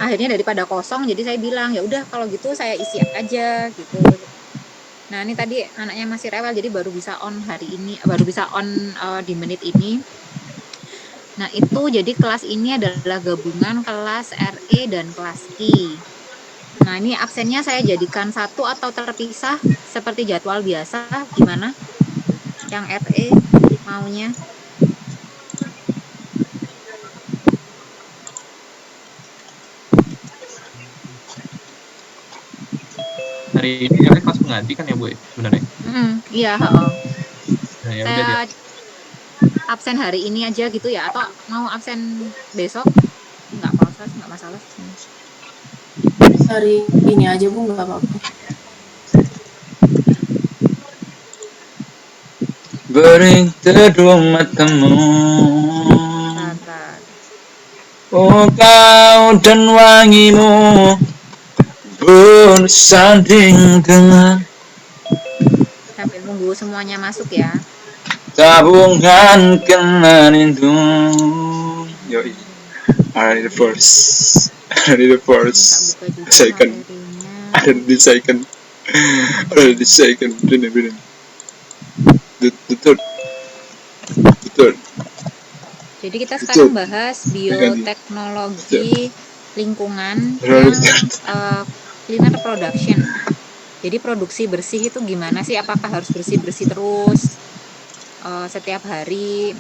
akhirnya daripada kosong, jadi saya bilang ya udah kalau gitu saya isi aja gitu. Nah ini tadi anaknya masih rewel, jadi baru bisa on hari ini, baru bisa on di menit ini. Nah itu jadi kelas ini adalah gabungan kelas RE dan kelas Ki. Nah ini absennya saya jadikan satu atau terpisah seperti jadwal biasa, gimana? Yang RE maunya? Hari ini kelas pengganti kan ya Bu, benar ya? Iya. Nah, ya udah Saya dia. absen hari ini aja gitu ya, atau mau absen besok? Nggak proses, nggak masalah sih. Hari ini aja Bu, nggak apa-apa. Bering teduh matamu, oh kau dan wangimu bersanding dengan Sambil nunggu semuanya masuk ya. tabungan kenal rindu. Yoi, I need the first. I need the first. Buka juga Second. materinya. Ada di second. Ada di second. Bener. The third. The third. Jadi kita sekarang bahas bioteknologi lingkungan yang cleaner production. Jadi produksi bersih itu gimana sih? Apakah harus bersih-bersih terus setiap hari?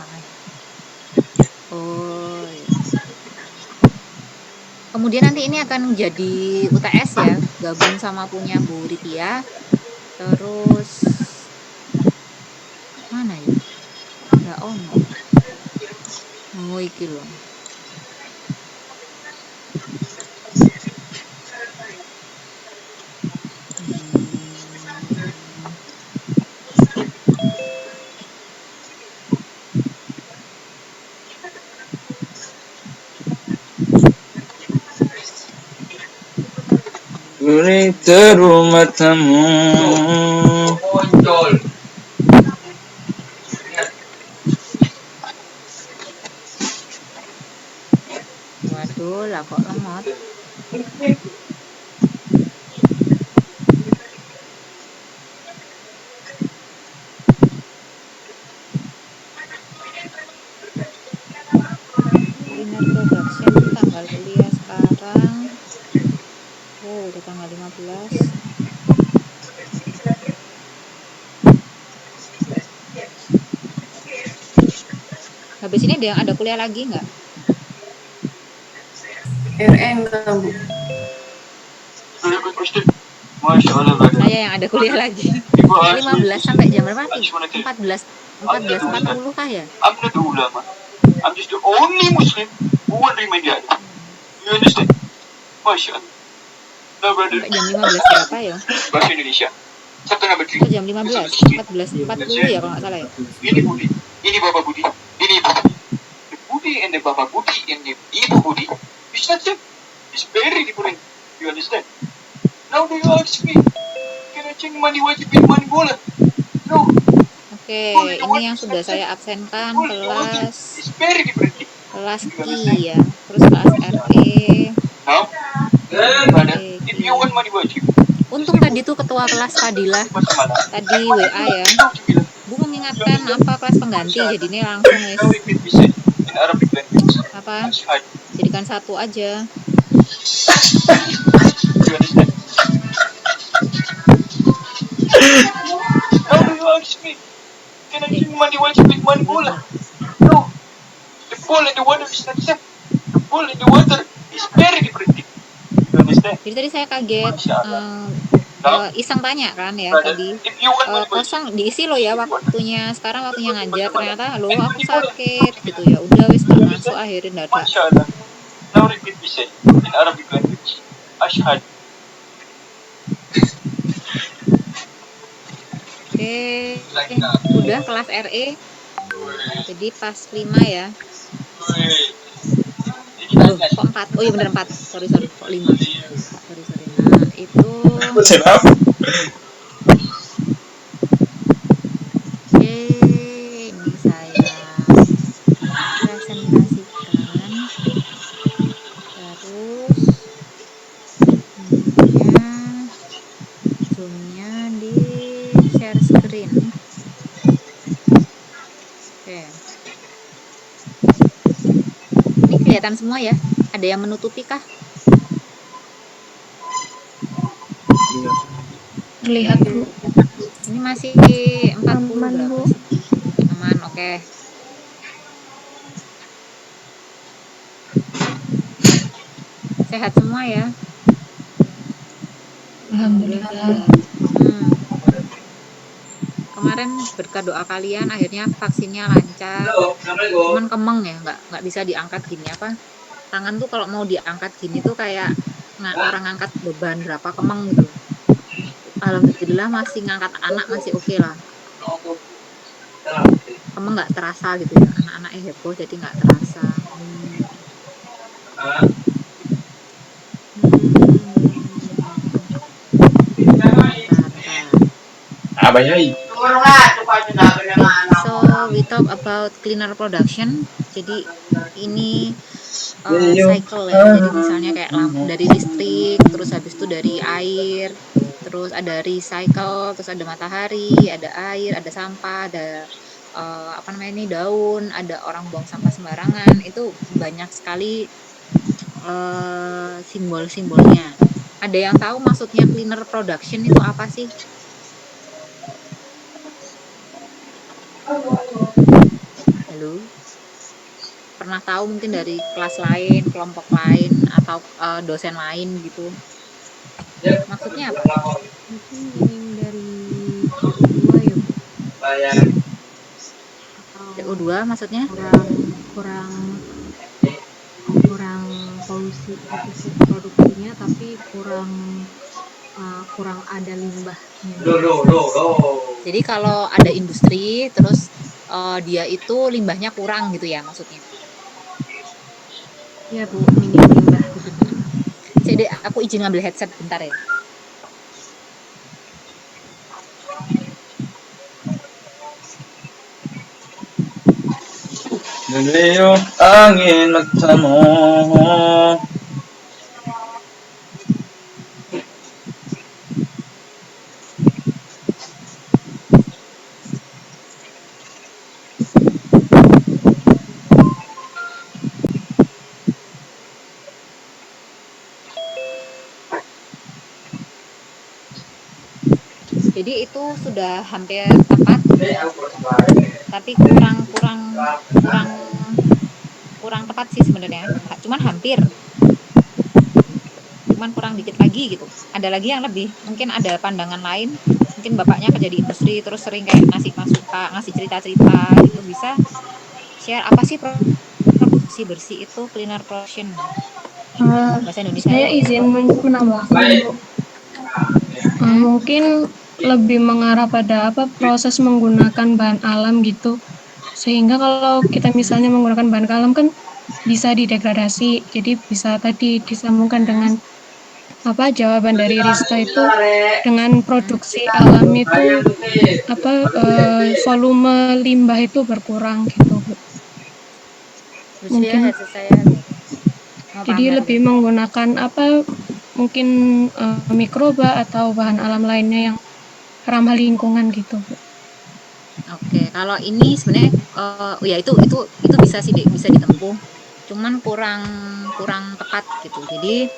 Oh, iya. Kemudian nanti ini akan jadi UTS ya, gabung sama punya Bu Ritia. Terus mana ya? Nggak ono. Oh, iki loh. Bering teduh matamu. Waduh, lah kok lemot. Cleaner production tanggal kuliah sekarang. Oh, udah tanggal 15. Habis ini ada kuliah lagi nggak? RE enggak Bu? Saya yang ada kuliah lagi. 15 sampai jam berapa? 14.40 kah ya? I'm not the ulama. I'm just the only Muslim who won't remain the other. You understand? Masya Allah. Now, brother. Sampai jam 15 berapa ya? Bahasa Indonesia. Setengah berdiri. Oh, jam 15, 14.40 ya kalau nggak salah ya? Ini Budi. Ini Bapak Budi. Ini Ibu Budi. The Budi and the Bapak Budi and the Ibu Budi is not same. It's very different. You understand? Now do you ask me, can I change mandi wajib in mandi bola? No. Oke, ini yang sudah saya absenkan kelas Ki ya, terus kelas RE. Now, if you want mandi wajib. Untung tadi tuh ketua kelas Fadilah tadi WA ya. Bu mengingatkan apa kelas pengganti, jadi ini langsung apa? Jadikan satu aja. How do you ask me? Can I change mandi wajib with mandi bola? No. The ball and the water is not same. The ball and the water is very different. You understand? Jadi tadi saya kaget, iseng tanya kan ya tadi, kosong diisi loh ya waktunya, sekarang waktunya ngajar, ternyata loh aku sakit gitu ya, udah wis gak masuk akhirnya dadak. Now repeat me say in Arabic language. Ashhad. Oke, udah kelas RE, jadi pas 5 ya. Oh, kok 4? Oh iya bener 4. Sorry, kok 5. Sorry. Nah, itu ini saya presentasikan. Terus kelihatan semua ya? Ada yang menutupi kah? Iya. Terlihat Bu. Ini masih 40 Aman, berapa Bu. sih? Aman, oke. Sehat semua ya? Alhamdulillah. Hmm. Kemarin berkat doa kalian akhirnya vaksinnya lancar. Cuman kemeng ya, nggak bisa diangkat gini apa? Tangan tuh kalau mau diangkat gini tuh kayak orang ngangkat beban berapa kemeng gitu. Alhamdulillah masih ngangkat anak masih oke lah. Kemeng nggak terasa gitu ya. Anak-anaknya heboh jadi nggak terasa. Bentar. Abayai. So we talk about cleaner production. Jadi ini cycle ya. Jadi misalnya kayak lampu dari listrik, terus habis itu dari air, terus ada recycle, terus ada matahari, ada air, ada sampah, ada apa namanya ini daun, ada orang buang sampah sembarangan. Itu banyak sekali simbol-simbolnya. Ada yang tahu maksudnya cleaner production itu apa sih? Halo? Pernah tahu mungkin dari kelas lain, kelompok lain, atau dosen lain gitu? Maksudnya apa? Mungkin meaning dari CO2 ya Bu. Atau CO2 maksudnya? kurang polusi efisien produksinya, tapi kurang ada limbahnya. Jadi kalau ada industri, terus dia itu limbahnya kurang gitu ya maksudnya? Ya Bu, minim limbah gitu Bu. Jadi aku izin ngambil headset bentar ya. Niliuk angin matamu. Jadi itu sudah hampir tepat, tapi kurang tepat sih sebenarnya. Cuman hampir. Cuman kurang dikit lagi gitu. Ada lagi yang lebih, mungkin ada pandangan lain. Mungkin bapaknya kerja di industri terus sering kayak ngasih masukan, ngasih cerita-cerita gitu, bisa share apa sih produksi bersih itu cleaner production bahasa Indonesia Saya ya. izin menambahkan Bu. Mungkin lebih mengarah pada proses menggunakan bahan alam gitu. Sehingga kalau kita misalnya menggunakan bahan alam kan bisa didegradasi. Jadi bisa tadi disambungkan dengan jawaban dari Rista itu, dengan produksi alam itu volume limbah itu berkurang gitu Bu. Mungkin Headset saya mau jadi pamer lebih menggunakan mungkin mikroba atau bahan alam lainnya yang ramah lingkungan gitu Bu. Oke, kalau ini sebenarnya ya itu bisa sih bisa ditempuh. Cuman kurang tepat gitu. Jadi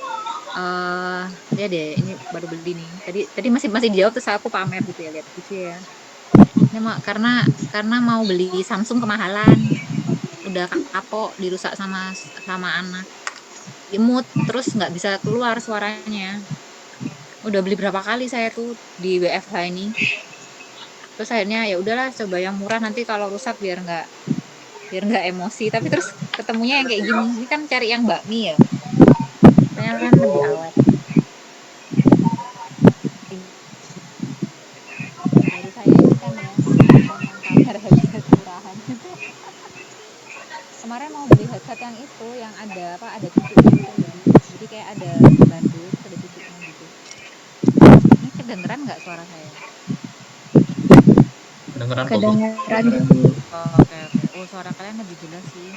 ya deh ini baru beli nih. Tadi masih dijawab terus aku pamer gitu ya, lihat gitu ya. Ini karena mau beli Samsung kemahalan. Udah kapok, dirusak sama anak. Imut terus nggak bisa keluar suaranya. Udah beli berapa kali saya tuh di WFH ini. Terus akhirnya ya udahlah coba yang murah, nanti kalau rusak biar nggak emosi. Tapi terus ketemunya yang kayak gini. Ini kan cari yang bakmi ya. Saya kan lebih awet. Baru saya ini kan ya sombong pamer headset murahan. Kemarin mau beli headset yang itu yang ada cucuknya gitu. Jadi kayak ada bandul terus ada cucuknya gitu. Ini kedengeran nggak suara saya? Kedengeran kok, Bu. Kedengeran Oke. Oh, suara kalian lebih jelas sih.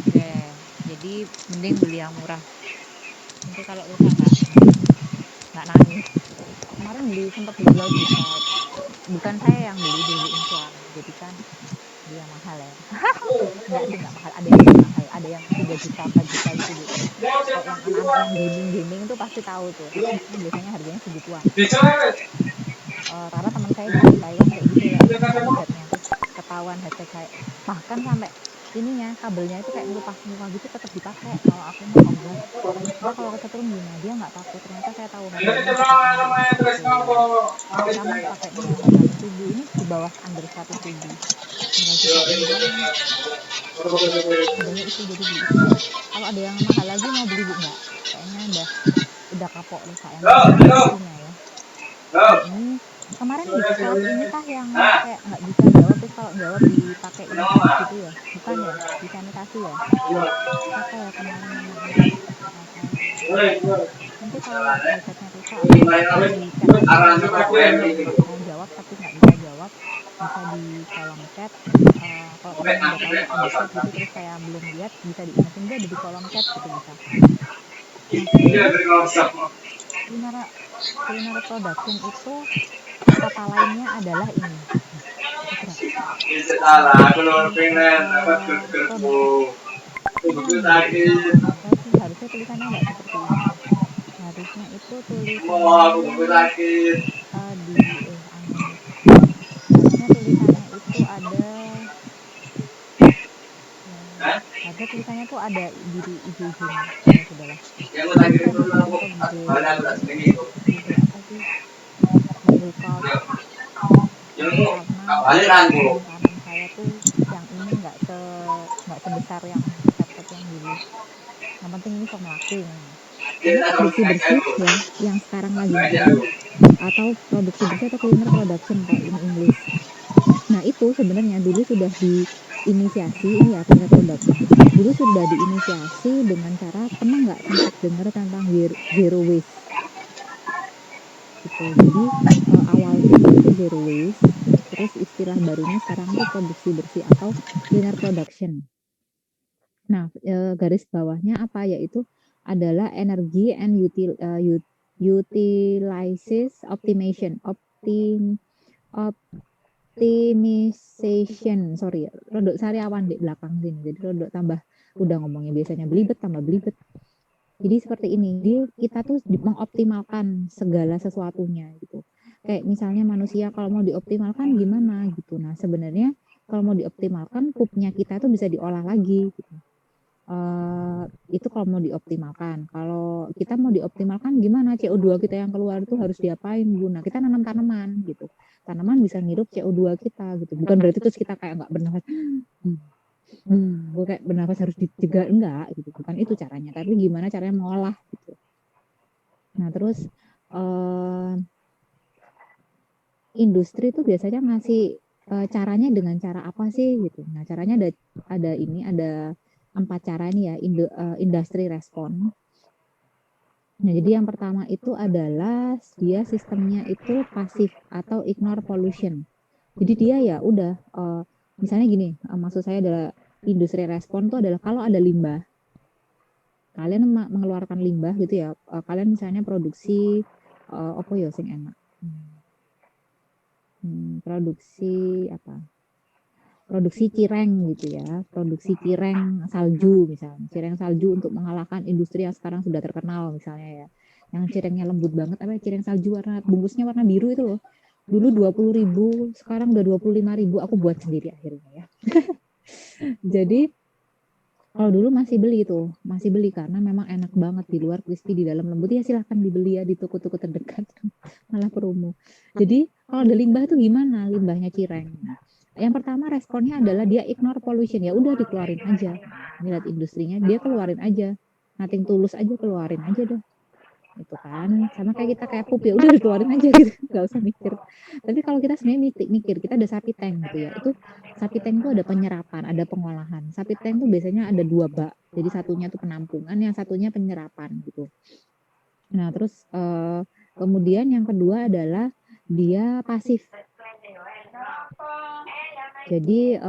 Oke. Jadi mending beli yang murah. Nanti kalau rusak nggak nangis. Kemarin sempat beli logic pad. Bukan saya yang beli, dibeliin suami. Jadi kan yang mahal ya. Enggak sih, enggak mahal. Ada yang lebih mahal, ada yang 3 juta, 4 juta gitu, Bu. Kayak yang anak-anak yang gaming tuh pasti tahu tuh. Itu biasanya harganya segituan. Karena teman saya dulu di Taiwan kayak gitu ya, headsetnya terus ketahuan headset saya. Bahkan sampai ininya, kabelnya itu kayak ngelupas muka gitu tetap dipakai. Kalau aku mah ogah. Nah, kalau kesetrum gimana? Dia nggak takut. Ternyata saya tahu harganya sama pakainya yang 100.000 ini di bawah under 100.000. Tinggal kita ini doang. Adanya itu jadi beli itu. Kalau ada yang mahal lagi mau beli Bu nggak? Kayaknya udah kapok deh sayang punya ya. Ini kemarin di kelas ini kah yang kayak nggak bisa jawab, terus kalau jawab dipakai chat gitu ya? Bukan ya? Disanitasi ya? Apa ya kemarin namanya? Nanti kalau headsetnya rusak atau di chat mau jawab tapi nggak bisa jawab, bisa di kolom chat. Kalau teman udah tahu ada chat gitu terus saya belum lihat, bisa diingetin dia ada di kolom chat gitu bisa. Nah, culinary production itu kata lainnya adalah ini. Harusnya tulisannya nggak seperti ini. Harusnya itu tulisannya harusnya tulisannya itu ada tulisannya tuh ada di ujung-ujungnya. Ya sudahlah. Apa sih? Bubble card. Karena saya tuh yang ini nggak sebesar yang headset yang dulu. Yang penting ini formulating. Ini bersih ya, yang sekarang lagi atau produksi bersih atau cleaner production kalau in English. Nah itu sebenarnya dulu sudah diinisiasi ini ya, cleaner production. Dulu sudah diinisiasi dengan cara, pernah nggak sempat dengar tentang zero waste? Gitu. Jadi awalnya itu zero waste, terus istilah barunya sekarang itu produksi bersih atau cleaner production. Nah, garis bawahnya apa, yaitu adalah energy and utilizes optimization. Sorry, rodok sariawan di belakang sini, jadi rodok tambah udah ngomongnya biasanya belibet tambah belibet. Jadi seperti ini, kita tuh mengoptimalkan segala sesuatunya gitu. Kayak misalnya manusia kalau mau dioptimalkan gimana gitu. Nah sebenarnya kalau mau dioptimalkan pupnya kita tuh bisa diolah lagi gitu. Itu kalau mau dioptimalkan. Kalau kita mau dioptimalkan gimana, CO2 kita yang keluar itu harus diapain Bu? Nah kita nanam tanaman gitu. Tanaman bisa ngirup CO2 kita gitu. Bukan berarti terus kita kayak nggak bernafas. Gue kayak bernafas harus dijaga, enggak gitu. Bukan itu caranya. Tapi gimana caranya mengolah gitu. Nah terus industri itu biasanya ngasih caranya dengan cara apa sih gitu. Nah caranya ada 4 cara ini ya, industri respon. Nah jadi yang pertama itu adalah dia sistemnya itu pasif atau ignore pollution. Jadi dia ya udah misalnya gini, maksud saya adalah industri respon itu adalah kalau ada limbah, kalian mengeluarkan limbah gitu ya, kalian misalnya produksi apa ya sing enak, produksi cireng gitu ya, produksi cireng salju misalnya, cireng salju untuk mengalahkan industri yang sekarang sudah terkenal misalnya ya, yang cirengnya lembut banget, cireng salju bungkusnya warna biru itu loh, dulu 20.000, sekarang udah 25.000, aku buat sendiri akhirnya ya. Jadi kalau dulu masih beli karena memang enak banget, di luar crispy, di dalam lembut, ya silahkan dibeli ya di toko-toko terdekat, malah promo. Jadi kalau ada limbah tuh gimana, limbahnya cireng. Yang pertama responnya adalah dia ignore pollution, ya udah dikeluarin aja. Lihat industrinya, dia keluarin aja, nothing tulus aja, keluarin aja deh. Itu kan sama kayak kita kayak pup, ya udah dikeluarin aja gitu, nggak usah mikir. Tapi kalau kita sebenarnya mikir, kita ada sapi tank gitu ya, itu sapi tank itu ada penyerapan, ada pengolahan. Sapi tank itu biasanya ada 2 bak, jadi satunya tuh penampungan, yang satunya penyerapan gitu. Nah terus kemudian yang kedua adalah dia pasif. Jadi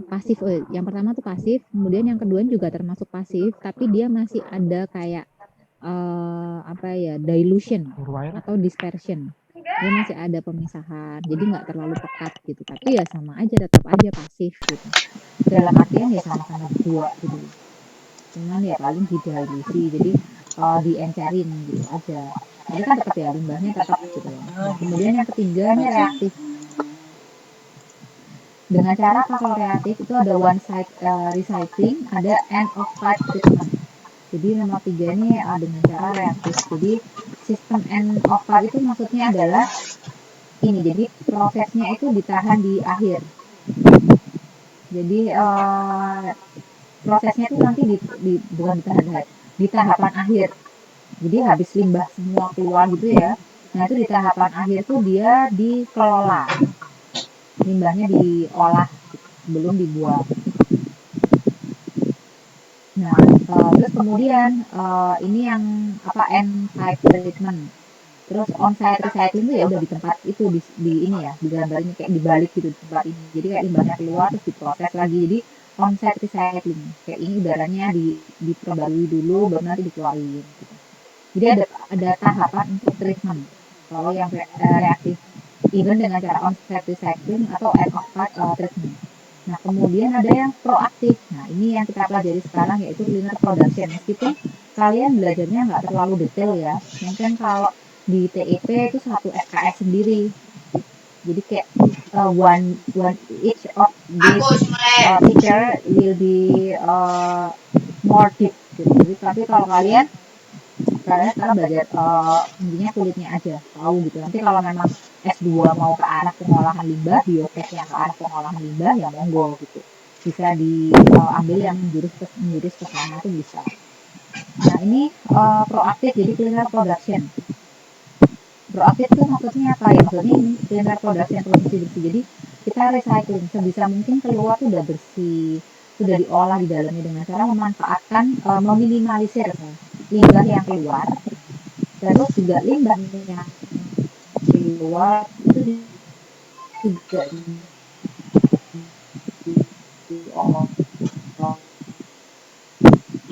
pasif, yang pertama tuh pasif, kemudian yang kedua juga termasuk pasif, tapi dia masih ada kayak dilution atau dispersion. dia masih ada pemisahan, jadi nggak terlalu pekat gitu, tapi ya sama aja, tetap aja pasif gitu, dalam artian ya sama-sama dua gitu, cuman ya paling didilusi, jadi diencerin gitu aja, tapi kan tetap ya limbahnya tetap gitu loh. Nah, kemudian yang ketiga ini reaktif. Dengan cara apa kalau reaktif? Itu ada one side recycling, ada end of life treatment. Jadi nomor 3 ini dengan cara reaktif. Jadi sistem end of life itu maksudnya adalah ini, jadi prosesnya itu ditahan di akhir. Jadi prosesnya itu nanti bukan ditahan, di tahapan akhir. Jadi habis limbah semua keluar gitu ya. Nah itu di tahapan akhir tuh dia dikelola, limbahnya diolah belum dibuang. Nah terus kemudian ini yang apa, end-site treatment. Terus on-site recycling itu ya udah di tempat itu, di ini ya, di gambar ini kayak dibalik gitu di tempat ini. Jadi kayak limbahnya keluar terus diproses lagi. Jadi on-site recycling. Kayak ini udaranya diperbarui dulu baru nanti dikeluarin gitu. Jadi ada tahapan untuk treatment. Kalau yang reaktif, even dengan cara on-site recycling atau end-of-life treatment. Nah, kemudian ada yang proaktif. Nah, ini yang kita pelajari sekarang yaitu cleaner production. Meskipun kalian belajarnya nggak terlalu detail ya. Mungkin kalau di TEP itu satu SKS sendiri. Jadi kayak one each of this teacher will be more deep gitu. Jadi, tapi kalau kalian sekarang belajar intinya kulitnya aja, tahu gitu. Nanti kalau memang S2 mau ke arah pengolahan limbah, biotek yang ke arah pengolahan limbah ya monggo gitu. Bisa diambil yang menjurus ke sana itu bisa. Nah, ini proaktif, jadi cleaner production. Proaktif itu maksudnya apa ya? Maksudnya ini cleaner production, produksi bersih. Jadi kita recycling sebisa mungkin keluar tuh udah bersih, sudah diolah di dalamnya dengan cara memanfaatkan meminimalisir limbah yang keluar. Terus juga limbah yang keluar itu juga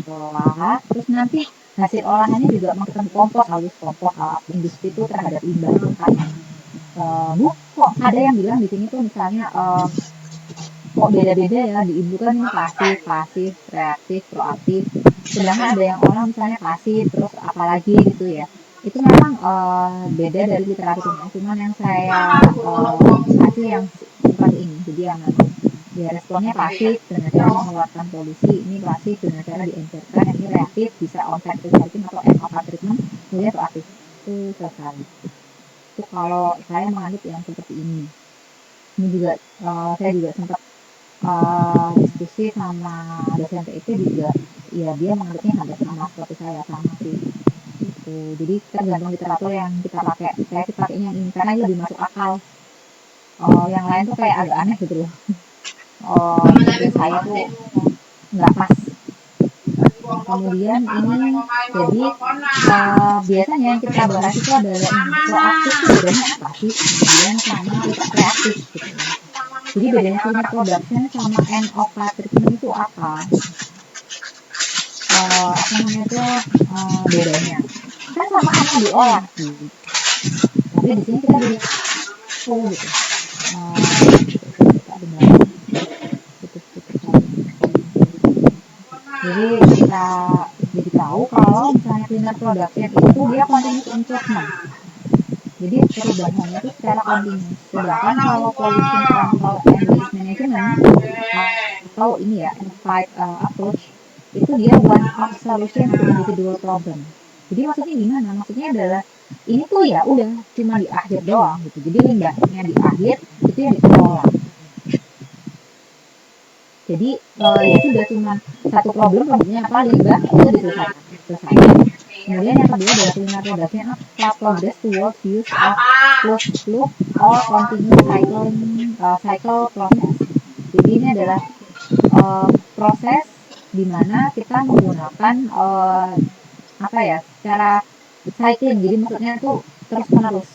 diolah, terus nanti hasil olahannya juga makan kompos, halus kompos industri itu terhadap limbah itu kayak Bu, kok ada yang bilang di sini tuh misalnya kok beda-beda ya, di ibu kan ini pasif, reaktif, proaktif, sedangkan ada yang orang misalnya pasif terus apalagi gitu ya. Itu memang beda dari literaturnya, cuman yang saya baca yang seperti ini. Jadi yang memang ya responnya pasif dengan cara mengeluarkan polusi, ini pasif dengan cara diencerkan, yang ini reaktif bisa on-site recycling atau end-of-life treatment, kemudian proaktif itu selesai. Itu kalau saya menganut yang seperti ini. Ini juga saya juga sempat diskusi sama dosen TIP juga, ya dia menganutnya hampir sama seperti saya, sama sih gitu. Jadi tergantung literatur yang kita pakai. Saya sih pakainya yang ini karena ini lebih masuk akal. Yang lain tuh kayak agak aneh gitu loh. Menurut saya tuh nggak pas. Kemudian ini jadi biasanya yang kita bahas itu adalah proaktif itu bedanya apa sih? Kemudian sama reaktif gitu. Jadi bedanya cleaner production sama end of life treatment itu apa? Apa namanya itu bedanya? Kan sama-sama diolah sih. Tapi di sini kita jadi gitu. Jadi kita jadi tahu kalau misalnya cleaner production itu dia continuous improvement. Jadi perubahannya itu secara continuous. Sedangkan kalau pollution control and waste management atau ini ya applied approach itu dia one off solution to individual problem. Jadi maksudnya gimana? Maksudnya adalah ini tuh ya udah cuma di akhir doang gitu. Jadi limbahnya di akhir itu yang dikelola. Jadi ya sudah cuma satu problemnya apa, limbah itu diselesaikan. Kemudian yang kedua adalah cleaner production of progress towards use of closed loop or continuous cycle process. Jadi ini adalah proses di mana kita menggunakan apa ya, secara cycling. Jadi maksudnya itu terus menerus.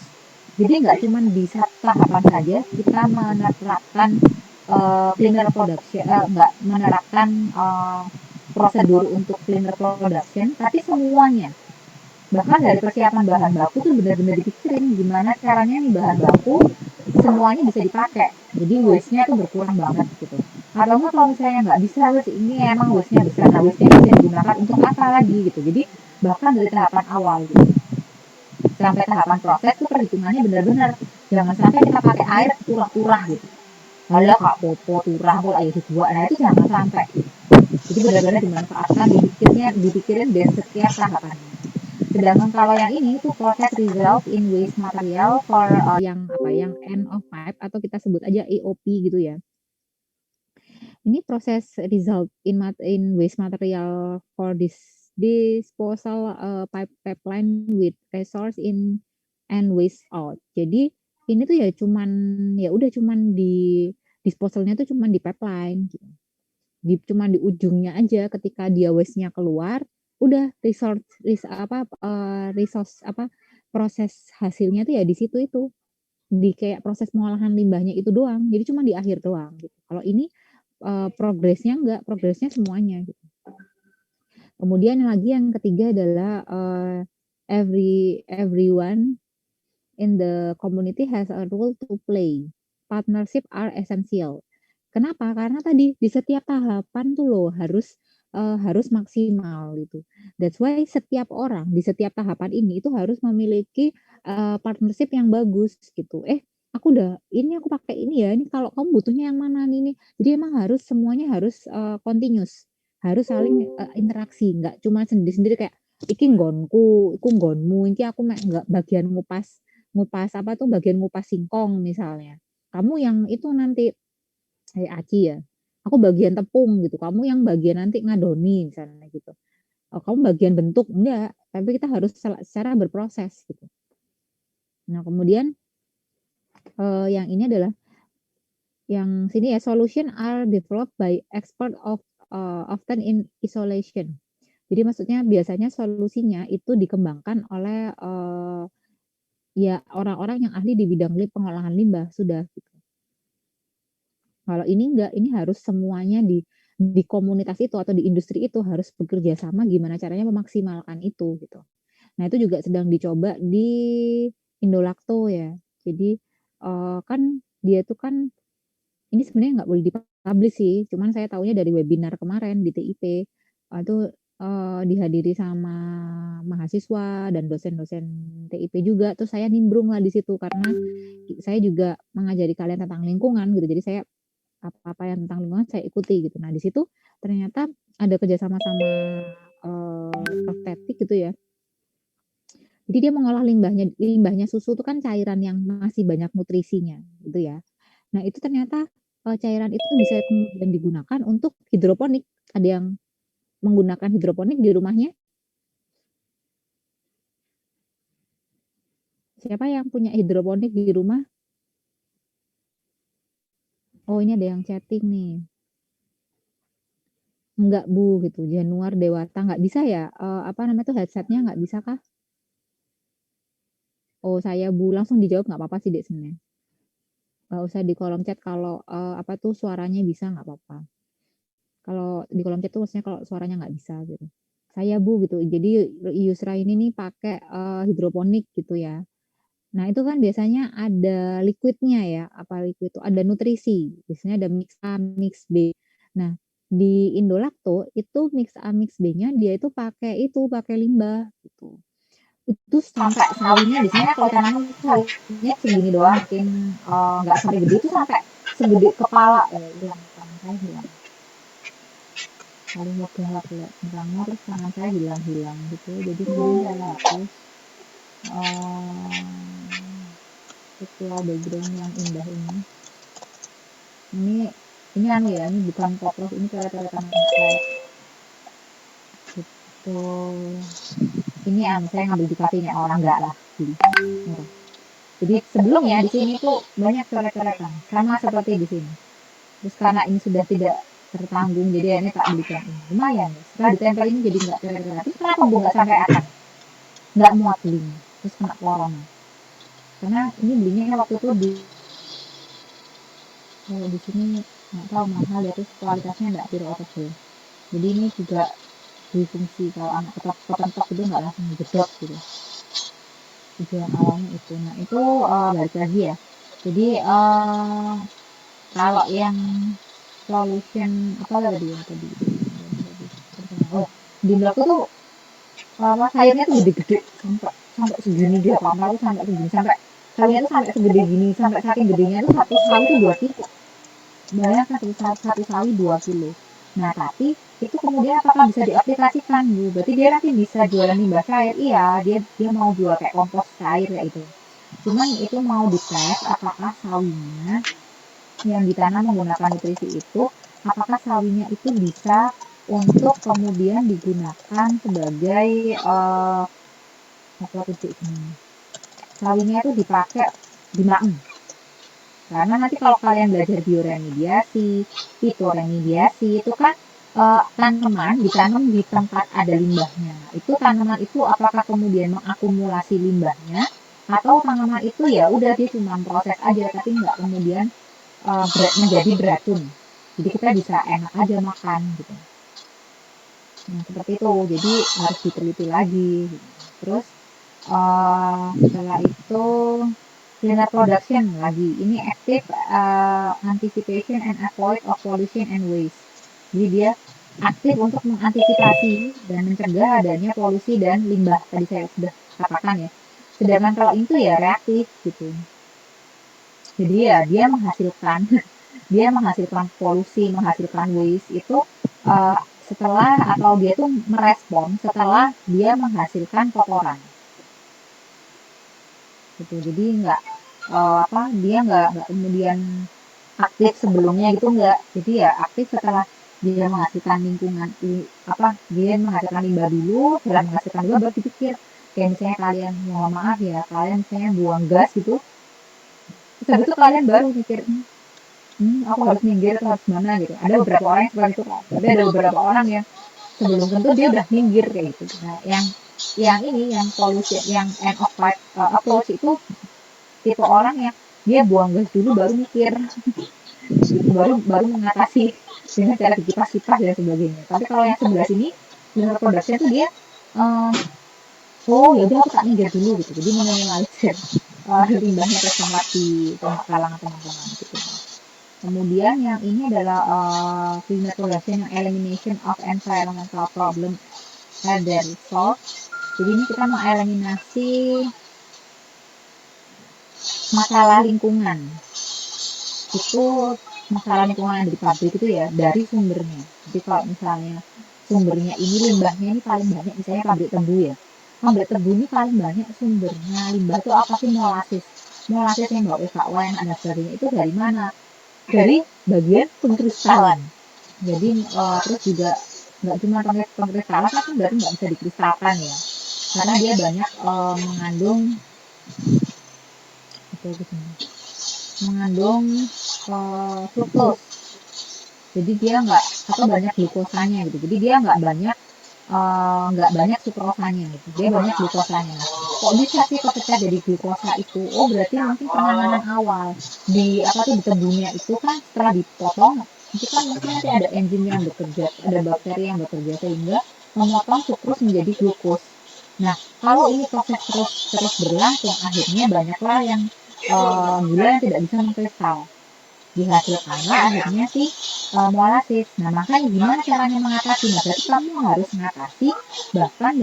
Jadi nggak cuma di satu tahapan saja kita menerapkan cleaner production, nggak menerapkan prosedur untuk cleaner production, tapi semuanya. Bahkan dari persiapan bahan baku tuh benar-benar dipikirin gimana caranya nih bahan baku semuanya bisa dipakai. Jadi waste-nya tuh berkurang banget gitu. Atau enggak kalau misalnya nggak bisa wes ini emang waste-nya besar, nah waste-nya bisa digunakan untuk apa lagi gitu. Jadi bahkan dari tahapan awal gitu sampai tahapan proses tuh perhitungannya benar-benar jangan sampai kita pakai air turah-turah gitu. Alah kak popo turah kok air dibuat, nah itu jangan sampai. Jadi benar-benar dimanfaatkan, dipikirin dari setiap tahapannya. Sedangkan kalau yang ini itu proses result in waste material for yang end of pipe atau kita sebut aja EOP gitu ya. Ini proses result in waste material for disposal pipeline with resource in and waste out. Jadi ini tuh ya udah cuman di disposalnya tuh cuman di pipeline gitu. Cuman di ujungnya aja ketika dia waste-nya keluar, udah resource proses hasilnya tuh ya di situ itu. Di kayak proses pengolahan limbahnya itu doang. Jadi cuma di akhir doang gitu. Kalau ini progresnya enggak, progresnya semuanya gitu. Kemudian yang ketiga adalah everyone in the community has a role to play. Partnership are essential. Kenapa? Karena tadi di setiap tahapan tuh loh harus maksimal gitu. That's why setiap orang di setiap tahapan ini itu harus memiliki partnership yang bagus gitu. Aku pakai ini ya. Ini kalau kamu butuhnya yang mana nih? Jadi emang semuanya harus continuous, harus saling interaksi, nggak cuma sendiri-sendiri kayak iki nggonku, iku nggonmu, iki aku nggak bagian ngupas bagian ngupas singkong misalnya. Kamu yang itu nanti aci ya. Aku bagian tepung gitu, kamu yang bagian nanti ngadoni misalnya gitu. Kamu bagian bentuk enggak, tapi kita harus secara berproses gitu. Nah, kemudian yang ini adalah yang sini ya, solution are developed by expert often in isolation. Jadi maksudnya biasanya solusinya itu dikembangkan oleh ya orang-orang yang ahli di bidang pengolahan limbah sudah gitu. Kalau ini enggak, ini harus semuanya di komunitas itu atau di industri itu harus bekerja sama gimana caranya memaksimalkan itu gitu. Nah, itu juga sedang dicoba di Indolacto ya. Jadi kan dia tuh kan ini sebenarnya nggak boleh dipublish sih, cuman saya tahunya dari webinar kemarin di TIP. Itu dihadiri sama mahasiswa dan dosen-dosen TIP juga, terus saya nimbrung lah di situ karena saya juga mengajari kalian tentang lingkungan gitu. Jadi saya apa yang tentang lingkungan saya ikuti gitu. Nah, di situ ternyata ada kerjasama sama Proftetik gitu ya. Jadi dia mengolah limbahnya susu itu kan cairan yang masih banyak nutrisinya gitu ya. Nah, itu ternyata cairan itu bisa kemudian digunakan untuk hidroponik. Ada yang menggunakan hidroponik di rumahnya? Siapa yang punya hidroponik di rumah? Oh, ini ada yang chatting nih. Enggak Bu gitu, Januar Dewata nggak bisa ya? Headsetnya nggak bisa kah? Oh saya Bu, langsung dijawab nggak apa-apa sih Dek sebenarnya. Nggak usah di kolom chat kalau suaranya bisa nggak apa-apa. Kalau di kolom chat tuh maksudnya kalau suaranya nggak bisa gitu. Saya Bu gitu, jadi Yusra ini nih pakai hidroponik gitu ya. Nah itu kan biasanya ada liquidnya ya, liquid itu ada nutrisi, biasanya ada mix A, mix B. Nah di Indolacto itu mix A, mix B-nya dia itu pakai limbah gitu. Itu sampai sawinya biasanya kalau tanaman sawinya segini doang, mungkin nggak sampai gede, itu sampai segede kepala hilang tangan saya hilang. Paling lihat hilangnya terus tangan saya hilang gitu. Jadi kemudian saya hapus virtual background yang indah ini. Ini bukan potlot, ini coret-coretan saya. Gitu. Ini saya ngambil di kafenya orang enggak lah. Jadi sebelumnya di sini tuh banyak coret-coretan, sama seperti di sini. Terus karena ini sudah tidak tertanggung, jadi ini tak belikan ini. Lumayan, setelah ditempel ini jadi nggak coret-coretan. Terus kenapa Bu nggak sampai atas? Nggak muat belinya, terus kena corona. Karena ini belinya waktu itu di sini nggak tahu mahal ya, terus kualitasnya nggak biodegradable. Jadi ini juga fungsi. Kalau anak kepentok itu nggak langsung jedot gitu. Tujuan awalnya itu. Nah itu balik lagi ya. Jadi kalau yang solution apa tadi ya tadi? Oh, di blog tuh sayurnya tuh gede-gede sampai segini dia pernah tuh sampai segini sampai sayurnya tuh sampai segede gini sampai saking gedenya tuh satu sawi tuh 2 kilo. Bayangkan satu sawi 2 kilo. Nah tapi itu kemudian apakah bisa diaplikasikan Bu? Berarti dia nanti bisa jualan limbah cair. Iya, dia mau jual kayak kompos cair kayak itu. Cuman itu mau dites apakah sawinya yang ditanam menggunakan nutrisi itu, apakah sawinya itu bisa untuk kemudian digunakan sebagai apa titik ini? Sawinya itu dipakai di maem. Karena nanti kalau kalian belajar bioremediasi, fitoremediasi itu kan tanaman ditanam di tempat ada limbahnya. Itu tanaman itu apakah kemudian mengakumulasi limbahnya atau tanaman itu ya udah dia cuma proses aja tapi nggak kemudian menjadi beracun. Jadi kita bisa enak aja makan gitu. Nah, seperti itu. Jadi harus diteliti lagi. Gitu. Terus setelah itu cleaner production lagi. Ini active anticipation and avoid of pollution and waste. Jadi dia aktif untuk mengantisipasi dan mencegah adanya polusi dan limbah. Tadi saya sudah katakan ya. Sedangkan kalau itu ya reaktif gitu. Jadi ya dia menghasilkan polusi, menghasilkan waste itu setelah atau dia tuh merespon setelah dia menghasilkan kotoran. Gitu. Jadi dia nggak kemudian aktif sebelumnya gitu nggak. Jadi ya aktif setelah dia menghasilkan dia menghasilkan limbah dulu, setelah menghasilkan limbah baru dipikir kayak misalnya kalian mohon maaf ya kalian misalnya buang gas gitu. Terus habis itu kalian baru mikir aku harus minggir atau harus mana gitu. Ada beberapa orang yang seperti itu kan. Tapi ada beberapa orang yang sebelum tentu dia udah minggir kayak gitu. Nah, yang polusi, yang end of life approach itu tipe orang yang dia buang gas dulu baru mikir, gitu, baru mengatasi dengan cara dikipas-kipas dan sebagainya. Tapi kalau yang sebelah sini, cleaner production tuh dia, ya udah aku tak minggir dulu gitu. Jadi meminimalisir limbahnya tersengat di kalangan teman-teman gitu. Kemudian yang ini adalah cleaner production yang elimination of environmental problem and their resolve. Jadi ini kita mengeliminasi masalah lingkungan. Itu masalah lingkungan yang ada di pabrik itu ya dari sumbernya. Jadi kalau misalnya sumbernya ini limbahnya ini paling banyak misalnya pabrik tebu ya. Pabrik tebu ini paling banyak sumbernya limbah itu apa sih molasis. Molasis yang bawa FKWN dan sebagainya itu dari mana? Dari bagian pengkristalan. Jadi terus juga nggak cuma pengkristalan kan berarti nggak bisa dikristalkan ya. Karena dia banyak mengandung fructose. Jadi dia banyak glukosanya gitu. Jadi dia nggak banyak sukrosanya gitu. Dia banyak glukosanya. Kok bisa sih pecah dari glukosa itu? Oh berarti mungkin penanganan awal di tebunya itu kan setelah dipotong itu kan mungkin nanti ada enzim yang bekerja, ada bakteri yang bekerja sehingga memotong sukrus menjadi glukos. Nah kalau ini proses terus berlangsung akhirnya banyaklah yang gula yang tidak bisa mengkristal. Dihasilkanlah akhirnya molasis. Nah makanya gimana caranya mengatasi? Nah berarti kamu harus mengatasi bahkan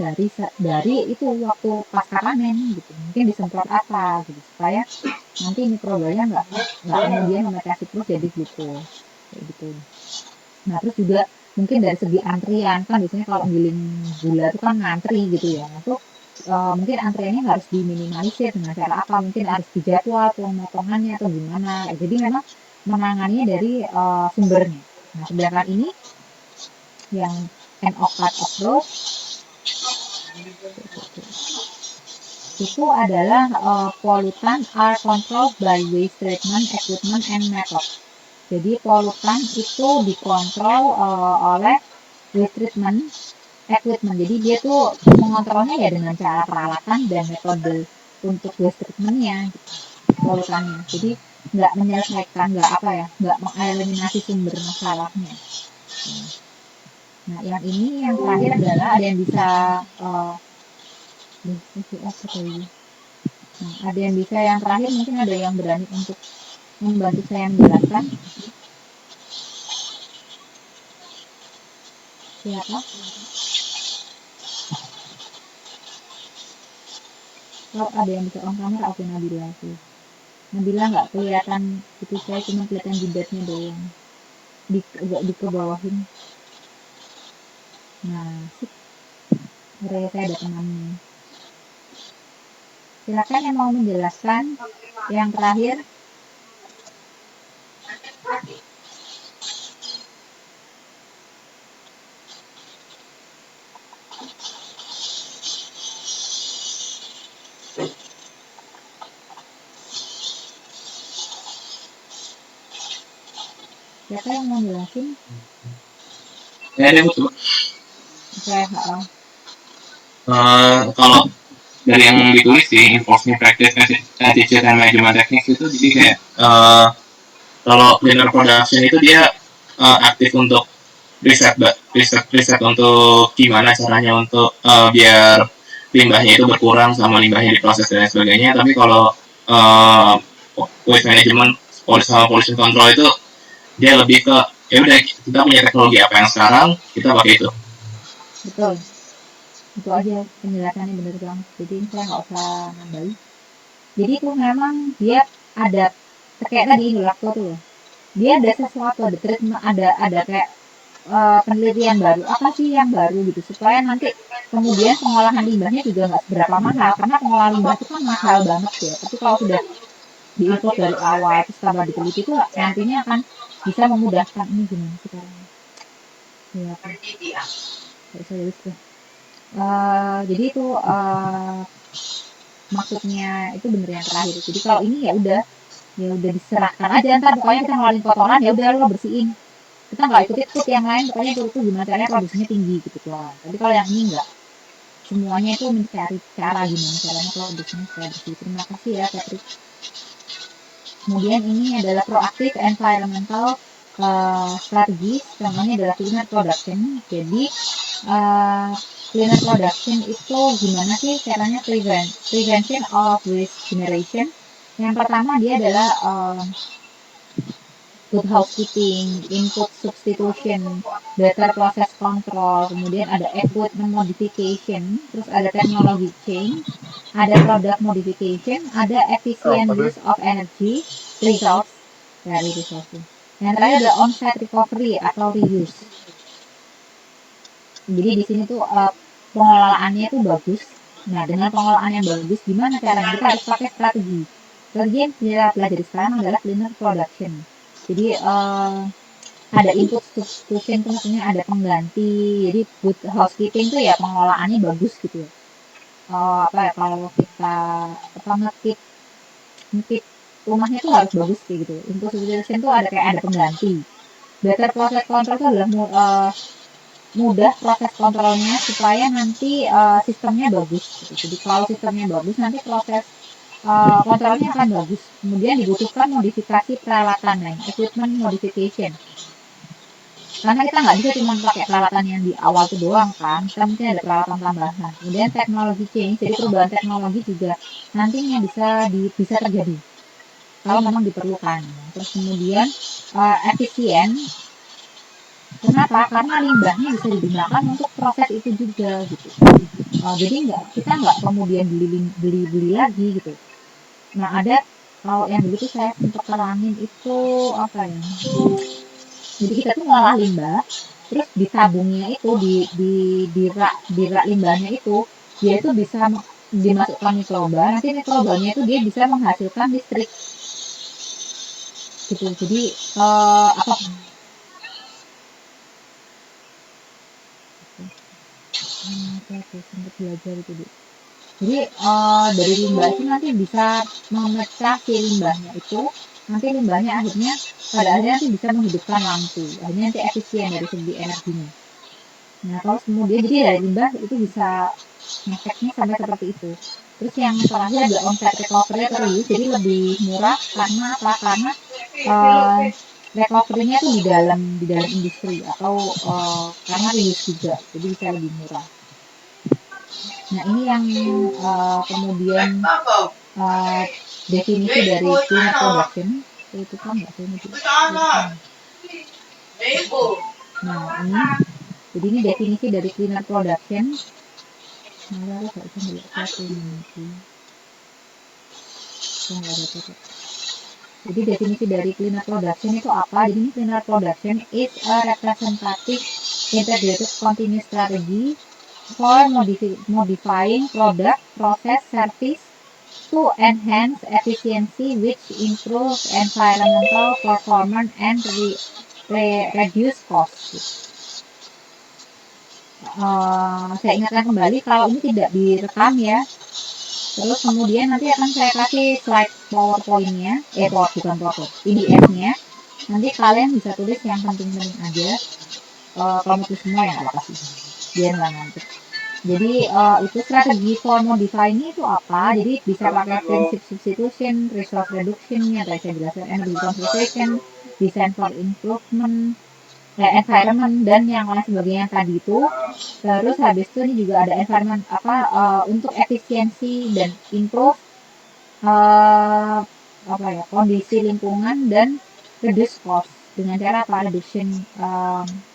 dari itu waktu pasca panen gitu. Mungkin disemprot apa gitu supaya nanti mikrobanya nggak kemudian memecah terus jadi glukos kayak gitu. Nah terus juga mungkin dari segi antrian kan biasanya kalau giling gula itu kan ngantri gitu ya. Nah itu mungkin antriannya harus diminimalisir dengan cara apa? Mungkin harus dijadwal pemotongannya atau gimana. Jadi memang menangannya dari sumbernya. Nah sedangkan ini yang end of life approach itu adalah pollutant are controlled by waste treatment equipment and method. Jadi polutan itu dikontrol oleh waste treatment equipment. Jadi dia tuh mengontrolnya ya dengan cara peralatan dan metode untuk waste treatmentnya gitu, polutannya. Jadi nggak menyelesaikan, nggak mengeliminasi sumber masalahnya. Nah, yang ini yang terakhir adalah ada yang bisa Nah, ada yang bisa yang terakhir mungkin ada yang berani untuk membantu saya menjelaskan. Siapa? Kalau ada yang bisa on kamera, oke, Nabila sih. Nabila nggak kelihatan itu, saya cuma kelihatan jidatnya doang. Agak di kebawahin. Nah, sip. Saya ada temannya. Silakan yang mau menjelaskan yang terakhir. Siapa yang mau jelasin? Ya, deh, Bu, coba. Oke, Kalau dari yang ditulis sih, enforcement practice, attitude, and management techniques itu, jadi kayak kalau cleaner production itu dia aktif untuk riset untuk gimana caranya untuk biar limbahnya itu berkurang sama limbahnya diproses dan lain sebagainya. Tapi kalau waste management sama pollution control itu dia lebih ke ya udah kita punya teknologi apa yang sekarang kita pakai itu. betul. Itu aja penjelasannya bener banget. Jadi saya nggak usah nambahin. Jadi itu memang dia ada kayak tadi Indulakto tuh loh. Dia ada sesuatu, ada treatment, ada kayak penelitian baru. Apa sih yang baru gitu supaya nanti kemudian pengolahan limbahnya juga nggak seberapa mahal, karena pengolahan limbah itu kan mahal banget ya. Tapi kalau sudah diinfo dari awal terus tambah diteliti itu nantinya akan bisa memudahkan. Ini gimana sekarang? Ya, saya bisa. Jadi itu maksudnya itu bener yang terakhir. Jadi kalau ini ya udah diserahkan aja, ntar pokoknya kita ngeluarin kotoran ya udah lo bersihin, kita nggak ikut yang lain, pokoknya itu gimana caranya produksinya tinggi gitu doang. Tapi kalau yang ini enggak, semuanya itu mencari cara gimana caranya produksinya supaya bersih. Terima kasih ya Patrick. Kemudian ini adalah proaktif environmental strategis, contohnya adalah cleaner production. Jadi cleaner production itu gimana sih caranya prevention of waste generation. Yang pertama dia adalah good housekeeping, input substitution, better process control, kemudian ada equipment modification, terus ada technology change, ada product modification, ada efficient use of energy, resource, dari resource. Yang terakhir ada on-site recovery atau reuse. Jadi di sini tuh pengelolaannya itu bagus. Nah, dengan pengelolaan yang bagus, gimana caranya? Kita harus pakai strategi. Strategi yang kita pelajari sekarang adalah cleaner production. Jadi ada input substitution itu maksudnya ada pengganti. Jadi good housekeeping itu ya pengelolaannya bagus gitu ya. Kalau kita ngekip rumahnya itu harus bagus kayak gitu. Input substitution itu ada pengganti. Better process control itu adalah mudah proses kontrolnya supaya nanti sistemnya bagus. Jadi kalau sistemnya bagus nanti proses kontrolnya akan bagus. Kemudian dibutuhkan modifikasi peralatan dan equipment modification. Karena kita nggak bisa cuma pakai peralatan yang di awal itu doang kan, kita mungkin ada peralatan tambahan. Kemudian teknologi change, jadi perubahan teknologi juga nantinya bisa terjadi kalau memang diperlukan. Terus kemudian efisien. Kenapa? Karena limbahnya bisa digunakan untuk proses itu juga gitu. Jadi kita nggak kemudian beli lagi gitu. Nah ada kalau yang dulu tuh saya sempat terangin itu apa ya? Jadi kita tuh ngolah limbah, terus di tabungnya itu di rak limbahnya itu dia itu bisa dimasukkan mikroba. Nanti mikrobanya itu dia bisa menghasilkan listrik. Gitu. Jadi apa? Sempat belajar itu Bu. Jadi dari limbah itu nanti bisa memecah si limbahnya itu, nanti limbahnya akhirnya pada akhirnya nanti bisa menghidupkan lampu, akhirnya nanti efisien dari segi energinya. Nah kalau kemudian jadi dari limbah itu bisa efeknya sampai seperti itu. Terus yang terakhir ada on-site recovery atau reuse, jadi lebih murah karena apa? Karena recovery-nya tuh di dalam industri atau karena reuse juga, jadi bisa lebih murah. Nah ini yang kemudian definisi dari cleaner production itu kan nggak sih ini? Nah ini, jadi ini definisi dari cleaner production. Nah, aku nggak bisa melihat satu nanti. Nggak ada cocok. Jadi definisi dari cleaner production itu apa? Jadi ini cleaner production is a representative integrated continuous strategy for modifying product, process, service to enhance efficiency which improve environmental performance and reduce cost. Saya ingatkan kembali kalau ini tidak direkam ya. Terus kemudian nanti akan saya kasih slide PowerPoint-nya, bukan PowerPoint, PDF-nya. Nanti kalian bisa tulis yang penting-penting aja. Kamu tulis semua yang ada kasih, biar nggak ngantuk. Jadi itu strategi for modifying itu apa? Jadi bisa pakai prinsip substitution, resource reduction, yang tadi saya jelaskan, energy conservation, design for improvement, environment dan yang lain sebagainya tadi itu. Terus habis itu ini juga ada environment untuk efisiensi dan improve kondisi lingkungan dan reduce cost dengan cara apa? Reduction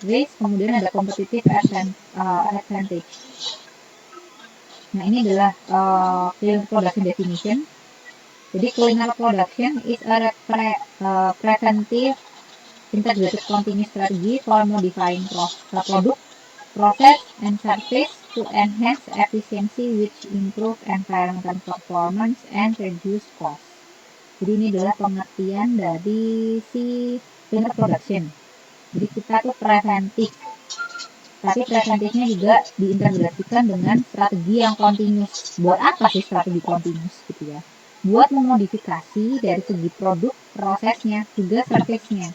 waste, kemudian ada competitive advantage. Nah ini adalah cleaner production definition. Jadi cleaner production is a preventive integrated continuous strategy for modifying product, process, and service to enhance efficiency which improve environmental performance and reduce cost. Jadi ini adalah pengertian dari si cleaner production. Jadi kita tuh preventif, tapi preventifnya juga diintegrasikan dengan strategi yang continuous. Buat apa sih strategi continuous gitu ya? Buat memodifikasi dari segi produk, prosesnya, juga servisnya.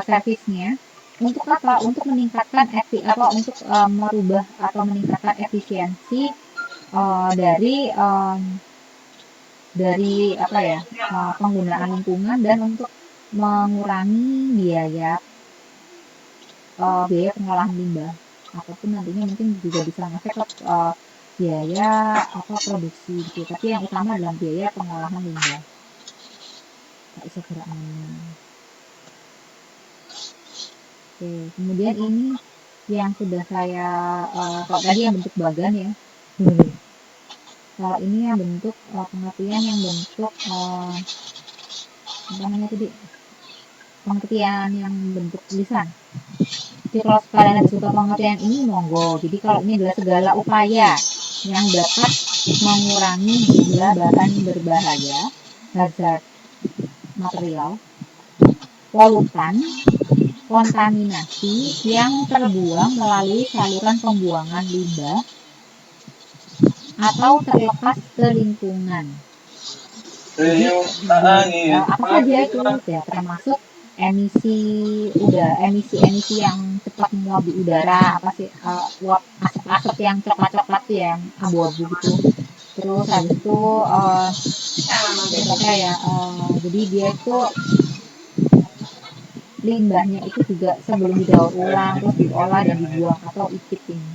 Servisnya untuk apa? Untuk meningkatkan untuk merubah atau meningkatkan efisiensi dari penggunaan lingkungan dan untuk mengurangi biaya pengolahan limbah, ataupun nantinya mungkin juga bisa ngefek ke biaya produksi gitu. Tapi yang utama adalah biaya pengolahan limbah. Tak bisa gerak manual. Oke, kemudian ini yang sudah saya kalau tadi yang bentuk bagan ya. Kalau ini yang bentuk pengertian yang bentuk pengertian yang bentuk tulisan. Jadi kalau kalian ada suka pengertian ini monggo. Jadi kalau ini adalah segala upaya yang dapat mengurangi jumlah bahan berbahaya, hazard material, polutan, kontaminasi yang terbuang melalui saluran pembuangan limbah atau terlepas ke lingkungan. Jadi, apa saja itu? Ya, termasuk emisi yang cepat menguap di udara, asap yang coklat tuh yang abu-abu gitu. Terus habis itu jadi dia itu limbahnya itu juga sebelum didaur ulang terus diolah dan dibuang atau ikip ini.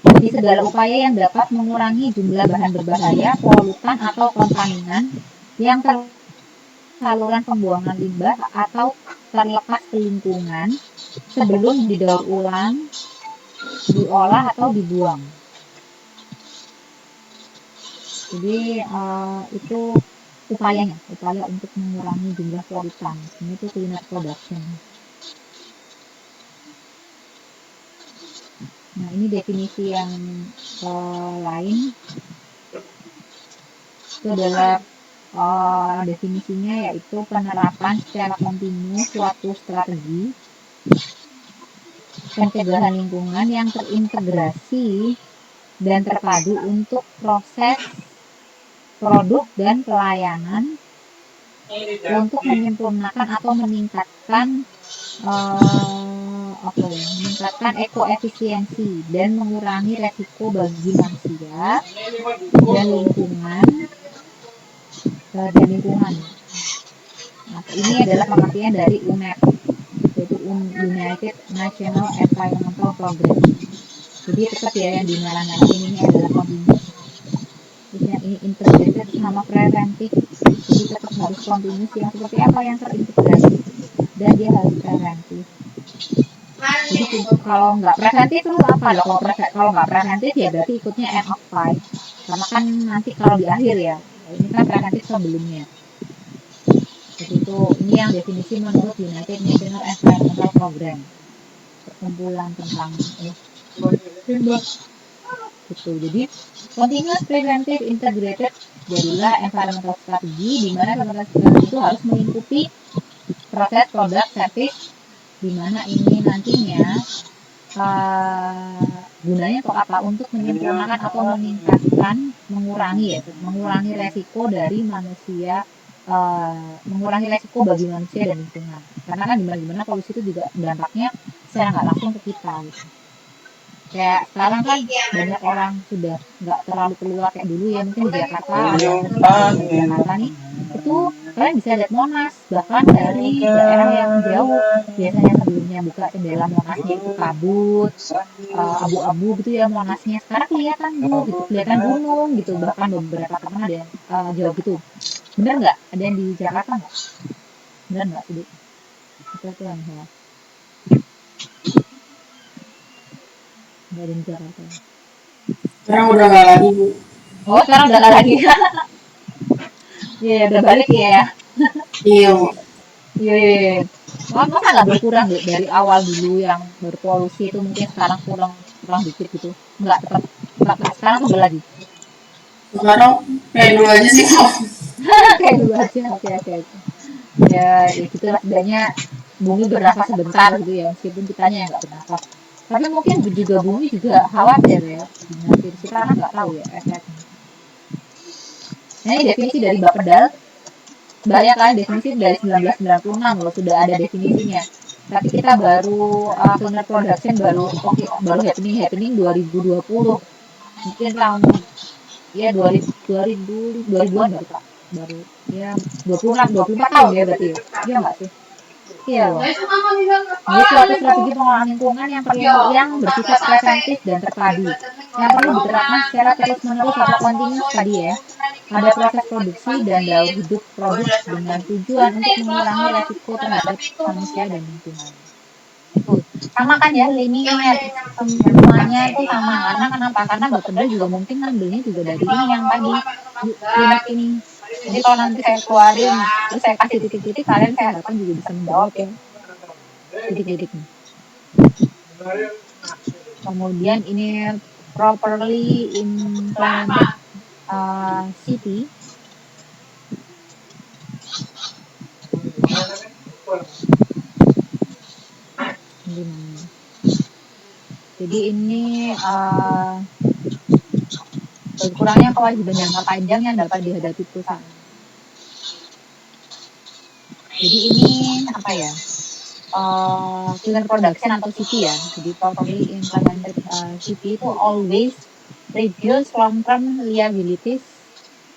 Jadi segala upaya yang dapat mengurangi jumlah bahan berbahaya, polutan atau kontaminan yang saluran pembuangan limbah atau terlepas ke lingkungan sebelum didaur ulang, diolah atau dibuang. Jadi itu upaya untuk mengurangi jumlah polutan. Ini tuh cleaner production. Nah ini definisi yang lain itu adalah definisinya yaitu penerapan secara kontinu suatu strategi pencegahan lingkungan yang terintegrasi dan terpadu untuk proses, produk, dan pelayanan untuk menyempurnakan atau meningkatkan ekoefisiensi dan mengurangi resiko bagi manusia dan lingkungan. Nah, ini adalah pengertian dari UNEP, yaitu United National Environmental Program. Jadi tetap ya yang dinyala-nyalain ini adalah continuous, terus yang ini integrated sama preventif. Jadi tetap harus continuous yang seperti apa yang terintegrasi dan dia harus preventif. Jadi kalau nggak preventif itu apa loh? Kalau nggak preventif ya berarti ikutnya end of life. Karena kan nanti kalau di akhir ya, ini kan preventif sebelumnya. Jadi itu ini yang definisi menurut United National Environmental Program, perkumpulan tentang gitu. Jadi continuous preventive integrated jadilah environmental strategy, di mana environmental strategy itu harus melingkupi proses produk service, di mana ini nantinya gunanya untuk apa? Untuk menyempurnakan atau meningkatkan, mengurangi resiko dari manusia, mengurangi resiko bagi manusia dan lingkungan. Karena kan gimana polusi itu juga dampaknya secara nggak langsung ke kita gitu. Kayak sekarang kan banyak orang sudah nggak terlalu keluar kayak dulu ya, mungkin di Jakarta ada yang di Jakarta nih, itu kalian bisa lihat Monas, bahkan dari daerah yang jauh biasanya sebelumnya buka jendela Monasnya itu kabut, abu-abu gitu ya Monasnya, sekarang kelihatan gitu, kelihatan gunung gitu, bahkan beberapa teman ada yang jauh gitu. Bener nggak? Ada yang di Jakarta nggak? Bener nggak sih? Itu yang salah. Nggak ada di Jakarta. Sekarang udah nggak lagi, Bu. Oh, sekarang udah nggak lagi. Iya, udah balik ya. Iya, Bu. Iya. Masa nggak berkurang dari awal dulu yang berpolusi itu mungkin sekarang kurang dikit gitu? Nggak, tetap sekarang tuh lagi. Sekarang kayak dulu aja sih, Bu. Kayak dulu aja, oke. Ya gitulah, setidaknya bumi bernafas sebentar gitu ya, meskipun kitanya yang nggak bernafas. Tapi mungkin juga bumi juga khawatir ya dengan virus kita, kan nggak tahu ya efeknya. Nah, ini definisi dari Bapedal. Banyak kan definisi dari 1996 loh, sudah ada definisinya. Tapi kita baru cleaner production baru happening 2020. Mungkin tahun ya 2000-an baru ya 24 tahun ya berarti ya. Iya nggak sih? Iya loh. Jadi suatu strategi pengelolaan lingkungan yang bersifat preventif dan terpadu, yang perlu diterapkan secara terus-menerus atau continuous tadi ya, pada proses produksi dan daur hidup produk dengan tujuan untuk mengurangi resiko terhadap manusia dan lingkungan. Itu sama kan ya, linear semuanya itu sama. Karena kenapa? Karena Bapeda juga mungkin ngambilnya juga dari ini yang tadi klinik ini. Jadi kalau nanti saya keluarin terus saya kasih titik-titik, kalian saya harapkan juga bisa menjawab ya titik-titiknya. Kemudian ini properly implemented city. Jadi ini berkurangnya kewajiban jangka panjang yang dapat dihadapi perusahaan. Jadi ini apa ya? Cleaner production atau CP ya. Jadi properly implemented CP itu always reduce long-term liabilities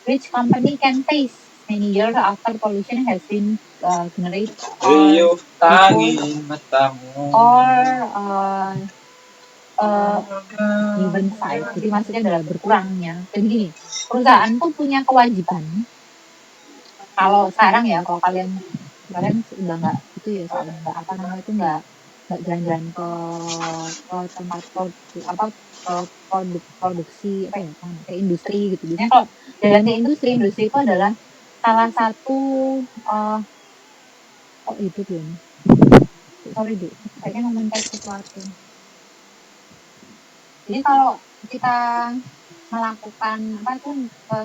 which company can face many years after pollution has been generated Riuh tangin matamu. Given size. Jadi maksudnya adalah berkurangnya. Jadi gini, perusahaan tuh punya kewajiban. Kalau sekarang ya, kalau kalian udah nggak itu ya, soalnya nggak apa namanya itu nggak jalan-jalan ke tempat produksi apa ya, ke industri gitu. Biasanya kalau jalan ke industri itu adalah salah satu itu tuh. Sorry deh, kayaknya ngomong sesuatu. Jadi kalau kita melakukan apa itu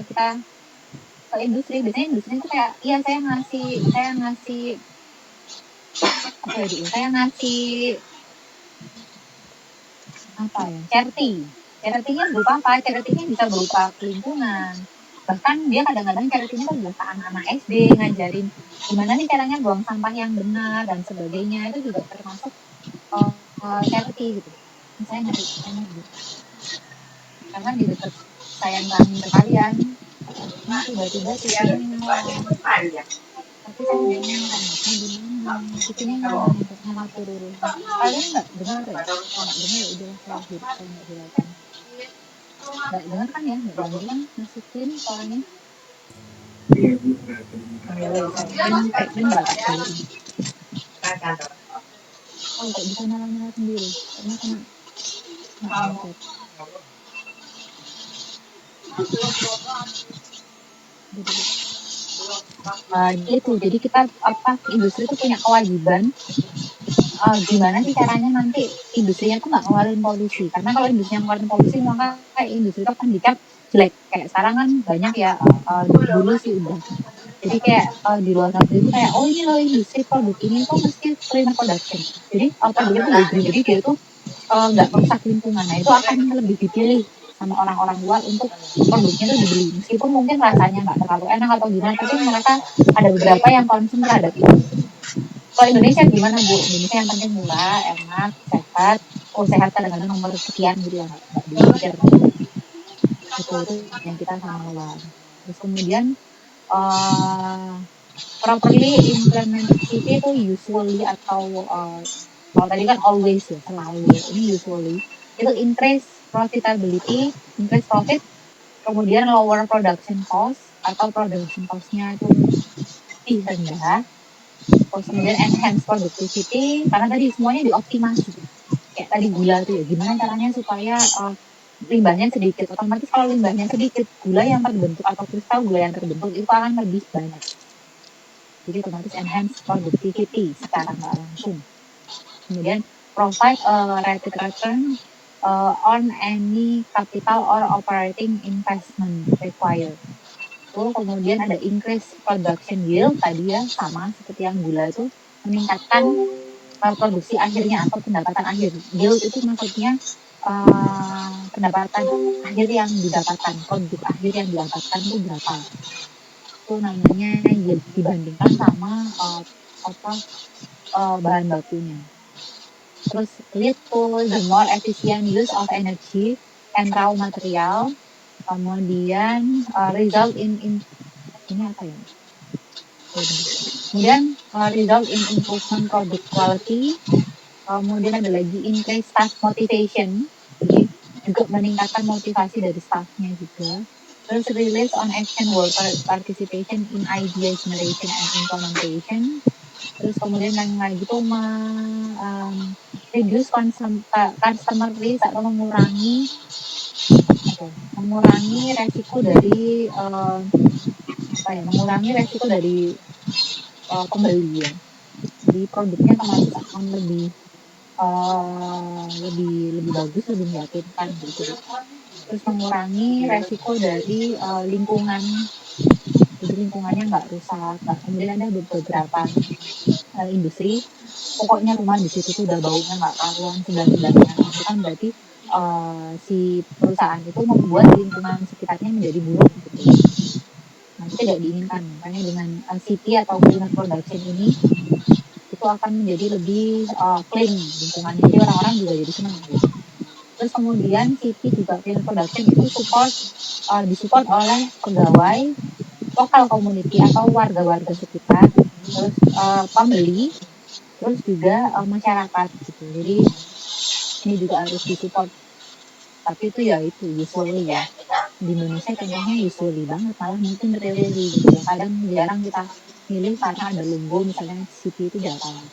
kita ke industri, biasanya industri itu kayak iya saya ngasih apa ya, saya ngasih apa ya, charity-nya berupa apa? Charity-nya bisa berupa lingkungan. Bahkan dia kadang-kadang charity-nya kan berupa anak-anak SD, ngajarin gimana nih caranya buang sampah yang benar dan sebagainya, itu juga termasuk charity gitu. Saya nyari karena di dekat saya ngangin ke kalian, nah tiba-tiba sih tapi saya nggak ngerangkapnya di mana, itunya nyala turun. Kalian nggak dengar ya? Kalau nggak dengar ya udahlah, saya nggak hiraukan. Nggak dengar kan ya? Nggak ganggu kan? Masih clean suaranya? Ya wes, kayak ini nggak tak balikin. Oh, kok bisa nyala sendiri? Karena kena pencet. Gitu. Jadi kita industri itu punya kewajiban gimana sih caranya nanti industrinya tuh nggak ngeluarin polusi, karena kalau industri yang ngeluarin polusi maka industri itu akan dicap jelek. Kayak sekarang kan banyak ya, dulu sih udah, jadi kayak di luar negeri itu kayak, oh ini loh industri produk ini tuh mesti clean production, jadi produknya tuh green, jadi dia tuh nggak merusak lingkungan. Nah itu akan lebih dipilih sama orang-orang luar untuk produknya tuh dibeli, meskipun mungkin rasanya nggak terlalu enak atau gimana, tapi mereka ada beberapa yang concern terhadap itu. Kalau Indonesia gimana Bu? Indonesia yang penting murah, enak, sehat. Oh sehat kadang-kadang nomor sekian gitu ya, nggak dipikir. Itu yang kita sama luar. Terus kemudian properly implemented CP itu usually atau kalau tadi kan always ya, selalu. Ini usually itu increase profitability, increase profit, kemudian lower production cost atau production cost-nya itu lebih rendah. Terus kemudian enhance productivity, karena tadi semuanya dioptimasi. Kayak tadi gula tuh ya, gimana caranya supaya limbahnya sedikit. Otomatis kalau limbahnya sedikit, gula yang terbentuk atau kristal gula yang terbentuk itu akan lebih banyak. Jadi otomatis enhance productivity secara nggak langsung. Kemudian provide a rapid return on any capital or operating investment required. Kemudian ada increase production yield, tadi ya sama seperti yang gula itu, meningkatkan produksi akhirnya atau pendapatan akhir. Yield itu maksudnya pendapatan akhir yang didapatkan, produk akhir yang didapatkan itu berapa. Itu namanya yield dibandingkan sama bahan bakunya. Terus lead to the more efficient use of energy and raw material. Kemudian result in ini apa ya? Kemudian result in improvement product quality. Kemudian ada lagi increase staff motivation, jadi juga meningkatkan motivasi dari staffnya juga. Terus release on action worker participation in idea generation and implementation. Terus kemudian yang lagi itu reduce customer risk atau mengurangi resiko dari mengurangi resiko dari pembeli ya. Jadi produknya otomatis akan lebih bagus, lebih meyakinkan gitu. Terus mengurangi resiko dari lingkungan, jadi lingkungannya nggak rusak. Nah, kemudian ada beberapa industri, pokoknya rumah di situ tuh udah baunya nggak karuan segar-segarnya. Itu kan berarti si perusahaan itu membuat lingkungan sekitarnya menjadi buruk gitu. Nah, itu tidak diinginkan. Makanya dengan CP atau cleaner production ini itu akan menjadi lebih clean lingkungannya, jadi orang-orang juga jadi senang gitu. Terus kemudian CP juga cleaner production itu disupport oleh pegawai, lokal community atau warga-warga sekitar, terus pembeli, terus juga masyarakat gitu. Jadi ini juga harus disupport. Tapi itu ya itu usually ya. Di Indonesia contohnya usually banget, malah mungkin rarely gitu ya. Kadang jarang kita milih karena ada logo, misalnya CP itu jarang.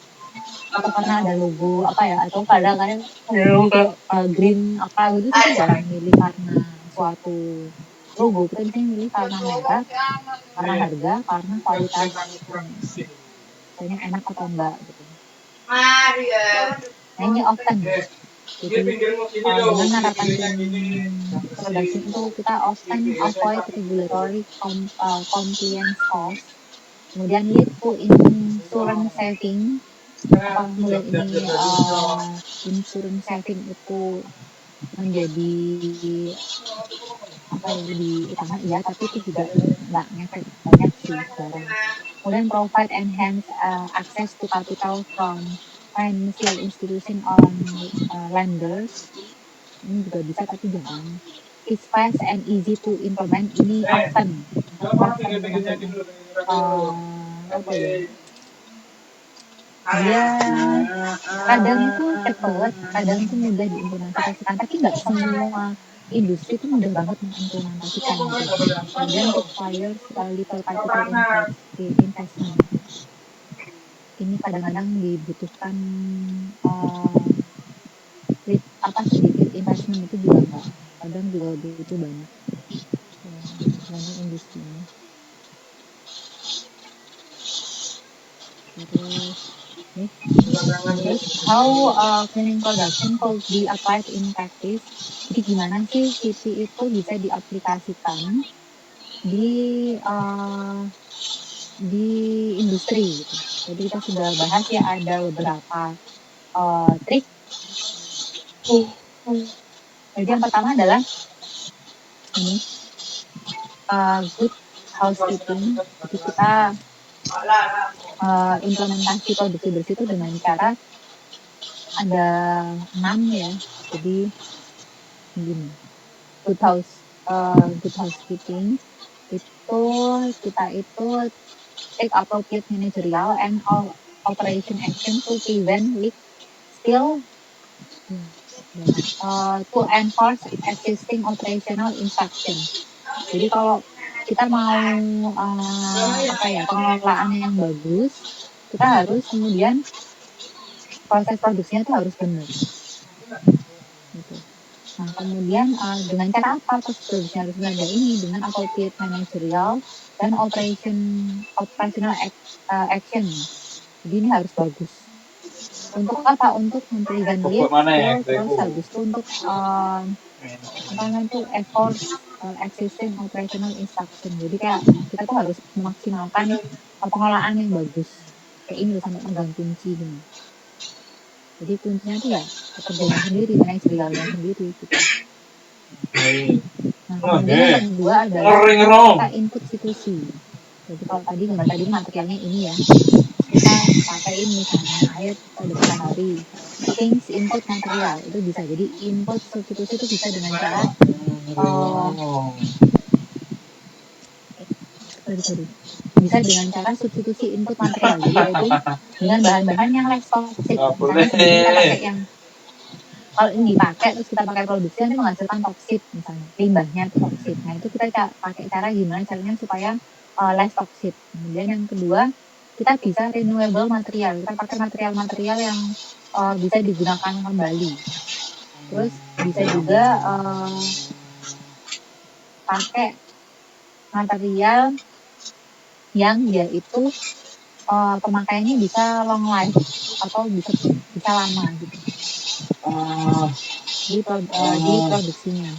Atau karena ada logo atau kadang-kadang ada logo green gitu, kita jarang milih karena suatu logo. Kita biasanya milih karena merek, karena harga, karena kualitas, misalnya enak atau enggak gitu. Nah ini often, jadi dengan harapan production itu kita often avoid regulatory compliance cost, kemudian lead to insurance saving. Kemudian ini insurance saving itu menjadi lebih utama ya, tapi itu juga nggak ngefek banyak sih sekarang. Kemudian provide enhance access to capital from financial institution on lenders, ini juga bisa tapi jarang. It's fast and easy to implement, ini often maksudnya apa ya, dia kadang itu cepet, kadang itu mudah diimplementasikan, tapi nggak semua industri itu mudah banget mengimplementasikan gitu. Kadang requires little capital investment. Ini kadang-kadang dibutuhkan sedikit investment itu juga nggak, kadang juga butuh banyak industrinya. Terus how cleaning production could be applied in practice. Jadi gimana sih CP itu bisa diaplikasikan di industri gitu. Jadi kita sudah bahas ya, ada beberapa trik. Jadi yang pertama adalah ini good housekeeping. Jadi kita implementasi produksi bersih itu dengan cara ada 6 ya. Jadi begini, good housekeeping itu kita itu take appropriate managerial and operation action to prevent leak, spill, to enforce existing operational instruction. Jadi kalau kita mau pengelolaan yang bagus, kita harus kemudian proses produksinya itu harus benar. Gitu. Nah kemudian dengan cara apa proses produksinya harus benar? Ini dengan appropriate managerial dan operational action. Jadi ini harus bagus. Untuk apa? Untuk memprevent leak, terus habis itu untuk effort existing operational instruction. Jadi kayak kita tuh harus memaksimalkan pengelolaan yang bagus. Kayak ini loh, sampai megang kunci gini. Jadi kuncinya tuh ya pekerjaan sendiri, manajerialnya sendiri gitu. Nah kemudian yang kedua adalah kita input situasi. Jadi kalau tadi materialnya ini ya, kita pakaiin misalnya air pada malam hari, things input material itu bisa. Jadi input substitusi itu bisa dengan cara bisa dengan cara substitusi input material. Jadi itu dengan bahan-bahan yang less toxic. Misalnya kita pakai yang kalau ini dipakai terus kita pakai produksi nanti menghasilkan toksit, misalnya limbahnya itu toksit. Nah itu kita pakai cara gimana caranya supaya less toksit. Kemudian yang kedua, kita bisa renewable material. Kita pakai material-material yang bisa digunakan kembali. Terus bisa juga pakai material yang dia itu pemakaiannya bisa long life atau bisa lama gitu di produksinya.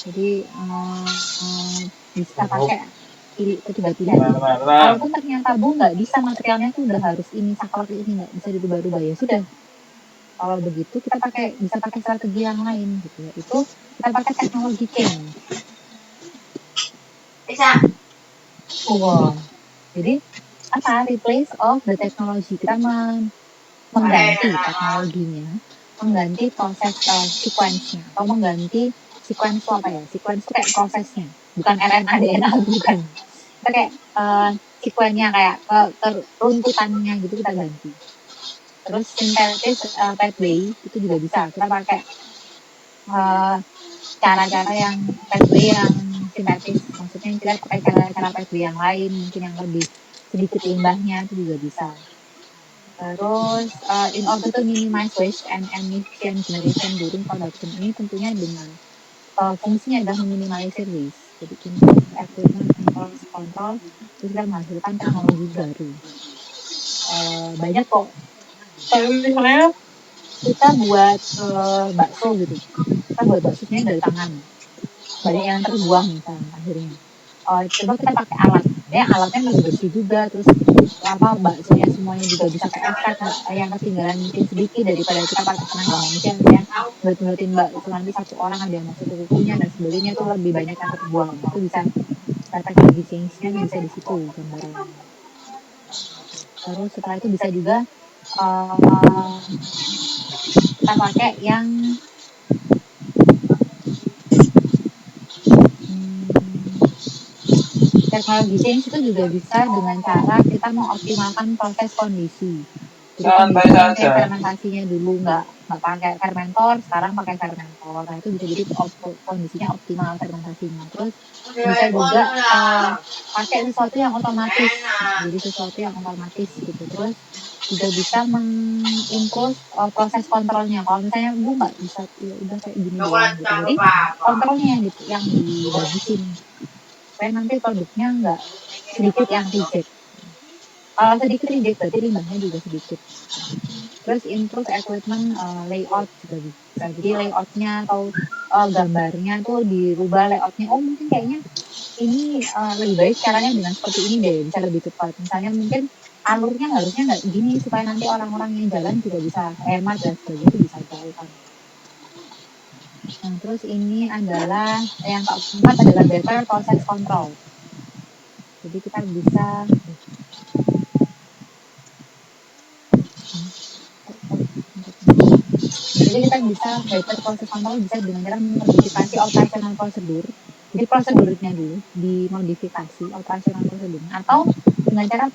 Jadi bisa pakai ketiga pilihan. Walaupun ternyata nggak bisa materialnya tuh udah harus ini, saklek ini nggak bisa dirubah-rubah, ya sudah. Kalau begitu kita bisa pakai strategi yang lain gitu ya. Itu kita pakai teknologi change. Bisa. Jadi replace of the technology. Kita mengganti teknologinya, mengganti proses sequence-nya, atau mengganti sequence itu apa ya? Sequence itu kayak prosesnya, bukan RNA DNA, bukan. Kita kayak sequence-nya, kayak keruntutannya gitu kita ganti. Terus synthesis pathway itu juga bisa. Kita pakai cara-cara yang pathway yang sintetis. Maksudnya kita pakai cara-cara pathway yang lain, mungkin yang lebih sedikit limbahnya itu juga bisa. Terus in order to minimize waste and emission generation during production, ini tentunya dengan fungsinya adalah meminimalisir waste. Jadi equipment control, terus kita menghasilkan teknologi baru. Banyak kok. Misalnya kita buat bakso gitu, kita buat baksonya dari tangan, banyak yang terbuang misalnya akhirnya. Coba kita pakai alat, ya alatnya lebih bersih juga, terus baksonya semuanya juga bisa keefek, yang ketinggalan mungkin sedikit daripada kita pakai tenaga manusia yang ngelutin bakso nanti satu orang ada yang masuk ke kukunya dan sebagainya, itu lebih banyak yang terbuang. Itu bisa teknologi change-nya bisa di situ gambarannya. Terus setelah itu bisa juga kita pakai yang teknologi change itu juga bisa dengan cara kita mengoptimalkan proses kondisi. Jadi Santai kondisinya kayak saja. fermentasinya dulu nggak pakai fermentor, sekarang pakai fermentor. Nah itu bisa jadi kondisinya optimal fermentasinya. Terus bisa juga pakai sesuatu yang otomatis, jadi sesuatu yang otomatis gitu. Terus juga bisa mengimprove proses kontrolnya. Kalau misalnya Bu nggak bisa, ya udah kayak gini doang gitu. Jadi kontrolnya yang dibagusin supaya nanti produknya nggak sedikit yang reject. Kalau sedikit reject berarti limbahnya juga sedikit. Terus improve equipment layout juga bisa. Jadi layoutnya atau gambarnya tuh dirubah layoutnya. Oh mungkin kayaknya ini lebih baik caranya dengan seperti ini deh, bisa lebih cepat. Misalnya mungkin alurnya harusnya nggak gini supaya nanti orang-orang yang jalan juga bisa hemat dan sebagainya itu bisa dilakukan. Nah, terus ini adalah yang keempat adalah better process control. Jadi kita bisa better process control bisa dengan cara memodifikasi operational prosedur. Jadi prosedurnya dulu dimodifikasi operational prosedurnya atau dengan cara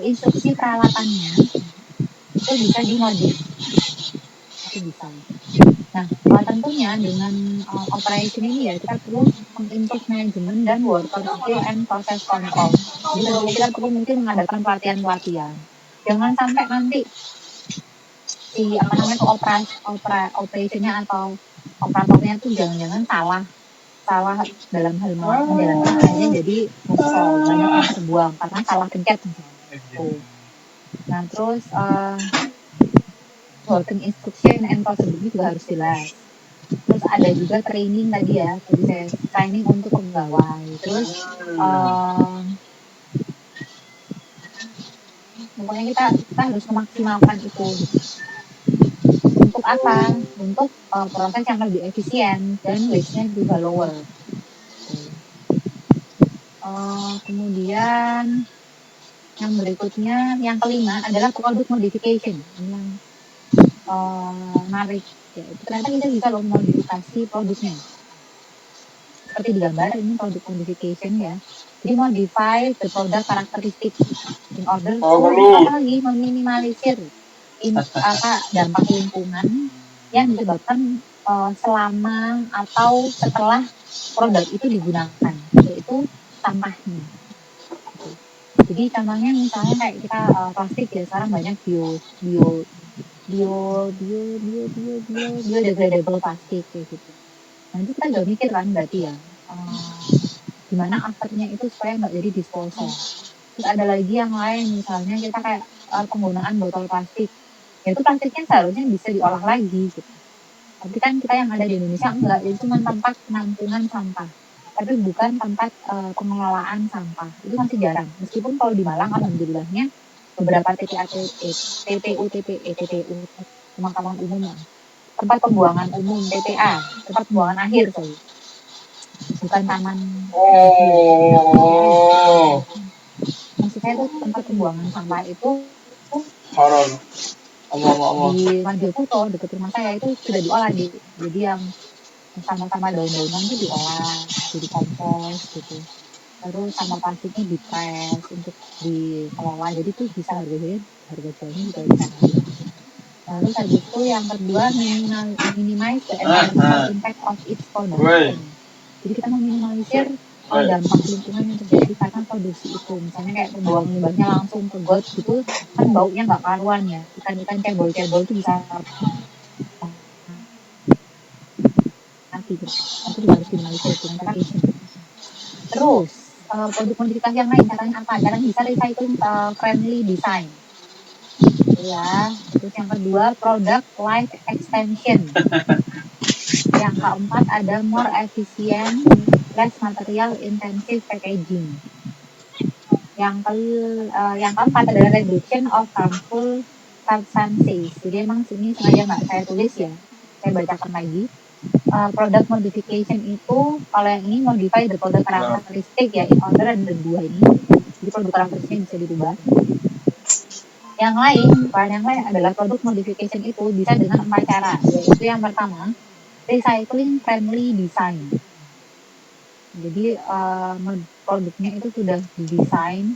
instruksi peralatannya itu bisa dimodif. Itu bisa. Nah, tentunya dengan operation ini ya kita perlu mengimprove manajemen dan worker skill and process control. Jadi tentunya kita perlu mungkin mengadakan pelatihan-pelatihan. Jangan sampai nanti si operationnya atau operatornya tuh jangan-jangan salah dalam hal menjalankan akhirnya jadi muspol, banyak yang terbuang karena salah pencet misalnya. Nah terus working instruction and procedure juga harus jelas. Terus ada juga training tadi ya, tadi saya training untuk pegawai. Terus pokoknya kita harus memaksimalkan itu. Untuk apa? Untuk proses yang lebih efisien dan waste-nya juga lower. Kemudian yang berikutnya, yang kelima adalah product modification. Yang menarik ya, ternyata kita bisa loh modifikasi produknya. Seperti di gambar ini product modification ya. Jadi modify the product characteristic in order to meminimalisir dampak lingkungan yang disebabkan selama atau setelah produk itu digunakan, yaitu sampahnya. Jadi contohnya misalnya kayak kita plastik ya, sekarang banyak biodegradable plastik kayak gitu. Nah itu kita juga mikir kan berarti ya gimana afternya itu supaya nggak jadi disposal. Terus ada lagi yang lain, misalnya kita kayak penggunaan botol plastik, ya itu plastiknya seharusnya bisa diolah lagi gitu. Tapi kan kita yang ada di Indonesia enggak, jadi cuma tempat penampungan sampah, tapi bukan tempat pengelolaan sampah. Itu masih jarang. Meskipun kalau di Malang alhamdulillahnya beberapa TPU pemakaman umum, tempat pembuangan umum TPA, tempat pembuangan akhir bukan taman. Maksud saya itu tempat pembuangan sampah itu di Majoputo dekat rumah saya itu sudah diolah, jadi yang sama-sama daun-daunan itu diolah jadi kompos gitu. Terus sama plastiknya dipres untuk dikelola, jadi itu bisa harga jualnya juga bisa naik. Lalu habis itu yang kedua minimize the environmental impact of its production. Jadi kita meminimalisir dampak lingkungan yang terjadi karena produksi itu. Misalnya kayak membuang limbahnya langsung ke got gitu kan baunya nggak karuan ya. Ikan-ikan cebol-cebol itu bisa mati gitu. Itu juga harus minimalisir dengan cara Asian. Terus produk modifikasi yang lain caranya apa? Caranya bisa recycling friendly design. Ya, terus yang kedua product life extension. Yang keempat ada more efficient, less material intensive packaging. Yang keempat adalah reduction of harmful substances. Jadi emang sini sengaja nggak saya tulis ya, saya bacakan lagi. Product modification itu kalau yang ini modify the product characteristic ya, in order ada dua ini. Jadi produk karakteristiknya bisa dirubah. Yang lain adalah produk modification itu bisa dengan 4 cara, yaitu yang pertama recycling friendly design. Jadi produknya itu sudah didesain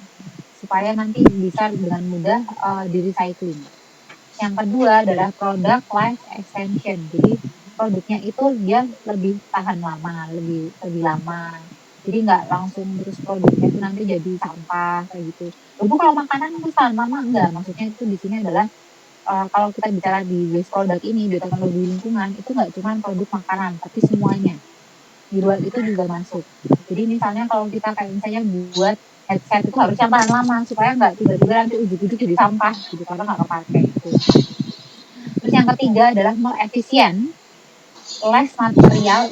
supaya nanti bisa dengan mudah di recycling. Yang kedua adalah product life extension. Jadi produknya itu dia lebih tahan lama, lebih lama. Jadi nggak langsung terus produknya itu nanti jadi sampah kayak gitu. Lalu kalau makanan itu tahan lama enggak? Maksudnya itu di sini adalah kalau kita bicara di waste product ini, bioteknologi lingkungan itu nggak cuma produk makanan, tapi semuanya. Di luar itu juga masuk. Jadi misalnya kalau kita kayak misalnya buat headset itu harus yang tahan lama supaya nggak tiba-tiba nanti ujuk-ujuk jadi sampah gitu karena nggak kepake itu. Terus yang ketiga adalah more efisien, less material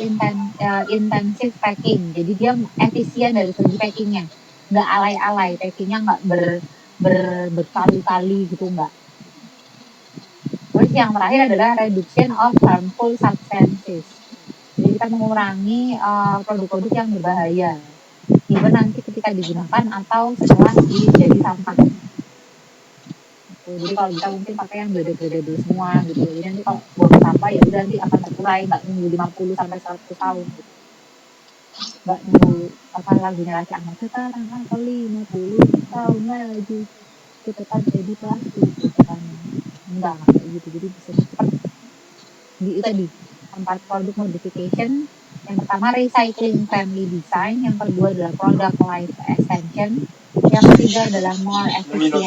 intensive packing. Jadi dia efisien dari segi packingnya, nggak alay-alay, packingnya nggak berkali-kali gitu nggak. Terus yang terakhir adalah reduction of harmful substances. Jadi kita mengurangi produk-produk yang berbahaya, even nanti ketika digunakan atau setelah jadi sampah. Jadi kalau bisa mungkin pakai yang biodegradable semua gitu. Jadi nanti kalau buang sampah ya udah nanti akan terurai, nggak nunggu 50 sampai 100 tahun gitu. Nggak nunggu apa lagunya lagi anak sekarang atau 50 tahun lagi kita kan jadi plastik gitu kan. Enggak kayak gitu. Jadi bisa cepat. Itu tadi 4 produk modification. Yang pertama recycling friendly design, yang kedua adalah product life extension, yang ketiga adalah more efficient,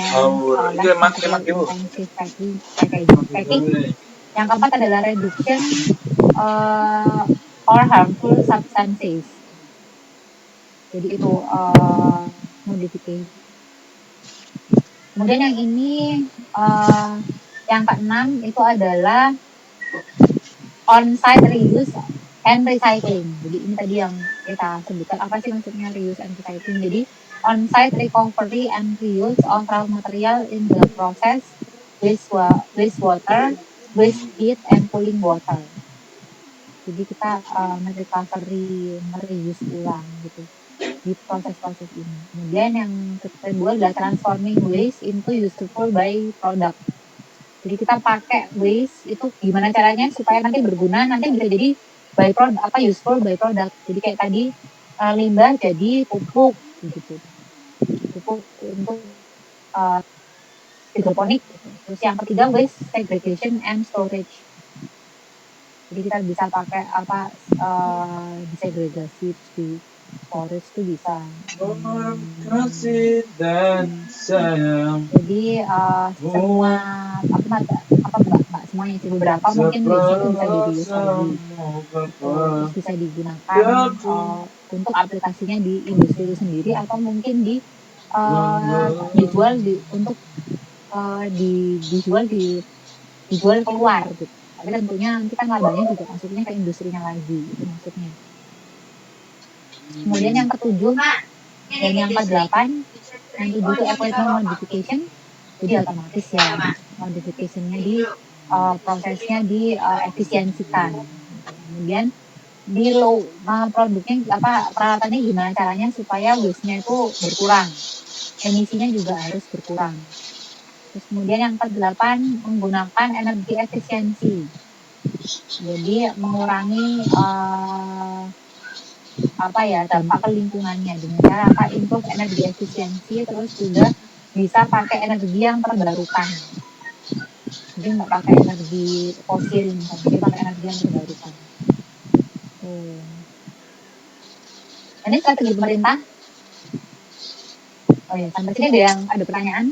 less material intensive packing. Yang keempat adalah reduction or harmful substances. Jadi itu modification. Kemudian yang ini yang keenam itu adalah on-site reuse and recycling. Jadi ini tadi yang kita sebutkan, apa sih maksudnya reuse and recycling. Jadi on-site recovery and reuse of raw material in the process, wastewater, waste heat, and cooling water. Jadi kita merecovery, mereuse ulang gitu di proses-proses ini. Kemudian yang kedua adalah transforming waste into useful by product. Jadi kita pakai waste itu gimana caranya supaya nanti berguna, nanti bisa jadi by product, useful by product. Jadi kayak tadi limbah jadi pupuk gitu. Pupuk untuk hidroponik. Terus yang ketiga waste segregation and storage. Jadi kita bisa pakai disegregasi di storage itu bisa. Kasih dan sayang. Jadi semua enggak semuanya sih, beberapa mungkin waste itu bisa di-reuse lagi. Terus bisa digunakan untuk aplikasinya di industri itu sendiri atau mungkin dijual dijual keluar gitu. Tapi tentunya nanti kan labanya juga masuknya ke industrinya lagi, itu maksudnya. Kemudian yang ketujuh dan yang ke-8, yang ketujuh itu equipment modification. Jadi otomatis ya modificationnya di prosesnya diefisiensikan. Kemudian di produknya peralatannya gimana caranya supaya waste-nya itu berkurang, emisinya juga harus berkurang. Terus kemudian yang ke-8 menggunakan energi efisiensi. Jadi mengurangi dampak ke lingkungannya dengan cara improve energi efisiensi, terus juga bisa pakai energi yang terbarukan. Jadi nggak pakai energi fosil misalnya, jadi pakai energi yang terbarukan. Ini strategi pemerintah. Oh ya, sampai sini ada pertanyaan?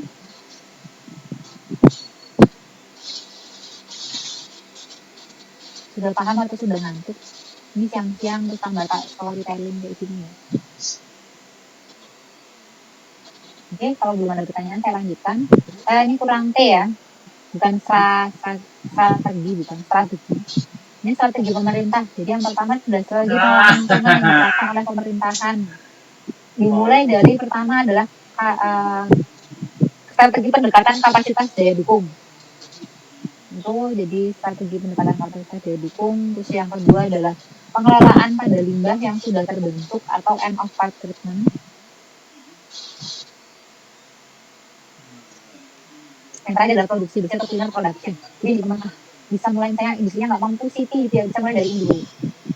Sudah paham atau sudah ngantuk? Ini siang-siang terus tambah storytelling kayak gini ya. Oke, kalau belum ada pertanyaan saya lanjutkan. Ini kurang T ya, bukan strategi, bukan strategi. Ini strategi pemerintah. Jadi yang pertama sudah strategi pengelolaan lingkungan yang diterapkan oleh pemerintahan. Dimulai dari pertama adalah strategi pendekatan kapasitas daya dukung. Itu jadi strategi pendekatan kapasitas daya dukung. Terus yang kedua adalah pengelolaan pada limbah yang sudah terbentuk atau end of pipe treatment. Yang terakhir adalah produksi bersih atau cleaner production. Jadi gimana bisa mulai, misalnya industrinya nggak mampu city, dia bisa mulai dari ini dulu.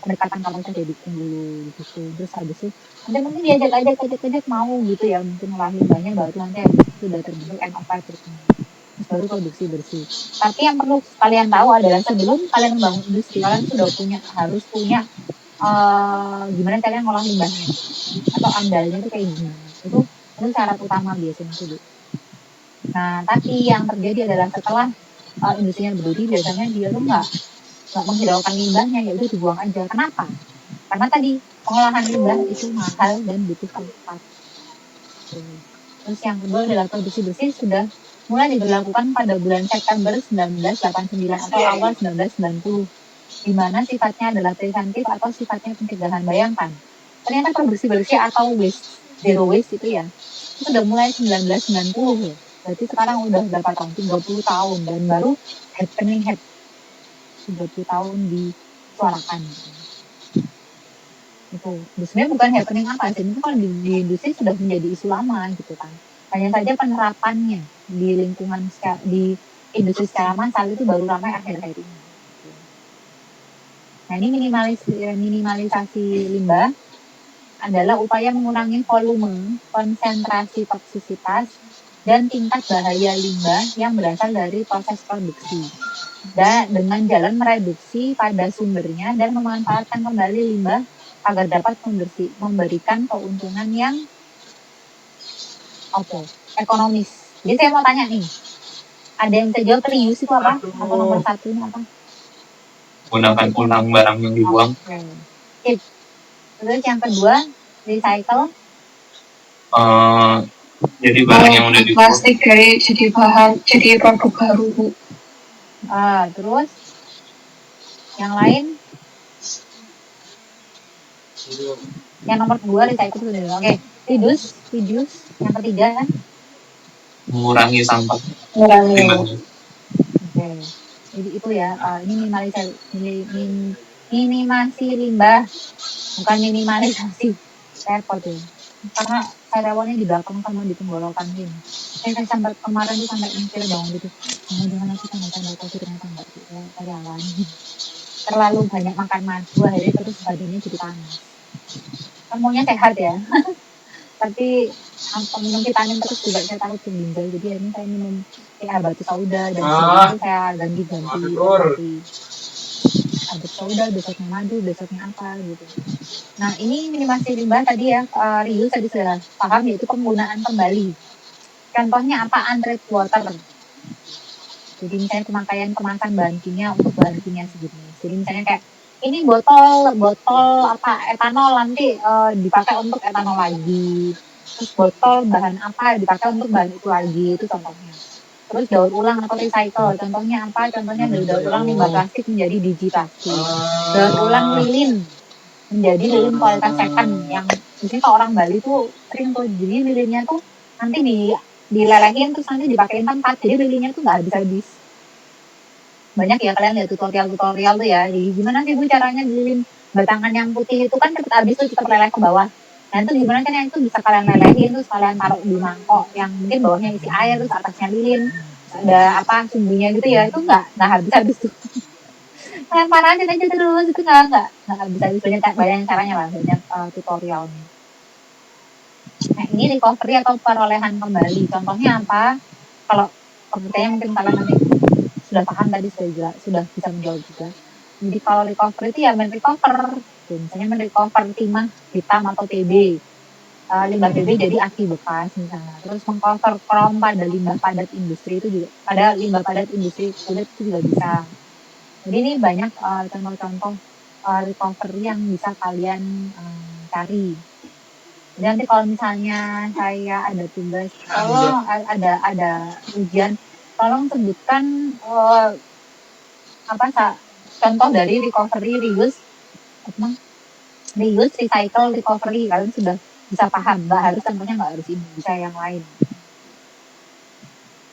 pendekatan kapasitas dibikin dulu gitu. Terus habis itu nanti mungkin diajak mau gitu ya, mungkin ngolah limbahnya baru nanti habis itu udah terbentuk end of life treatment. Terus baru produksi bersih. Tapi yang perlu kalian tahu adalah sebelum kalian membangun industri, kalian sudah harus punya gimana kalian ngolah limbahnya atau andalnya itu kayak gimana. Itu syarat utama biasanya tuh, Bu. Nah, tapi yang terjadi adalah setelah industrinya berdiri, biasanya dia tuh nggak menghiraukan limbahnya, ya udah dibuang aja. Kenapa? Karena tadi pengolahan limbah itu mahal dan butuh tempat. Terus yang kedua adalah produksi bersih sudah mulai diberlakukan pada bulan September 1989 atau awal 1990, di mana sifatnya adalah preventif atau sifatnya pencegahan. Bayangkan, ternyata produksi bersih atau zero waste itu ya, itu sudah mulai 1990 ya. Berarti sekarang udah berapa tahun? 30 tahun dan baru happening 30 tahun disuarakan. Itu sebenarnya bukan happening apa sih, itu kalau di industri sudah menjadi isu lama gitu kan. Hanya saja penerapannya di lingkungan di industri secara massal itu baru ramai akhir-akhir ini. Nah, ini minimalisasi limbah adalah upaya mengurangi volume, konsentrasi toksisitas, dan tingkat bahaya limbah yang berasal dari proses produksi. Dan dengan jalan mereduksi pada sumbernya dan memanfaatkan kembali limbah agar dapat memberikan keuntungan yang ekonomis. Jadi saya mau tanya nih, ada yang bisa jawab reuse itu apa? Atau nomor satu ini apa? Gunakan ulang barang yang dibuang. Terus yang kedua, recycle. Jadi barang yang udah dibuang. Plastik jadi produk baru, Bu. Terus yang lain? Yang nomor 2 recycle itu. Oke, reduce. Yang ketiga kan? Mengurangi sampah. Mengurangi. Oke. Jadi itu ya, ini minimasi limbah, bukan minimalisasi. Repot ya. Karena karyawannya di belakang sama di tenggorokan gini. Saya sampai kemarin tuh sampai mikir dong gitu. Jangan aku tanda kopi ternyata enggak sih karyawan. Terlalu banyak makan madu akhirnya terus badannya jadi panas. Kan maunya sehat ya. Tapi minum vitamin terus juga saya takut ke ginjal, jadi ini saya minum kayak batu sauda dan sebagainya saya ganti batu sauda, besoknya madu, besoknya apa gitu. Nah, ini minimasi limbah tadi ya, reuse tadi sudah paham, yaitu penggunaan kembali. Contohnya apa? Untreated water. Jadi misalnya pemakaian kemasan bahan kimia untuk bahan kimia sejenis. Jadi misalnya kayak ini botol apa etanol nanti dipakai untuk etanol lagi. Terus botol bahan apa dipakai untuk bahan itu lagi, itu contohnya. Terus daur ulang atau recycle, contohnya apa? Contohnya dari daur ulang limbah plastik menjadi biji plastik. Daur ulang lilin menjadi lilin kualitas second, yang di sini orang Bali tuh sering tuh, jadi lilinnya tuh nanti dilelehin terus nanti dipakein tempat, jadi lilinnya tuh nggak habis-habis. Banyak ya kalian lihat tutorial tuh ya, jadi gimana sih Bu caranya lilin batangan yang putih itu kan cepet habis tuh, cepet leleh ke bawah. Nah itu gimana kan yang itu bisa kalian lelehin terus kalian taruh di mangkok yang mungkin bawahnya isi air terus atasnya lilin, ada apa sumbunya gitu ya, itu nggak habis-habis tuh. Lemparan aja terus, itu nggak habis-habis, banyak caranya lah, banyak tutorialnya. Nah ini recovery atau perolehan kembali, contohnya apa? Kalau pengertiannya mungkin kalian nanti sudah paham tadi, sudah bisa menjawab juga. Jadi kalau recovery itu ya recover, misalnya recover timah hitam atau TB, limbah TB jadi aki bekas misalnya. Terus mengcover krom pada limbah padat industri itu juga, pada limbah padat industri kulit itu juga bisa. Jadi ini banyak contoh-contoh recovery yang bisa kalian cari. Jadi nanti kalau misalnya saya ada tugas, tolong ada ujian, tolong sebutkan contoh dari recovery, reuse, recycle, recovery. Kalian sudah bisa paham, nggak harus contohnya, nggak harus ini, bisa yang lain.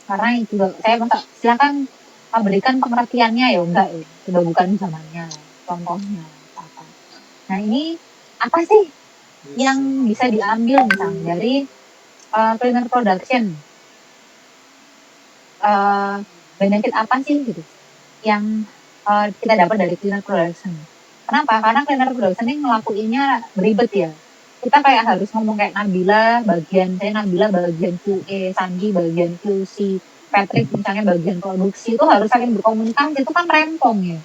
Karena itu saya silakan berikan pengertiannya ya, enggak ya, sudah bukan zamannya, contohnya apa. Nah ini apa sih yang bisa diambil misalnya dari cleaner production, benefit apa sih gitu yang kita dapat dari cleaner production. Kenapa? Karena cleaner production ini ngelakuinnya ribet ya. Kita kayak harus ngomong kayak Nabila bagian QA, Sandi bagian QC, Patrick misalnya bagian produksi itu harus saling berkomunikasi, itu kan rempong ya.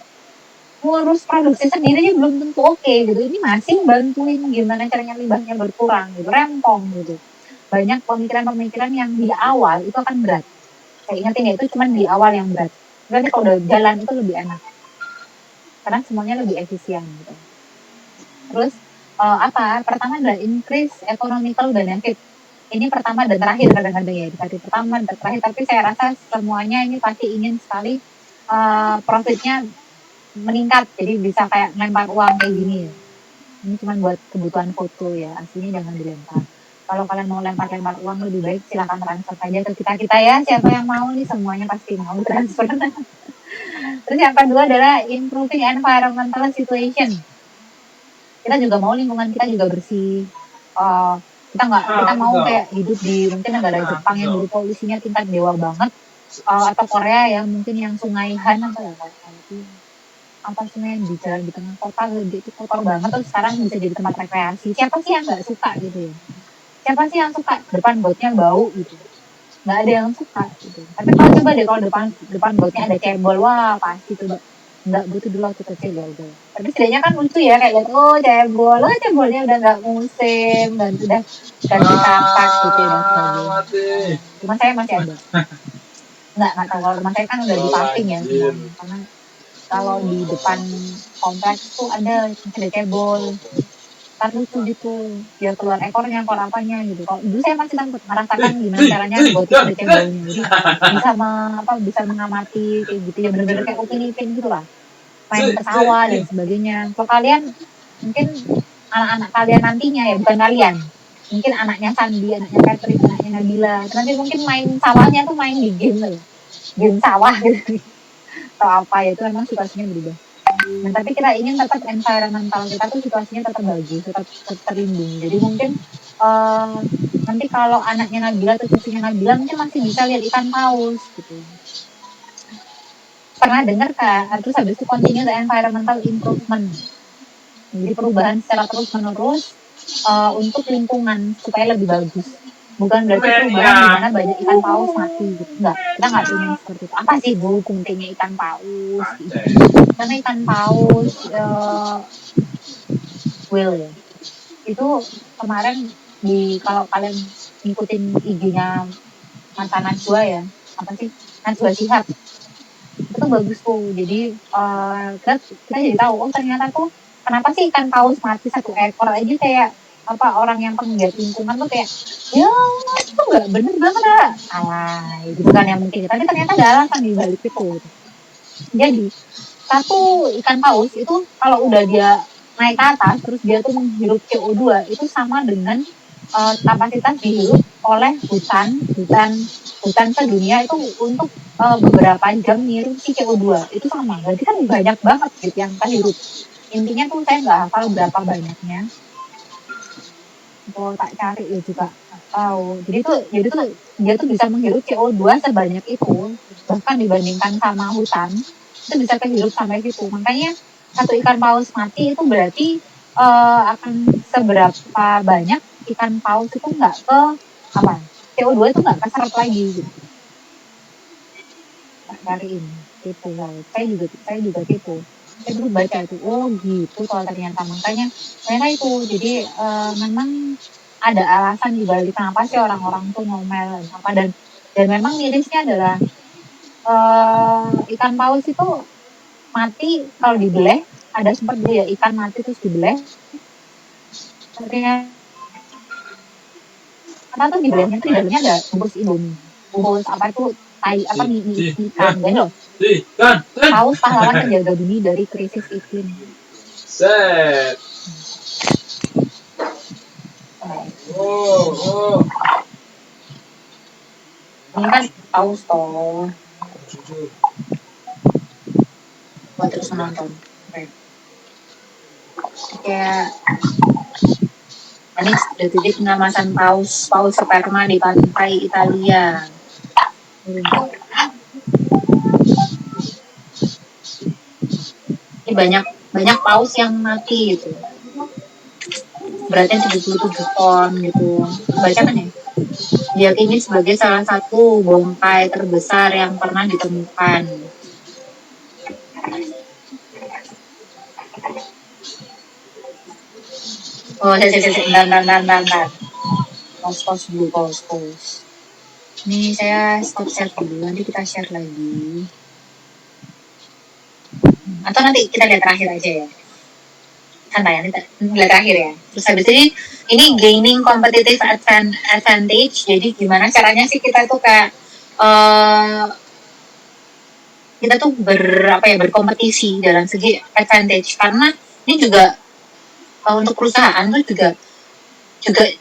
Ngurus produksi sendiri aja belum tentu oke gitu. Ini masih bantuin gimana caranya limbahnya berkurang gitu, rempong gitu. Banyak pemikiran-pemikiran yang di awal itu akan berat. Saya ingetin ya, itu cuma di awal yang berat. Nanti kalau udah jalan itu lebih enak. Karena semuanya lebih efisien gitu. Terus pertama adalah increase economical benefit. Ini pertama dan terakhir kadang-kadang ya, tadi pertama dan terakhir, tapi saya rasa semuanya ini pasti ingin sekali profitnya meningkat, jadi bisa kayak lempar uang kayak gini ya. Ini cuma buat kebutuhan foto ya, aslinya jangan dilempar. Kalau kalian mau lempar-lempar uang lebih baik silahkan transfer saja ke kita ya, siapa yang mau nih, semuanya pasti mau transfer. Terus yang kedua adalah improving environmental situation. Kita juga mau lingkungan kita juga bersih. Kita mau kayak hidup di mungkin negara Jepang yang dulu polusinya tingkat dewa banget, atau Korea yang mungkin yang sungai Han apa sungai yang di jalan di tengah kota gitu kotor banget, terus sekarang bisa jadi tempat rekreasi. Siapa sih yang nggak suka gitu ya? Siapa sih yang suka depan botnya bau gitu? Nggak ada yang suka gitu. Tapi kalau coba deh kalau depan botnya ada cebol, wah pasti tuh nggak butuh dulu waktu kecil ya udah. Tapi setidaknya kan lucu ya, kayak lihat cebolnya udah nggak musim dan udah ganti tapak gitu dan sebagainya. Cuma saya masih ada. Nggak tahu, kalau rumah saya kan udah dipaving ya semuanya. Karena kalau di depan kompleks tuh ada cebol, kan lucu gitu, biar keluar ekornya, ekor apanya gitu. Kalau dulu saya masih sempat merasakan gimana caranya buat itu ada cembolnya, jadi bisa mengamati kayak gitu ya, bener-bener kayak upin-ipin gitu lah, main ke sawah dan sebagainya. Kalau kalian mungkin anak-anak kalian nantinya ya, bukan kalian, mungkin anaknya Sandi, anaknya Patrick, anaknya Nabila, nanti mungkin main sawahnya tuh main di game sawah gitu atau apa ya, itu memang situasinya berubah. Nah, tapi kita ingin tetap environmental kita tuh situasinya tetap bagus, tetap terlindungi. Jadi mungkin nanti kalau anaknya Nabila atau cucunya Nabila mungkin masih bisa lihat ikan paus gitu. Pernah dengar kan? Terus habis itu continuous environmental improvement. Jadi perubahan secara terus menerus untuk lingkungan supaya lebih bagus. Bukan berarti perubahan di mana banyak ikan paus mati gitu. Enggak, kita nggak ingin seperti itu. Apa sih Bu pentingnya ikan paus gitu? Karena ikan paus Will ya, itu kemarin kalau kalian ngikutin IG-nya mantan Najwa ya, apa sih, Najwa Shihab, itu bagus tuh. Jadi kita jadi tahu, oh ternyata tuh kenapa sih ikan paus mati satu ekor aja kayak orang yang penggiat lingkungan tuh kayak ya itu nggak bener banget ya, alay gitu kan yang mungkin, tapi ternyata ada alasan di balik itu. Jadi satu ikan paus itu kalau udah dia naik ke atas terus dia tuh menghirup CO2 itu sama dengan kapasitas dihirup oleh hutan sedunia itu untuk beberapa jam ngirup si CO2 itu sama. Berarti kan banyak banget gitu yang terhirup. Intinya tuh saya nggak hafal berapa banyaknya. Kalau tak cari ya juga tahu. Jadi tuh dia tuh bisa menghirup CO2 sebanyak itu, bahkan dibandingkan sama hutan itu bisa kehirup sampai situ. Makanya satu ikan paus mati itu berarti akan seberapa banyak ikan paus itu nggak ke CO2 itu nggak keserap lagi gitu. Cari ini tipu, saya juga tipu. Saya dulu baca itu, oh gitu soal ternyata itu. Jadi memang ada alasan di balik kenapa sih orang-orang tuh ngomel apa, dan memang mirisnya adalah ikan paus itu mati kalau dibelah. Ada sempat dia ikan mati terus dibelah. Ternyata tuh dibelahnya tuh di dalamnya ada bungkus Indomie, bungkus apa itu mie ikan gitu loh. Paus pahlawan penjaga bumi dari krisis iklim. Set. Oh. Ini kan paus toh. Buat terus menonton. Kayak ini detik pengamasan paus sperma di pantai Italia. Ini banyak paus yang mati gitu. Beratnya 77 ton gitu. Baca kan ya? Diyakini sebagai salah satu bongkai terbesar yang pernah ditemukan. Oh, bentar. Pause dulu. Ini saya stop share dulu, nanti kita share lagi. Atau nanti kita lihat terakhir aja ya. Santai, nanti lihat terakhir ya. Terus habis ini gaining competitive advantage. Jadi gimana caranya sih kita tuh kayak kita tuh berkompetisi dalam segi advantage, karena ini juga untuk perusahaan tuh juga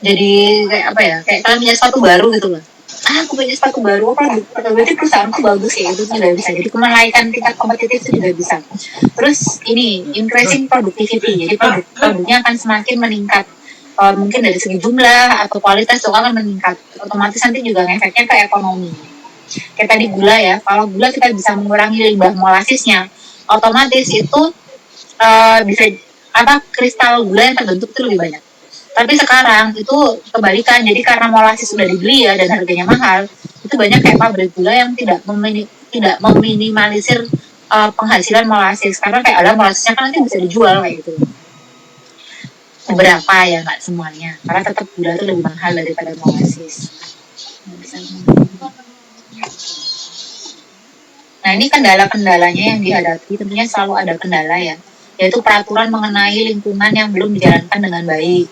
jadi kayak kayak kalian punya sepatu baru gitu loh. Aku punya sepatu baru, berarti perusahaan tuh bagus ya, itu juga bisa. Jadi menaikkan tingkat kompetitif itu juga bisa. Terus ini increasing productivity, jadi produknya akan semakin meningkat. Mungkin dari segi jumlah atau kualitas juga akan meningkat. Otomatis nanti juga efeknya ke ekonomi. Kayak tadi gula ya, kalau gula kita bisa mengurangi limbah molasisnya, otomatis itu bisa kristal gula yang terbentuk itu lebih banyak. Tapi sekarang itu kebalikan, jadi karena molasis sudah dibeli ya dan harganya mahal, itu banyak kayak pabrik gula yang tidak meminimalisir penghasilan molasis, karena kayak ada molasisnya kan nanti bisa dijual kayak gitu. Beberapa ya, nggak semuanya, karena tetap gula itu lebih mahal daripada molasis. Nah, ini kendala-kendalanya yang dihadapi, tentunya selalu ada kendala ya, yaitu peraturan mengenai lingkungan yang belum dijalankan dengan baik.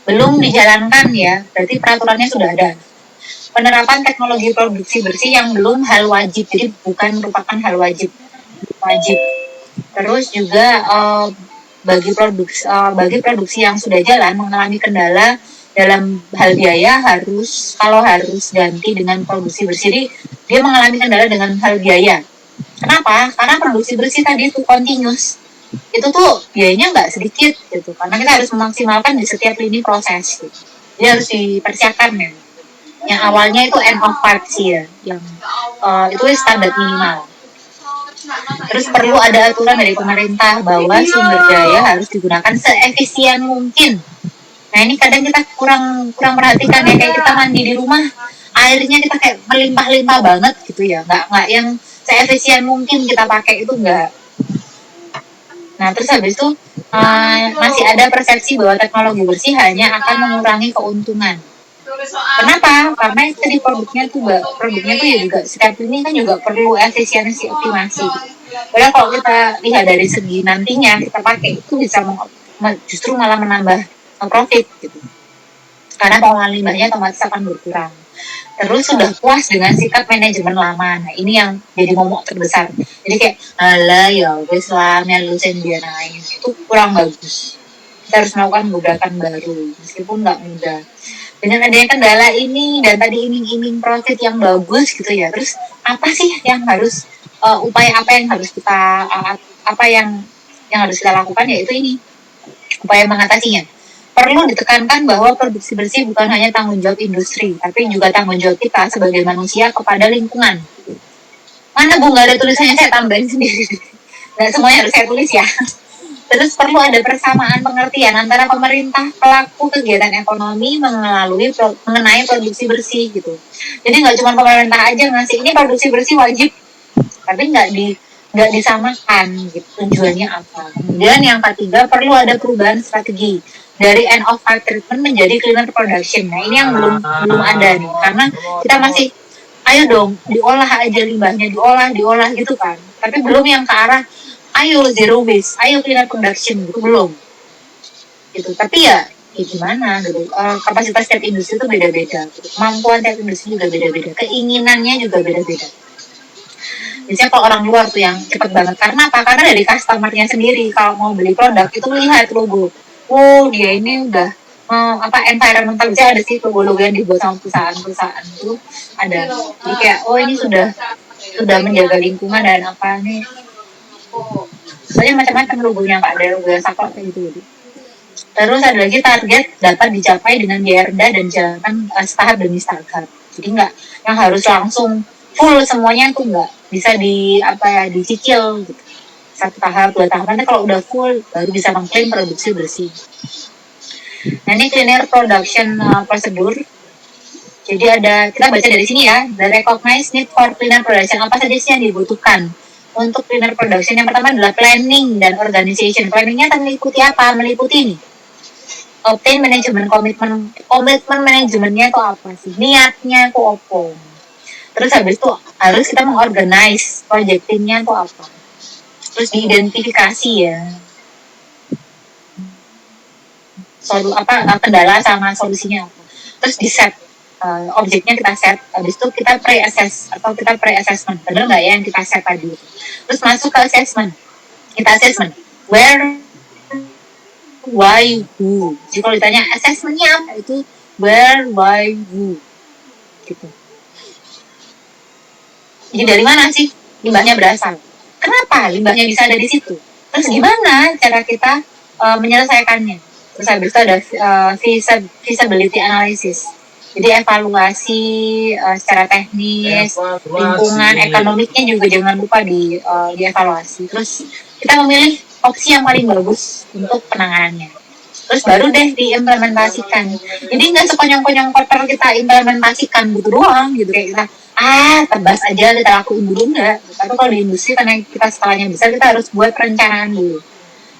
Belum dijalankan ya, berarti peraturannya sudah ada. Penerapan teknologi produksi bersih yang belum hal wajib, jadi bukan merupakan hal wajib. Terus juga bagi produksi yang sudah jalan mengalami kendala dalam hal biaya, kalau harus ganti dengan produksi bersih, dia mengalami kendala dengan hal biaya. Kenapa? Karena produksi bersih tadi itu continuous. Itu tuh biayanya nggak sedikit gitu, karena kita harus memaksimalkan di setiap lini proses gitu. Jadi harus dipersiapkan ya. Yang awalnya itu end of pipe sih ya, yang itu standar minimal. Terus perlu ada aturan dari pemerintah bahwa sumber daya harus digunakan seefisien mungkin. Nah, ini kadang kita kurang perhatikan ya, kayak kita mandi di rumah, airnya kita kayak melimpah-limpah banget gitu ya, nggak yang seefisien mungkin kita pakai, itu enggak. Nah, terus habis itu masih ada persepsi bahwa teknologi bersih hanya akan mengurangi keuntungan. Kenapa? Karena itu di produknya tuh ya juga setiap ini kan juga perlu efisiensi optimasi. Padahal kalau kita lihat dari segi nantinya kita pakai itu bisa justru malah menambah profit gitu. Karena pengolahan limbahnya otomatis akan berkurang. Terus sudah puas dengan sikap manajemen lama. Nah, ini yang jadi momok terbesar. Jadi kayak, alah ya wes lah, melusin dia naik. Itu kurang bagus. Kita harus melakukan gebrakan baru, meskipun nggak mudah. Dengan adanya kendala ini dan tadi iming-iming profit yang bagus gitu ya. Terus apa sih yang harus upaya apa yang harus kita harus kita lakukan, yaitu ini upaya mengatasinya. Perlu ditekankan bahwa produksi bersih bukan hanya tanggung jawab industri, tapi juga tanggung jawab kita sebagai manusia kepada lingkungan. Mana Bu, nggak ada tulisannya, saya tambahin sendiri. Nggak semuanya harus saya tulis ya. Terus perlu ada persamaan pengertian antara pemerintah, pelaku kegiatan ekonomi mengenai produksi bersih gitu. Jadi nggak cuma pemerintah aja ngasih ini produksi bersih wajib, tapi nggak disamakan gitu tujuannya apa. Kemudian yang ketiga, perlu ada perubahan strategi dari end of pipe treatment menjadi cleaner production. Nah, ini yang belum ada nih, karena kita masih ayo dong diolah aja limbahnya, diolah gitu kan, tapi belum yang ke arah ayo zero waste, ayo cleaner production gitu, belum gitu. Tapi ya gimana gitu, kapasitas tiap industri itu beda-beda gitu. Kemampuan tiap industri juga beda-beda, keinginannya juga beda-beda. Biasanya kalau orang luar tuh yang cepet banget, karena apa? Karena dari customer-nya sendiri kalau mau beli produk itu lihat logo, dia ini udah environmental, bisa ada sih logo-logo yang dibuat sama perusahaan itu ada. Jadi kayak ini sudah menjaga lingkungan dan apa nih. Soalnya macam-macam logonya, Pak, ada logo yang saklek kayak gitu. Terus ada lagi target dapat dicapai dengan biaya rendah dan jalan setahap demi setahap. Jadi nggak yang harus langsung full semuanya tuh, nggak bisa dicicil gitu. 1 tahap, 2 tahap. Nanti kalau udah full baru bisa mengklaim produksi bersih. Nah ini cleaner production procedure. Jadi kita baca dari sini ya, the recognized need for cleaner production. Apa saja sih yang dibutuhkan untuk cleaner production? Yang pertama adalah planning dan organization. Planningnya meliputi apa? Meliputi nih, obtain management commitment. Komitmen manajemennya itu apa sih? Niatnya itu apa? Terus habis itu harus kita mengorganize projectingnya itu apa? Terus diidentifikasi ya, kendala sama solusinya apa. Terus di set, objeknya kita set, habis itu kita pre-assess atau kita pre-assessment, benar nggak ya yang kita set tadi. Terus masuk ke assessment, kita assessment where, why, who. Jadi kalau ditanya assessmentnya apa, itu where, why, who gitu. Jadi dari mana sih limbahnya berasal? Kenapa limbahnya bisa ada di situ? Terus gimana cara kita menyelesaikannya? Terus habis itu ada feasibility analysis. Jadi evaluasi secara teknis, lingkungan, ekonomiknya juga jangan lupa dievaluasi. Terus kita memilih opsi yang paling bagus untuk penanganannya. Terus baru deh diimplementasikan. Jadi nggak sekonyong-konyong kotor kita implementasikan gitu doang gitu, kayak kita tebas aja kita lakuin dulu enggak. Tapi kalau di industri karena kita skalanya besar, kita harus buat perencanaan dulu.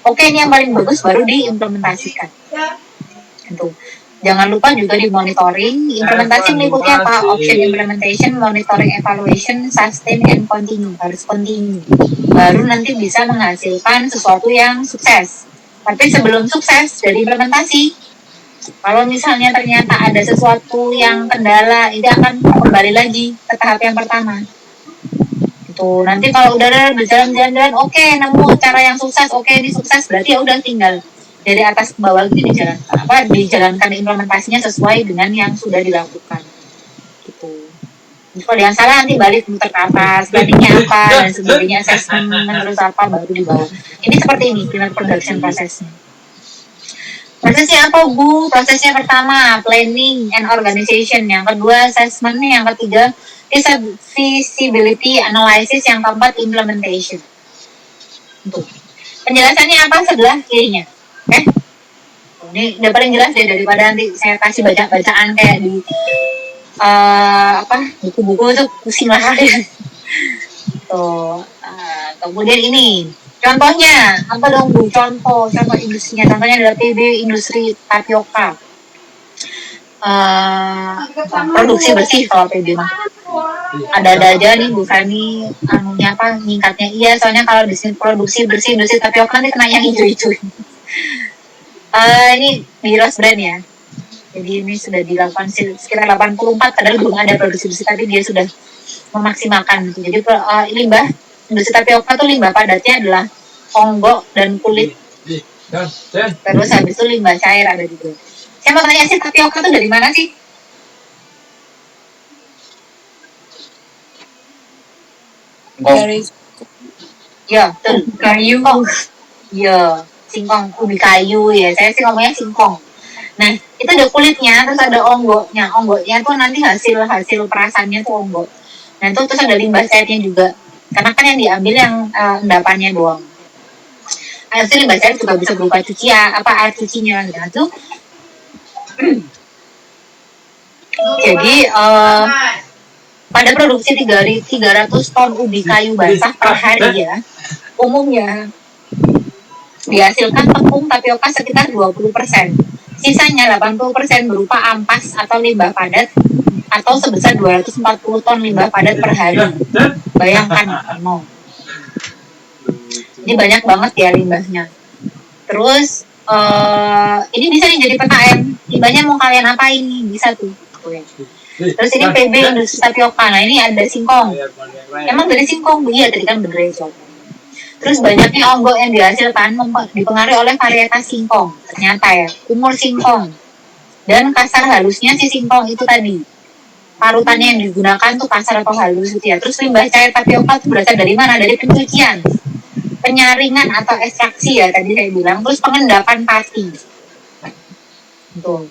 Oke, ini yang paling bagus baru diimplementasikan. Gitu. Jangan lupa juga di monitoring. Implementasi meliputi apa? Option implementation, monitoring, evaluation, sustain, and continue. Harus continue. Baru nanti bisa menghasilkan sesuatu yang sukses. Tapi sebelum sukses dari implementasi, kalau misalnya ternyata ada sesuatu yang kendala, itu akan kembali lagi ke tahap yang pertama. Itu nanti kalau udah berjalan-jalan, oke, nemu cara yang sukses, oke ini sukses, berarti ya udah tinggal dari atas ke bawah itu dijalankan implementasinya sesuai dengan yang sudah dilakukan. Gitu. Jadi kalau yang salah nanti balik muter ke atas, planningnya apa dan sebagainya, assessment terus apa baru di bawah. Ini seperti ini cleaner production prosesnya. Prosesnya apa Bu? Prosesnya pertama planning and organization, yang kedua assessment, yang ketiga feasibility analysis, yang keempat implementation. Tuh. Penjelasannya apa sebelah kirinya? Ini udah paling jelas deh, daripada nanti saya kasih bacaan kayak di buku-buku itu pusing lah. Tuh. Kemudian ini contohnya apa dong Bu? Contoh industrinya, contohnya adalah PB industri tapioka. Produksi bersih kalau PB mah. Ada aja nih Bu Fani nyingkatnya. Iya, soalnya kalau di sini produksi bersih industri tapioka nanti kena yang hijau-hijau. Ini di Rose Brand ya. Jadi ini sudah dilakukan sekitar 84, padahal belum ada produksi bersih, tapi dia sudah memaksimalkan. Jadi limbah industri tapioka tuh limbah padatnya adalah onggok dan kulit. Terus habis itu limbah cair ada juga. Saya mau tanya sih, tapioka tuh dari mana sih? Dari Ya, kayu. Ya, singkong, ubi kayu ya. Saya sih ngomongnya singkong. Nah, itu ada kulitnya, terus ada onggoknya. Onggoknya tuh nanti hasil perasannya tuh onggok. Nah, itu terus ada limbah cairnya juga. Karena kan yang diambil yang endapannya doang. Hasil limbah cair juga bisa berupa air cucinya gitu. Jadi pada produksi 300 ton ubi kayu basah per hari ya, umumnya dihasilkan tepung tapioka sekitar 20%. Sisanya 80% berupa ampas atau limbah padat atau sebesar 240 ton limbah padat per hari. Bayangkan, Ini banyak banget ya limbahnya. Terus ini bisa nih jadi PKM. Limbahnya mau kalian apain nih? Bisa tuh. Terus ini PB industri tapioka. Nah ini ada singkong. Emang dari singkong? Iya, tadi kan bener ya. Terus banyaknya onggok yang dihasilkan dipengaruhi oleh varietas singkong. Ternyata ya, umur singkong dan kasar halusnya si singkong itu tadi. Parutannya yang digunakan tuh kasar atau halus gitu ya. Terus limbah cair tapioka itu berasal dari mana? Dari pencucian, penyaringan atau ekstraksi ya tadi saya bilang. Terus pengendapan pati. Tuh.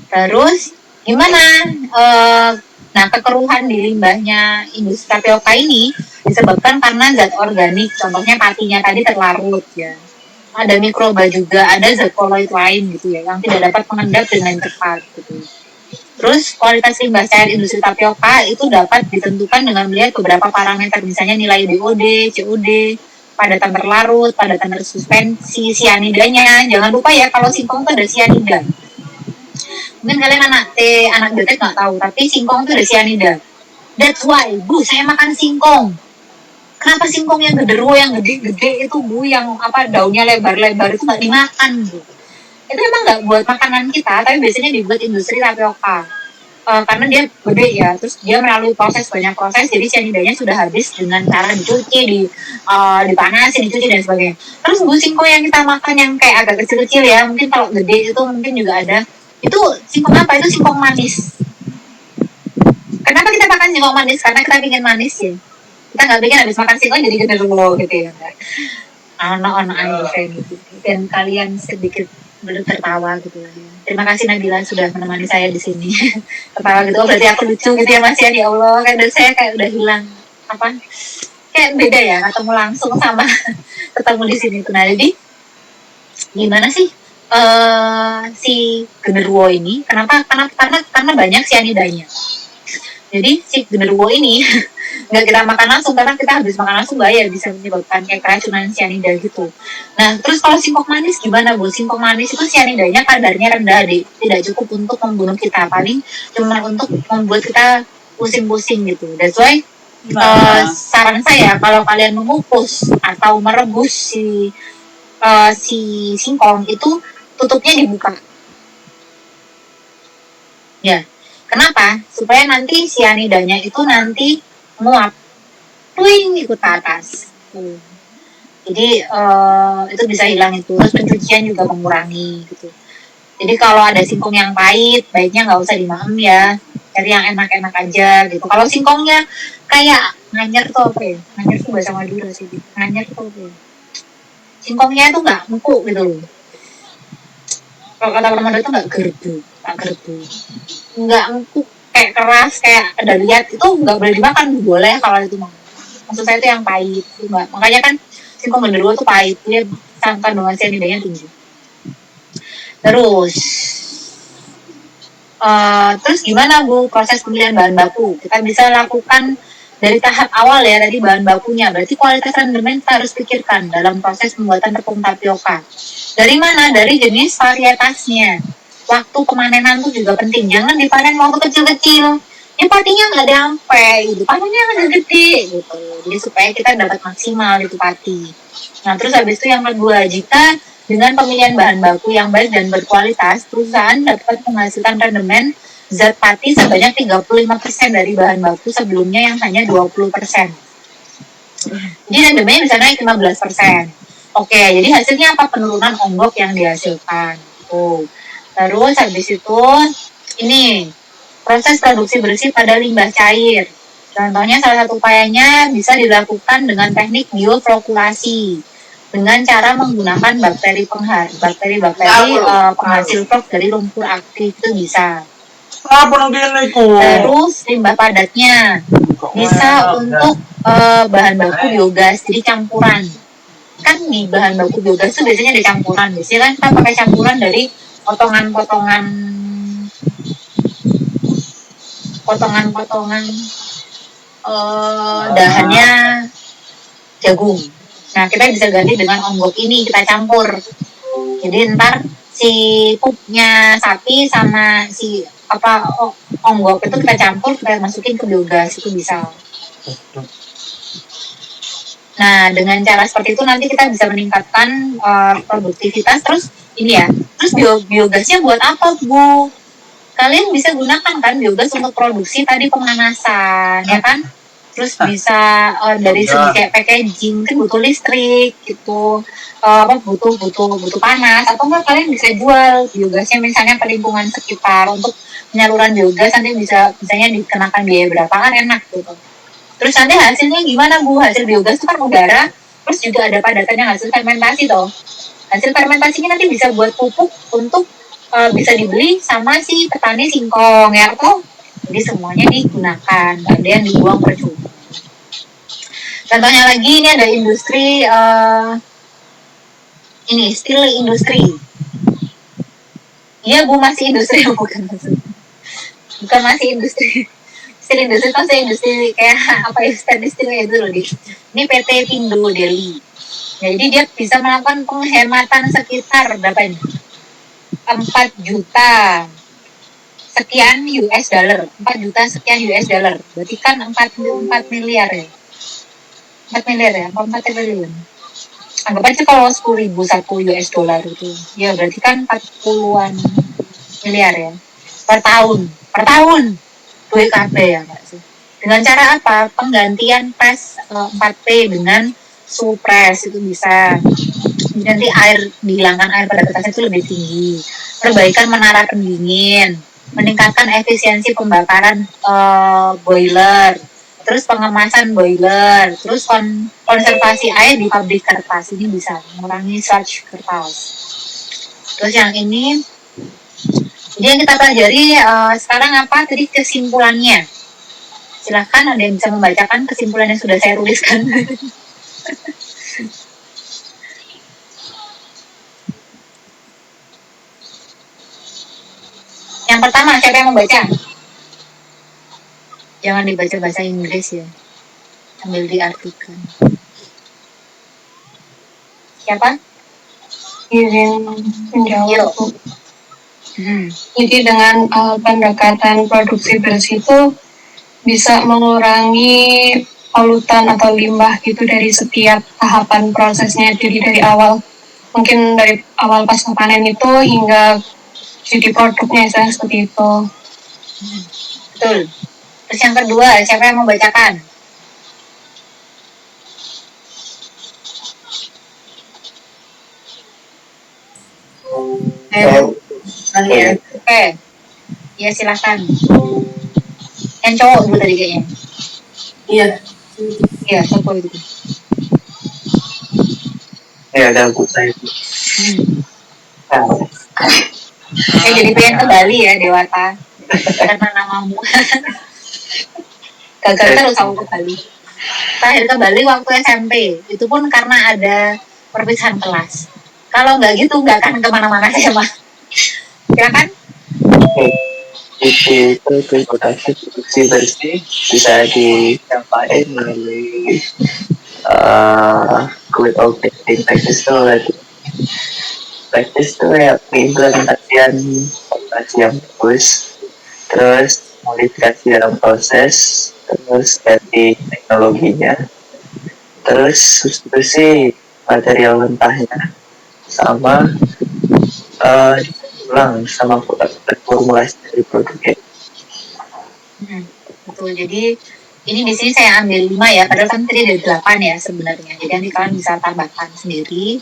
Terus gimana? Nah, kekeruhan di limbahnya industri tapioka ini disebabkan karena zat organik, contohnya patinya tadi terlarut ya. Ada mikroba juga, ada zat koloid lain gitu ya, yang tidak dapat mengendap dengan cepat gitu. Terus kualitas limbah cair industri tapioka itu dapat ditentukan dengan melihat beberapa parameter, misalnya nilai BOD, COD, padatan terlarut, padatan tersuspensi, sianidanya. Jangan lupa ya, kalau singkong itu ada sianida. Mungkin kalian anak biotek nggak tahu, tapi singkong itu ada sianida. That's why, Bu, saya makan singkong. Kenapa singkong yang genderuwo, yang gede-gede itu, Bu, yang daunnya lebar-lebar itu nggak dimakan, Bu? Itu emang nggak buat makanan kita, tapi biasanya dibuat industri tapioka. Karena dia gede ya, terus dia melalui banyak proses, jadi sianidanya sudah habis dengan cara dicuci, dipanasin, dicuci dan sebagainya. Terus Bu, singkong yang kita makan yang kayak agak kecil-kecil ya, mungkin kalau gede itu mungkin juga ada. Itu singkong apa? Itu singkong manis. Kenapa kita makan singkong manis? Karena kita ingin manis ya. Kita nggak pengen habis makan singkong jadi genderuwo gitu ya. Anak-anak aja gitu. Dan kalian sedikit tertawa gitu ya. Terima kasih Nabila sudah menemani saya di sini. Tertawa gitu, berarti aku lucu gitu ya Mas ya. Ya Allah, kayak saya kayak udah hilang kayak beda ya, ketemu langsung sama ketemu di sini tuh. Nah, jadi gimana sih si genderuwo ini? Karena banyak sianidanya. Jadi si genderuwo ini nggak kita makan langsung, karena kita habis makan langsung bahaya, bisa menyebabkan kayak keracunan sianida gitu. Nah, terus kalau singkong manis gimana, Bu? Singkong manis itu sianidanya kadarnya rendah, tidak cukup untuk membunuh kita, paling cuma untuk membuat kita pusing-pusing gitu. That's why saran saya, kalau kalian mengukus atau merebus si singkong itu, tutupnya dibuka. Ya, kenapa? Supaya nanti sianidanya itu nanti muap, ikut ke atas. Jadi itu bisa hilang itu. Terus pencucian juga mengurangi gitu. Jadi kalau ada singkong yang pahit, baiknya nggak usah dimakan ya. Cari yang enak-enak aja gitu. Kalau singkongnya kayak nganyar tuh apa ya? Nganyar tuh bahasa Madura sih. Nganyar tuh apa ya? Singkongnya tuh nggak empuk gitu loh. Kalau kata orang Madura tuh nggak gerbu. Nggak empuk, kayak keras, kayak ada liat, itu nggak boleh dimakan. Boleh kalau itu mah. Maksud saya itu yang pahit. Enggak. Makanya kan singkong genderuwo tuh pahit. Dia kandungan sianidanya tinggi. Terus gimana Bu proses pemilihan bahan baku? Kita bisa lakukan dari tahap awal ya, tadi bahan bakunya. Berarti kualitas rendemen kita harus pikirkan dalam proses pembuatan tepung tapioka. Dari mana? Dari jenis varietasnya. Waktu pemanenan tuh juga penting. Jangan dipanen waktu kecil-kecil. Ya patinya nggak nyampe gitu. Panennya nggak gede gitu. Jadi supaya kita dapat maksimal itu pati. Nah, terus habis itu yang kedua, jika dengan pemilihan bahan baku yang baik dan berkualitas, perusahaan dapat menghasilkan rendemen zat pati sebanyak 35% dari bahan baku sebelumnya yang hanya 20%. Jadi rendemennya bisa naik 15%. Oke, jadi hasilnya apa? Penurunan onggok yang dihasilkan. Terus habis itu ini proses produksi bersih pada limbah cair. Contohnya salah satu upayanya bisa dilakukan dengan teknik bioflokulasi, dengan cara menggunakan bakteri penghasil flok dari lumpur aktif itu bisa. Terus limbah padatnya bisa untuk bahan baku biogas, jadi campuran. Kan di bahan baku biogas itu biasanya ada campuran. Biasanya kan kita pakai campuran dari potongan-potongan dahannya jagung. Nah, kita bisa ganti dengan onggok ini, kita campur. Jadi ntar si pupnya sapi sama si onggok itu kita campur, kita masukin ke biogas, itu bisa. Nah, dengan cara seperti itu nanti kita bisa meningkatkan produktivitas. Terus ini ya, terus biogasnya buat apa, Bu? Kalian bisa gunakan kan biogas untuk produksi tadi pemanasan, ya kan? Terus bisa dari segi kayak packaging kan butuh listrik gitu, butuh panas, atau enggak kalian bisa jual biogasnya misalnya ke lingkungan sekitar untuk penyaluran biogas, nanti misalnya dikenakan biaya berapa, kan enak gitu. Terus nanti hasilnya gimana, Bu? Hasil biogas itu kan udara, terus juga ada padatannya hasil fermentasi toh. Hasil fermentasinya nanti bisa buat pupuk untuk bisa dibeli sama si petani singkong ya toh. Jadi semuanya digunakan, gak ada yang dibuang percuma. Contohnya lagi ini ada industri ini steel industri. Iya Bu, masih industri bukan masih industri. Steel industri kan saya industri kayak apa ya, stainless steel itu loh di. Ini PT Pindo Delhi. Jadi dia bisa melakukan penghematan sekitar berapa ini? 4 juta sekian US dollar. 4 juta sekian US dollar. Berarti kan 4 miliar ya. 4 miliar ya, 4 triliun. Anggap aja kalau 10.000 1 US dollar itu. Ya berarti kan 40-an miliar ya. Per tahun. Duit KB ya Kak sih. Dengan cara apa? Penggantian press 4P dengan supres itu bisa. Nanti dihilangkan air pada kertasnya itu lebih tinggi. Perbaikan menara pendingin, meningkatkan efisiensi pembakaran boiler, terus pengemasan boiler, terus konservasi air di pabrik kertas ini bisa mengurangi sludge kertas. Terus yang ini, jadi yang kita pelajari sekarang apa? Tadi kesimpulannya. Silahkan ada yang bisa membacakan kesimpulan yang sudah saya tuliskan. Yang pertama, siapa yang membaca? Jangan dibaca bahasa Inggris ya. Sambil diartikan. Siapa? Izin menjawab. Jadi dengan pendekatan produksi bersih itu bisa mengurangi polutan atau limbah gitu dari setiap tahapan prosesnya. Jadi dari awal, mungkin dari awal pasca panen itu hingga jadi produknya seperti itu. Betul. Terus yang kedua, siapa yang membacakan? Oke. Ya silakan. Yang cowok dulu tadi kayaknya. Iya, cowok itu. Ya, ada aku saya. Saya jadi pengen ke Bali ya, Dewata. Karena namamu. Gagal terus aku ke Bali. Terakhir ke Bali waktu SMP. Itu pun karena ada perpisahan kelas. Kalau nggak gitu, nggak akan kemana-mana sih, Mah. Silakan. Itu transportasi produksi bersih bisa dicapai melalui good operating practice itu ya implementasian operasi yang bagus, terus modifikasi dalam proses, terus ganti teknologinya, terus substitusi material mentahnya sama ulang sama formulasi dari produknya. Betul. Jadi ini di sini saya ambil 5 ya, padahal kan tadi ada 8 ya sebenarnya. Jadi nanti kalian bisa tambahkan sendiri.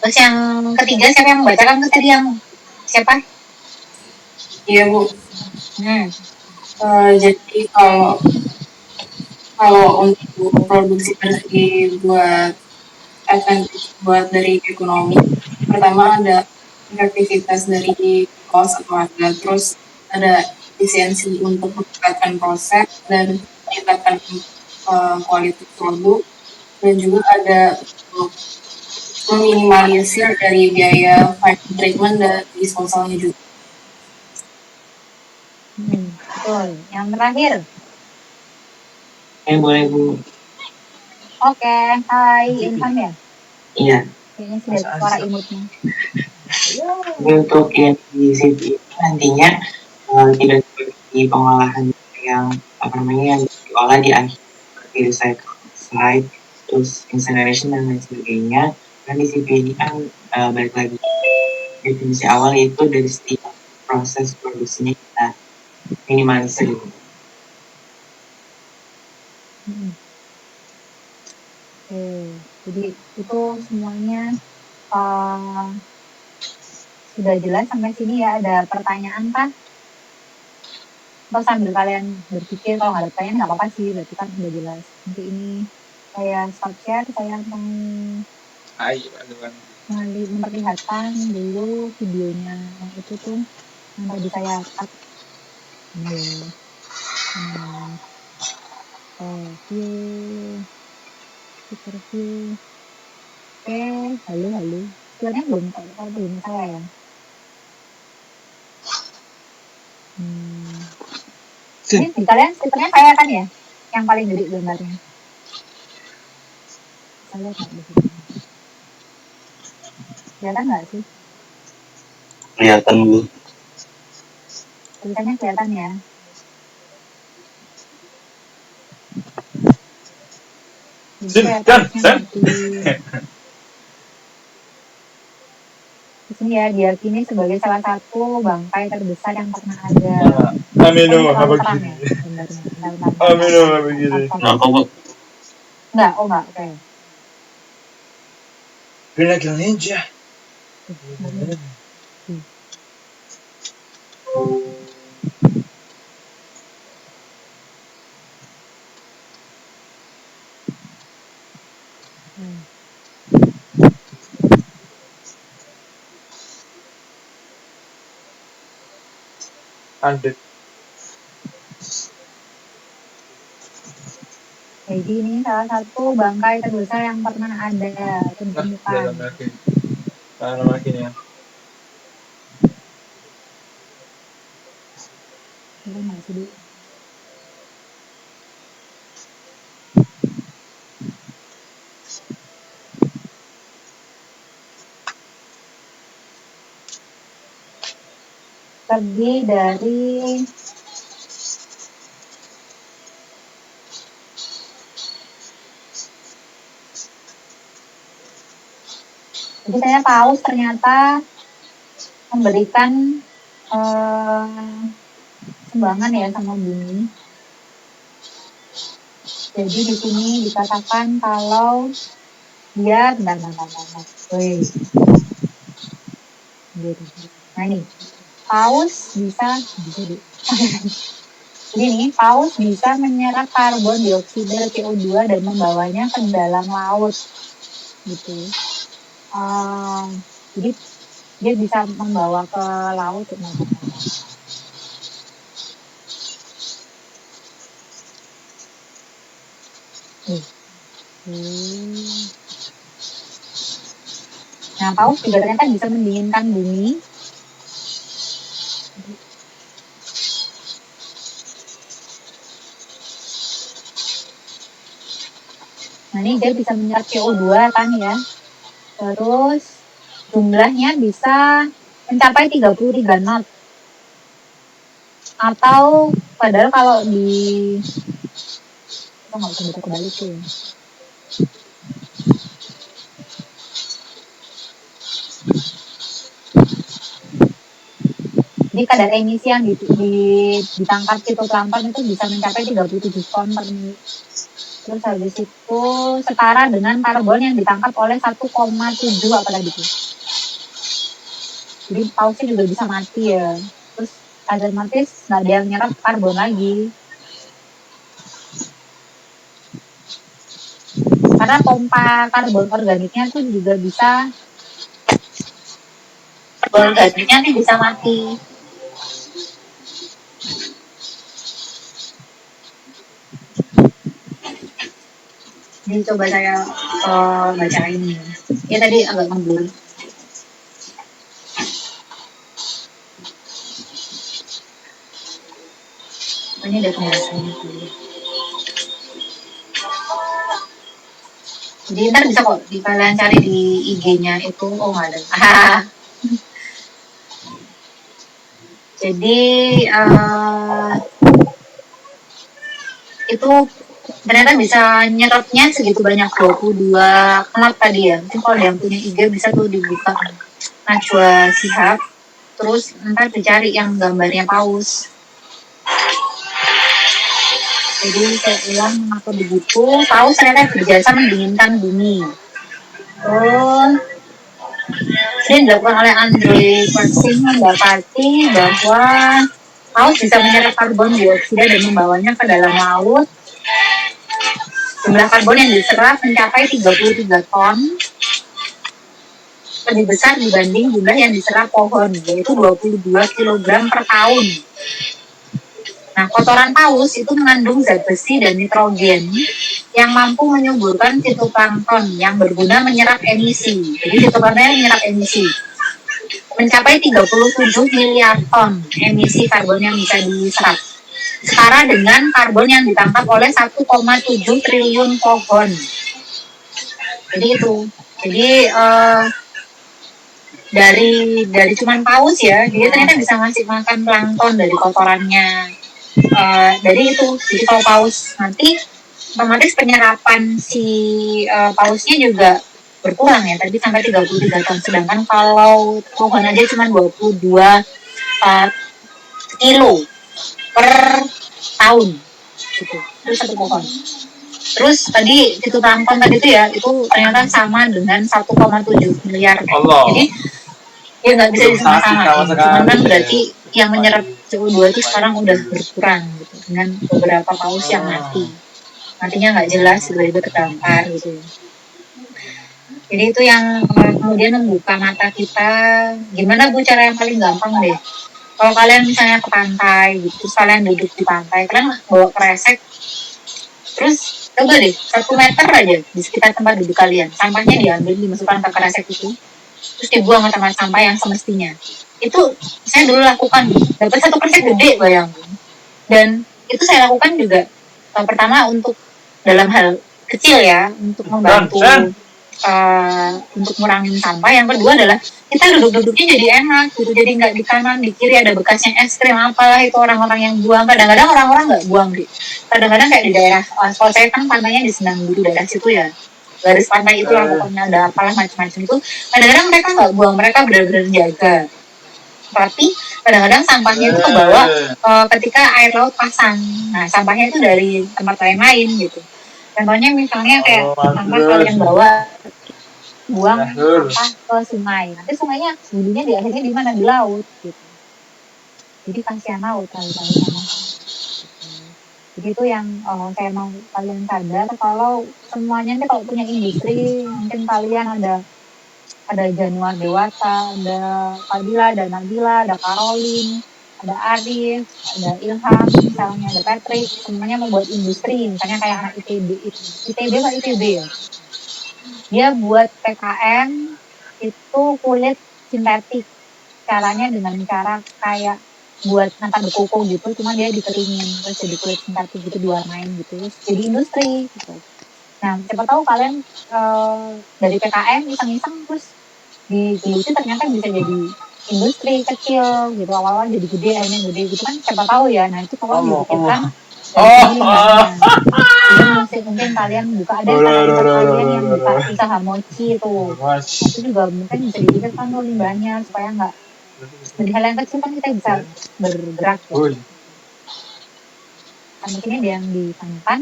Terus yang ketiga siapa yang membacakan tadi yang siapa? Iya Bu. Jadi kalau untuk produksi bersih buat dari ekonomi, pertama ada efektivitas dari cost atau harga, terus ada efisiensi untuk meningkatkan proses dan meningkatkan kualitas produk, dan juga ada meminimalisir dari biaya final treatment dan disposalnya juga. Betul. Yang terakhir. Boleh Bu. Oke, hai Ilham ya? Iya. Kayaknya sudah suara imutnya. Untuk yang di sini nantinya tidak seperti pengolahan yang yang diolah di akhir seperti recycle site, terus incineration dan lain sebagainya. Kan di CP ini kan balik lagi definisi awal itu dari setiap proses produksinya kita minimalisir. Jadi itu semuanya sudah jelas sampai sini ya. Ada pertanyaan kan? Atau sambil kalian berpikir, kalau nggak ada pertanyaan nggak apa-apa sih, berarti kan sudah jelas. Nanti ini saya stop share, saya mau memperlihatkan dulu videonya yang itu tuh yang tadi saya cut. Oke. Interview. Oke, halo. Sebenarnya belum masalah ya. Ini di kalian stikernya saya kan ya? Yang paling gede gambarnya. Saya lihat nggak di sini? Kelihatan nggak sih? Kelihatan Bu. Tulisannya kelihatan ya? Di sini ya, diyakini sebagai salah satu bangkai terbesar yang pernah ada. Amino, Terlalu apa terang gini? ya gambarnya. Bentar. Amino, apa gini? Kenapa Bu? Enggak, oke. Pinagil ninja. Andek. Jadi ini salah satu bangkai terbesar yang pernah ada ditemukan. Dalam lagi nih ya. Ini nggak sih, Bu? Lebih dari jadi saya tahu ternyata memberikan sumbangan ya sama bumi. Jadi di sini dikatakan kalau dia Woi. Nah ini paus bisa di. Jadi ini paus bisa menyerap karbon dioksida CO2 dan membawanya ke dalam laut gitu. Jadi dia bisa membawa ke laut. Nah, paus juga ternyata bisa mendinginkan bumi. Nah, ini dia bisa menyerap CO2 kan ya. Terus jumlahnya bisa mencapai 33 knot. Atau padahal kalau kita nggak bisa baca kebalik tuh ya. Jadi kadar emisi yang ditangkap fitoplankton itu bisa mencapai 37 ton per menit. Terus habis itu setara dengan karbon yang ditangkap oleh 1,7 apa tadi itu. Jadi pausnya juga bisa mati ya. Terus otomatis nggak ada yang nyerap karbon lagi. Karena pompa karbon organiknya tuh juga bisa mati. Ini coba saya bacain. Ya tadi agak ngebul. Ini ada penjelasannya. Jadi ntar bisa kok kalian cari di IG-nya itu. Oh nggak ada. Jadi itu ternyata bisa nyerapnya segitu banyak 22 knot tadi ya. Mungkin kalau yang punya IG bisa tuh dibuka Najwa Shihab. Terus ntar dicari yang gambarnya paus. Jadi saya ulang mengatur di buku, paus ternyata berjasa mendinginkan bumi. Terus ini dilakukan oleh Andre Persing mendapati bahwa paus bisa menyerap karbon dioksida dan membawanya ke dalam laut. Jumlah karbon yang diserap mencapai 33 ton, lebih besar dibanding jumlah yang diserap pohon, yaitu 22 kg per tahun. Nah, kotoran paus itu mengandung zat besi dan nitrogen yang mampu menyuburkan fitoplankton yang berguna menyerap emisi. Jadi fitoplankton menyerap emisi mencapai 37 miliar ton emisi karbon yang bisa diserap. Setara dengan karbon yang ditangkap oleh 1,7 triliun pohon. Jadi itu. Jadi dari cuman paus ya, dia ternyata bisa ngasih makan plankton dari kotorannya. Dari itu, jadi kalau paus nanti otomatis penyerapan si pausnya juga berkurang ya, tadi sampai 33 ton. Sedangkan kalau pohon aja cuma 22 kilo per tahun gitu. Itu satu pohon. Terus tadi fitoplankton tadi itu ya, itu ternyata sama dengan 1,7 miliar. Allah. Jadi ya nggak bisa disama-samain. Cuman kan berarti yang menyerap CO2 itu sekarang udah berkurang gitu, dengan beberapa paus yang matinya nggak jelas, tiba-tiba terdampar gitu. Jadi itu yang kemudian membuka mata kita. Gimana Bu cara yang paling gampang deh? Kalau kalian misalnya ke pantai gitu, terus kalian duduk di pantai, kalian bawa kresek, terus coba deh 1 meter aja di sekitar tempat duduk kalian, sampahnya diambil, dimasukkan ke kresek itu, terus dibuang ke tempat sampah yang semestinya. Itu saya dulu lakukan, dapat 1 kresek gede bayangin. Dan itu saya lakukan juga pertama untuk dalam hal kecil ya, untuk membantu untuk ngurangin sampah. Yang kedua adalah kita duduk-duduknya jadi enak gitu, jadi nggak di kanan di kiri ada bekasnya es krim apalah itu orang-orang yang buang. Kadang-kadang orang-orang nggak buang deh, kadang-kadang kayak di daerah kalau saya kan pantainya di Senang Biru, daerah situ ya, garis pantai itu lah pokoknya, ada apalah macam-macam itu. Kadang-kadang mereka nggak buang, mereka benar-benar jaga. Tapi kadang-kadang sampahnya itu kebawa ketika air laut pasang. Nah sampahnya itu dari tempat lain-lain gitu. Contohnya misalnya kayak sampah kalian bawa buang sampah ke sungai, nanti sungainya hulunya di akhirnya di mana, di laut gitu. Jadi kasihan laut kali-kali. Jadi itu yang saya mau kalian sadar, kalau semuanya nanti kalau punya industri, mungkin kalian ada Januar Dewata, ada Fadila, ada Nabila, ada Caroline, ada Arif, ada Ilham, misalnya ada Patrick, semuanya membuat industri. Misalnya kayak anak ITB ya, dia buat PKM itu kulit sintetik, caranya dengan cara kayak buat nata bekoko gitu, cuma dia dikeringin terus jadi kulit sintetik gitu, diwarnain gitu, terus jadi industri gitu. Nah siapa tahu kalian dari PKM iseng-iseng terus digeluti, ternyata bisa jadi industri kecil gitu, awal-awal jadi gede, akhirnya gede gitu kan, siapa tahu ya. Nah itu kalau dipikirkan mungkin kalian buka, ada kalian yang buka usaha mochi itu, itu juga mungkin bisa dipikirkan tuh limbahnya, supaya nggak dari hal yang kecil kan kita bisa bergerak ya. Sampai sini ada yang ditanyakan.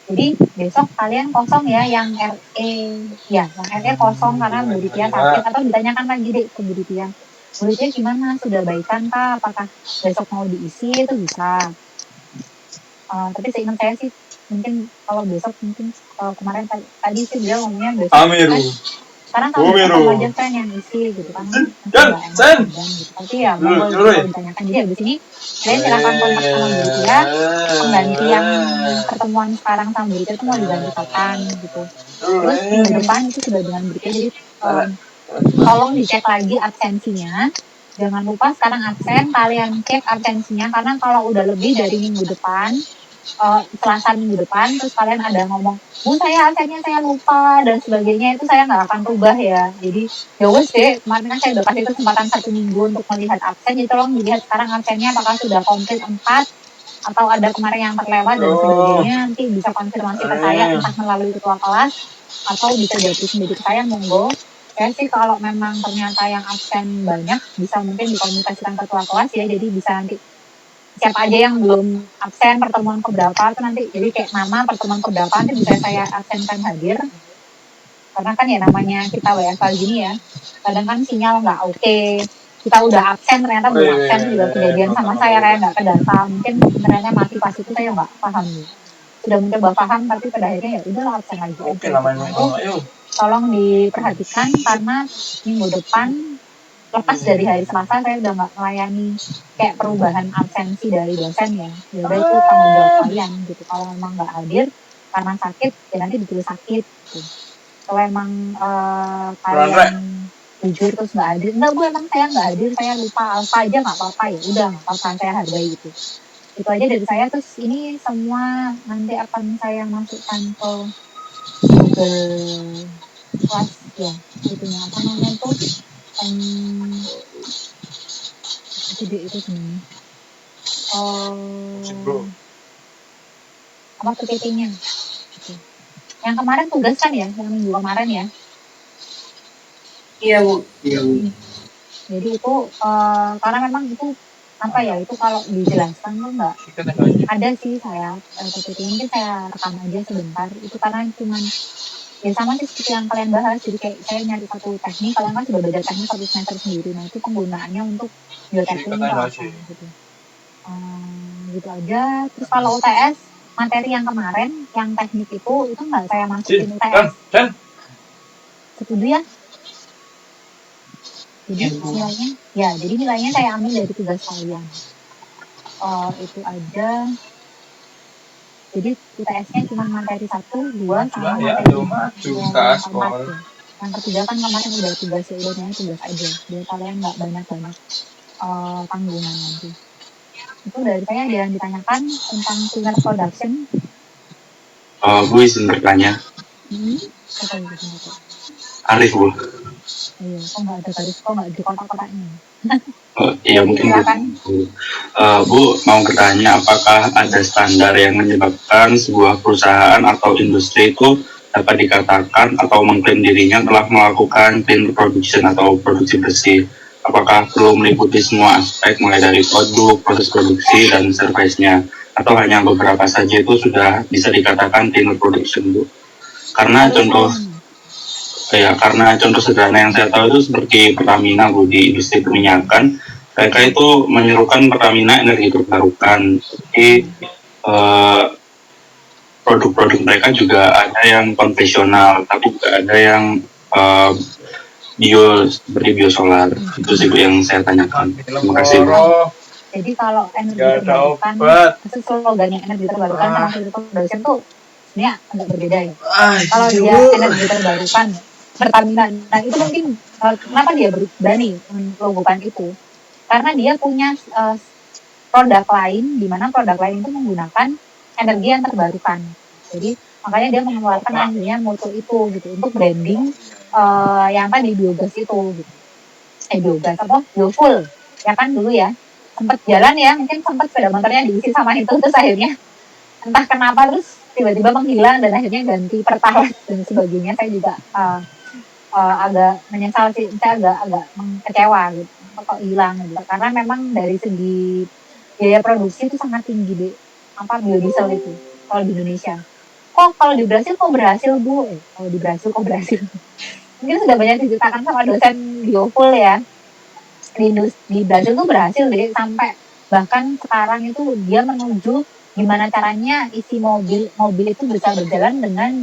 Jadi besok kalian kosong ya, yang RE kosong karena Bu Ditya sakit, atau ditanyakan lagi deh ke Bu Ditya, Bu Ditya gimana, sudah baikan kah, apakah besok mau diisi, itu bisa. Tapi seingat saya sih mungkin kalau besok, mungkin kemarin tadi sih dia ngomongnya besok sekarang kalau besok aja kan yang isi gitu kan, tapi ya mau ditanyakan. Jadi abis ini kalian silakan kontak sama Bu Ditya, pengganti yang pertemuan sekarang sama Bu Ditya itu mau diganti kapan gitu. Terus minggu depan itu sudah dengan Bu Ditya, jadi tolong dicek lagi absensinya. Jangan lupa sekarang absen, kalian cek absensinya, karena kalau udah lebih dari minggu depan, Selasa minggu depan, terus kalian ada ngomong, Bu saya absennya saya lupa dan sebagainya, itu saya nggak akan rubah ya. Jadi ya wes deh, kemarin kan saya udah kasih kesempatan 1 minggu untuk melihat absen, jadi tolong dilihat sekarang absennya apakah sudah komplit 4 atau ada kemarin yang terlewat dan sebagainya. Nanti bisa konfirmasi ke saya, entah melalui ketua kelas atau bisa jadi sendiri ke saya, monggo. Saya sih kalau memang ternyata yang absen banyak, bisa mungkin dikomunikasikan ketua kelas ya, jadi bisa nanti siapa aja yang belum absen pertemuan keberapa itu nanti, jadi kayak nama pertemuan keberapa nanti bisa saya absenkan hadir, karena kan ya namanya kita WFH gini ya, kadang kan sinyal nggak oke, kita udah absen ternyata belum absen, juga kejadian sama saya, kayak nggak kedata, mungkin ternyata mati pas itu saya nggak paham, sudah mencoba paham tapi pada akhirnya ya udah absen lagi aja. Itu tolong diperhatikan, karena minggu depan lepas dari hari Selasa saya udah nggak melayani kayak perubahan absensi dari dosen ya. Jadi itu tanggung jawab kalian gitu. Kalau memang nggak hadir, karena sakit ya nanti ditulis sakit gitu. Kalau emang kalian jujur terus nggak hadir, enggak Bu emang saya nggak hadir, saya lupa alfa aja nggak apa-apa, ya udah nggak apa-apa, saya hargai gitu. Itu aja dari saya. Terus ini semua nanti akan saya masukkan ke Google Class ya, itunya apa namanya itu ide itu sebenarnya apa PPT-nya gitu. Yang kemarin tugas kan ya, yang minggu kemarin ya. Iya Bu. Jadi itu karena memang itu apa ya, itu kalau dijelaskan tuh nggak ada sih. Saya PPT mungkin saya rekam aja sebentar, itu karena cuman ya sama sih seperti yang kalian bahas. Jadi kayak saya nyari satu teknik, kalian kan sudah belajar teknik satu semester sendiri, nah itu penggunaannya untuk bioteknik itu apa gitu. Gitu aja. Terus kalau UTS materi yang kemarin yang teknik itu nggak saya masukin UTS. Setuju ya? Jadi nilainya saya ambil dari tugas kalian. Itu aja. Jadi UTS-nya cuma materi 1, 2 sama materi 4. Yang ketiga kan kemarin udah tugas, ya udah tugas aja. Biar kalian nggak banyak-banyak tanggungan nanti. Itu dari saya. Ada yang ditanyakan tentang cleaner production? Bu izin bertanya. Arif Bu. Iya, kok nggak ada garis, kok nggak di kotak-kotaknya? Iya mungkin Bu mau bertanya, apakah ada standar yang menyebabkan sebuah perusahaan atau industri itu dapat dikatakan atau mengklaim dirinya telah melakukan clean production atau produksi bersih? Apakah perlu meliputi semua aspek mulai dari produk, proses produksi, dan service-nya, atau hanya beberapa saja itu sudah bisa dikatakan clean production Bu? Karena contoh sederhana yang saya tahu itu seperti Pertamina Bu, di industri perminyakan, mereka itu menyerukan Pertamina energi terbarukan. Jadi produk-produk mereka juga ada yang konvensional, tapi juga ada yang bio, seperti biosolar. Itu sih Bu yang saya tanyakan. Terima kasih Bu. Jadi kalau energi terbarukan, slogannya energi terbarukan sama clean production tuh sebenarnya agak berbeda ya. Kalau dia energi terbarukan Pertamina, nah itu mungkin kenapa dia berani melogokan itu, karena dia punya produk lain, di mana produk lain itu menggunakan energi yang terbarukan. Jadi makanya dia mengeluarkan akhirnya moto itu gitu untuk branding yang tadi biogas itu gitu. Biogas apa? Biofuel ya kan dulu ya, sempat jalan ya, mungkin sempat sepeda motornya diisi sama itu, terus akhirnya entah kenapa terus tiba-tiba menghilang dan akhirnya ganti Pertalite dan sebagainya. Saya juga agak menyesal sih, saya agak kecewa gitu kok hilang gitu, karena memang dari segi biaya produksi itu sangat tinggi deh, biodiesel itu kalau di Indonesia. Kalau di Brasil kok berhasil Bu? Kalau di Brasil kok berhasil? Mungkin sudah banyak diceritakan sama dosen biofuel ya, di Brasil tuh berhasil deh, sampai bahkan sekarang itu dia menuju gimana caranya isi mobil itu bisa berjalan dengan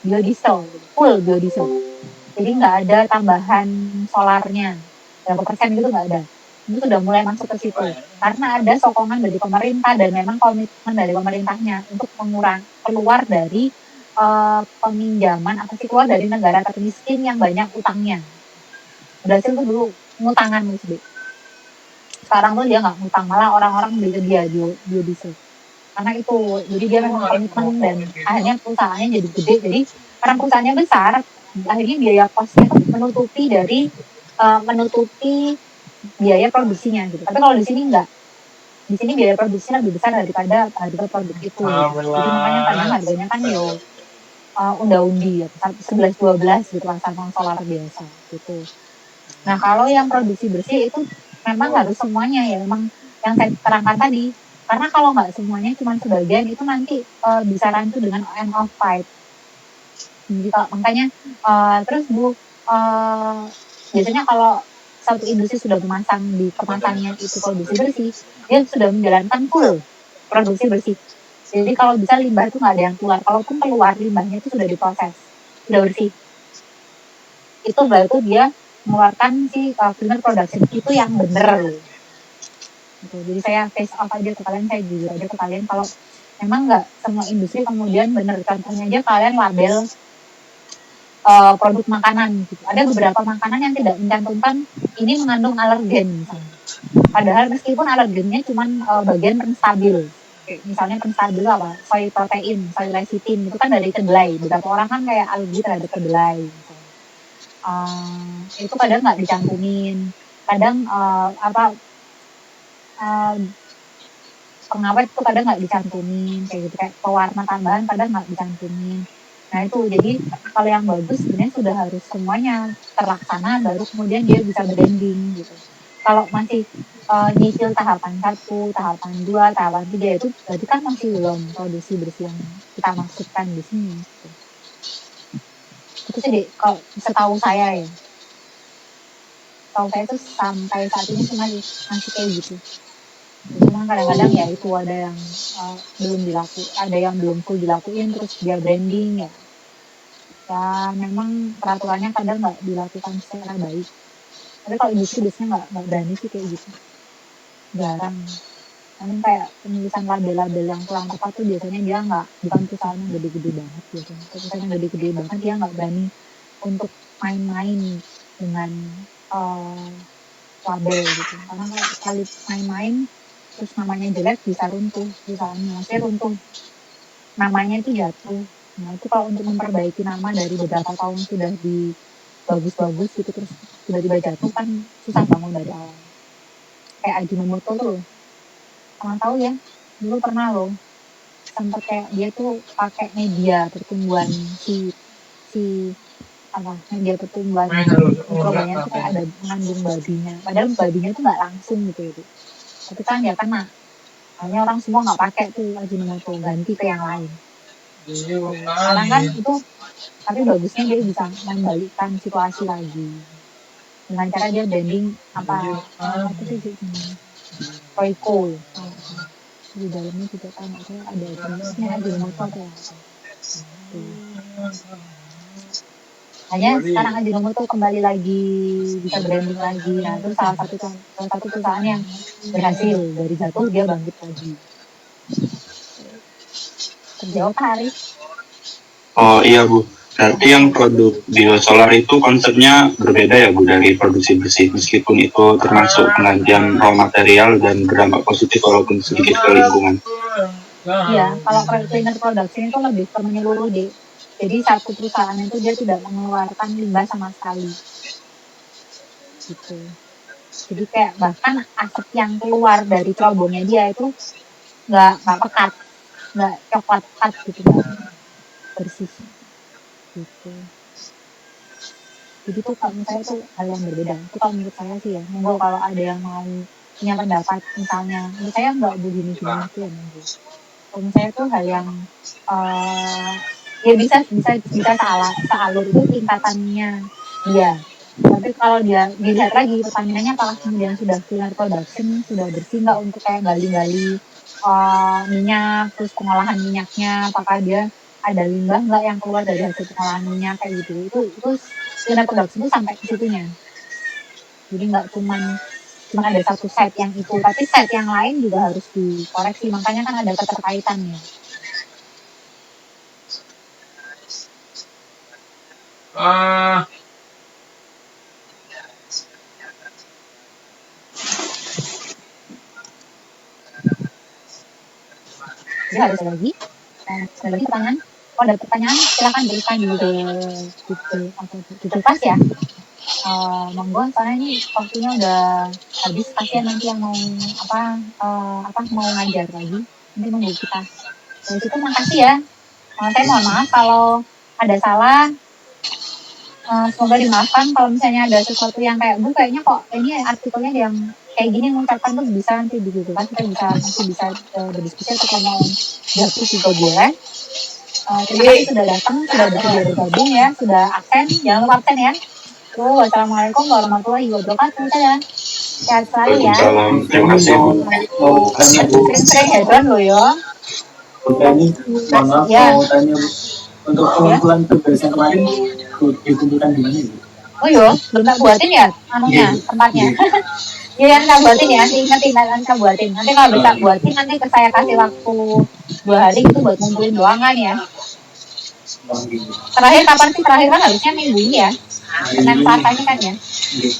biodiesel, full biodiesel. Jadi nggak ada tambahan solarnya, berapa persen gitu nggak ada. Itu sudah mulai masuk ke situ karena ada sokongan dari pemerintah dan memang komitmen dari pemerintahnya untuk keluar dari peminjaman keluar dari negara termiskin yang banyak utangnya. Brasil tuh dulu ngutangan gitu. Sekarang tuh dia nggak ngutang, malah orang-orang beli dia biodiesel. Karena itu, jadi dia memang komitmen dan akhirnya perusahaannya jadi gede. Jadi karena perusahaannya besar, akhirnya biaya kosnya menutupi biaya produksinya gitu. Tapi kalau di sini enggak. Di sini biaya produksinya lebih besar daripada harga produk itu. Jadi makanya kadang harganya kan unda-undi ya, 11-12 gitu lah sama solar biasa gitu. Nah kalau yang produksi bersih itu memang harus semuanya ya, memang yang saya terangkan tadi. Karena kalau nggak semuanya, cuma sebagian, itu nanti bisa rancu dengan end of pipe. Jadi makanya terus Bu, biasanya kalau satu industri sudah memasang di kemasannya itu produksi bersih, dia sudah menjalankan full produksi bersih. Jadi kalau bisa limbah itu nggak ada yang keluar. Kalaupun keluar, limbahnya itu sudah diproses, sudah bersih. Itu berarti dia mengeluarkan si cleaner production itu yang benar loh. gitu. Jadi saya face off aja ke kalian, saya jujur aja ke kalian kalau memang nggak semua industri kemudian bener. Contohnya aja kalian label produk makanan gitu. Ada beberapa makanan yang tidak mencantumkan ini mengandung alergen misalnya. Padahal meskipun alergennya cuma bagian penstabil. Misalnya penstabil apa? Soy protein, soy lecithin itu kan dari kedelai. Beberapa orang kan kayak alergi terhadap kedelai. Misalnya. Itu kadang nggak dicantumin. Kadang pengawet tuh kadang nggak dicantumin kayak gitu, kayak pewarna tambahan kadang nggak dicantumin. Nah itu jadi kalau yang bagus sebenarnya sudah harus semuanya terlaksana baru kemudian dia bisa branding gitu. Kalau masih nyicil tahapan 1, tahapan 2, tahapan 3 itu berarti kan masih belum produksi bersih yang kita maksudkan di sini gitu. Itu sih kalau setahu saya ya, setahu saya tuh sampai saat ini cuma masih kayak gitu. Cuma kadang-kadang ya itu ada yang ada yang belum full dilakuin terus dia branding ya memang peraturannya kadang nggak dilakukan secara baik. Tapi kalau industri biasanya nggak berani sih kayak gitu, jarang. Namun kayak penulisan label-label yang kurang tepat tuh biasanya dia nggak, bukan perusahaan yang gede-gede banget biasanya. Perusahaan yang gede-gede banget dia nggak berani untuk main-main dengan label gitu, karena kalau sekali main-main terus namanya jelek bisa runtuh perusahaannya, maksudnya runtuh namanya itu jatuh. Nah itu kalau untuk memperbaiki nama dari beberapa tahun sudah di bagus-bagus gitu terus tiba-tiba jatuh kan susah bangun dari awal. Kayak Ajinomoto tuh pernah tahu ya, dulu pernah loh sempat kayak dia tuh pakai media pertumbuhan media pertumbuhan mikrobanyak tuh kayak ada mengandung babinya, padahal babinya tuh nggak langsung gitu itu, tapi kan ya kena. Hanya orang semua nggak pakai tuh Ajinomoto, ganti ke yang lain. Karena kan itu, tapi bagusnya dia bisa membalikkan situasi lagi dengan cara dia branding apa itu sih Royco di dalamnya juga kan ada jenisnya Ajinomoto atau apa. Hanya sekarang Ajinomoto kembali lagi bisa branding lagi. Nah itu salah satu perusahaan yang berhasil dari jatuh dia bangkit lagi. Terjawab Hari? Oh iya Bu, berarti yang produk biosolar itu konsepnya berbeda ya Bu dari produksi bersih, meskipun itu termasuk penggantian raw material dan berdampak positif walaupun sedikit ke lingkungan. Iya, kalau cleaner production itu lebih ke menyeluruh deh. Jadi satu perusahaan itu dia tidak mengeluarkan limbah sama sekali. Gitu. Jadi kayak bahkan asap yang keluar dari cerobongnya dia itu nggak pekat, nggak coklat pekat gitu, bersih. Gitu. Jadi tuh kalau menurut saya tuh hal yang berbeda. Itu kalau menurut saya sih ya, monggo kalau ada yang mau punya pendapat misalnya, menurut saya nggak begini itu ya monggo. Menurut saya tuh hal yang ya bisa sealur itu tingkatannya dia. Tapi kalau dia dilihat lagi pertanyaannya apakah kemudian sudah cleaner production, sudah bersih nggak untuk kayak gali-gali minyak, terus pengolahan minyaknya, apakah dia ada limbah nggak yang keluar dari hasil pengolahan minyak kayak gitu. Itu cleaner production itu sampai ke situnya. Jadi nggak cuma ada satu site yang itu, tapi site yang lain juga harus dikoreksi. Makanya kan ada keterkaitannya. Jadi harus ada lagi pertanyaan. Kalau ada pertanyaan silakan berikan di pas ya. Monggo, soalnya ini waktunya udah habis, kasihan nanti yang mau mau ngajar lagi, nanti nunggu kita. Dari situ makasih ya. Saya mohon maaf kalau ada salah. Semoga dimaafkan kalau misalnya ada sesuatu yang kayak Bu kayaknya kok ini artikelnya yang kayak gini mengucapkan tuh bisa nanti gitu kan, kita masih bisa berdiskusi atau kalau mau jatuh juga boleh. Terima kasih sudah datang, sudah bergabung ya, sudah absen, jangan lupa absen ya. Wassalamualaikum warahmatullahi wabarakatuh. Sehat selalu ya. Terima kasih Bu. Sering-sering headphone lo ya. Maaf, mau tanya Bu, untuk pengumpulan tugasnya kemarin dikumpulkan di mana? Oh iya, belum tak buatin ya tempatnya. Iya, nanti buatin ya, nanti buatin. Nanti kalau bisa buatin, nanti saya kasih waktu 2 hari gitu buat ngumpulin doang kan ya. Terakhir kapan sih? Terakhir kan harusnya minggu ini ya. Senin Selasa ini kan ya.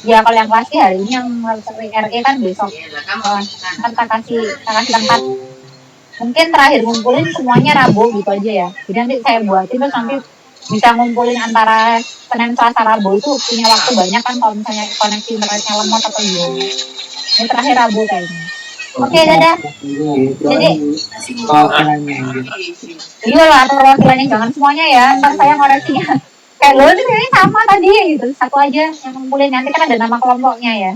Ya kalau yang pasti hari ini yang RE kan besok. Kan kita kasih tempat. Mungkin terakhir ngumpulin semuanya Rabu gitu aja ya. Jadi nanti saya buatin terus nanti bisa ngumpulin antara Senin Selasa Rabu itu punya waktu banyak kan kalau misalnya koneksi internetnya lemot atau gimana. Ini terakhir Rabu kayaknya. Oke, dadah. Jadi iya lah, perwakilannya jangan semuanya ya. Ntar saya ngoreksinya. Kayak lo ini kayaknya sama tadi gitu. Satu aja yang ngumpulin. Nanti kan ada nama kelompoknya ya.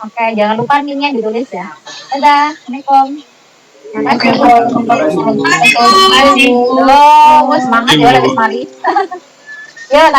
Oke, jangan lupa NIM-nya ditulis ya. Dadah. Assalamualaikum. Terima kasih. Semangat ya, lebih mari. Ya,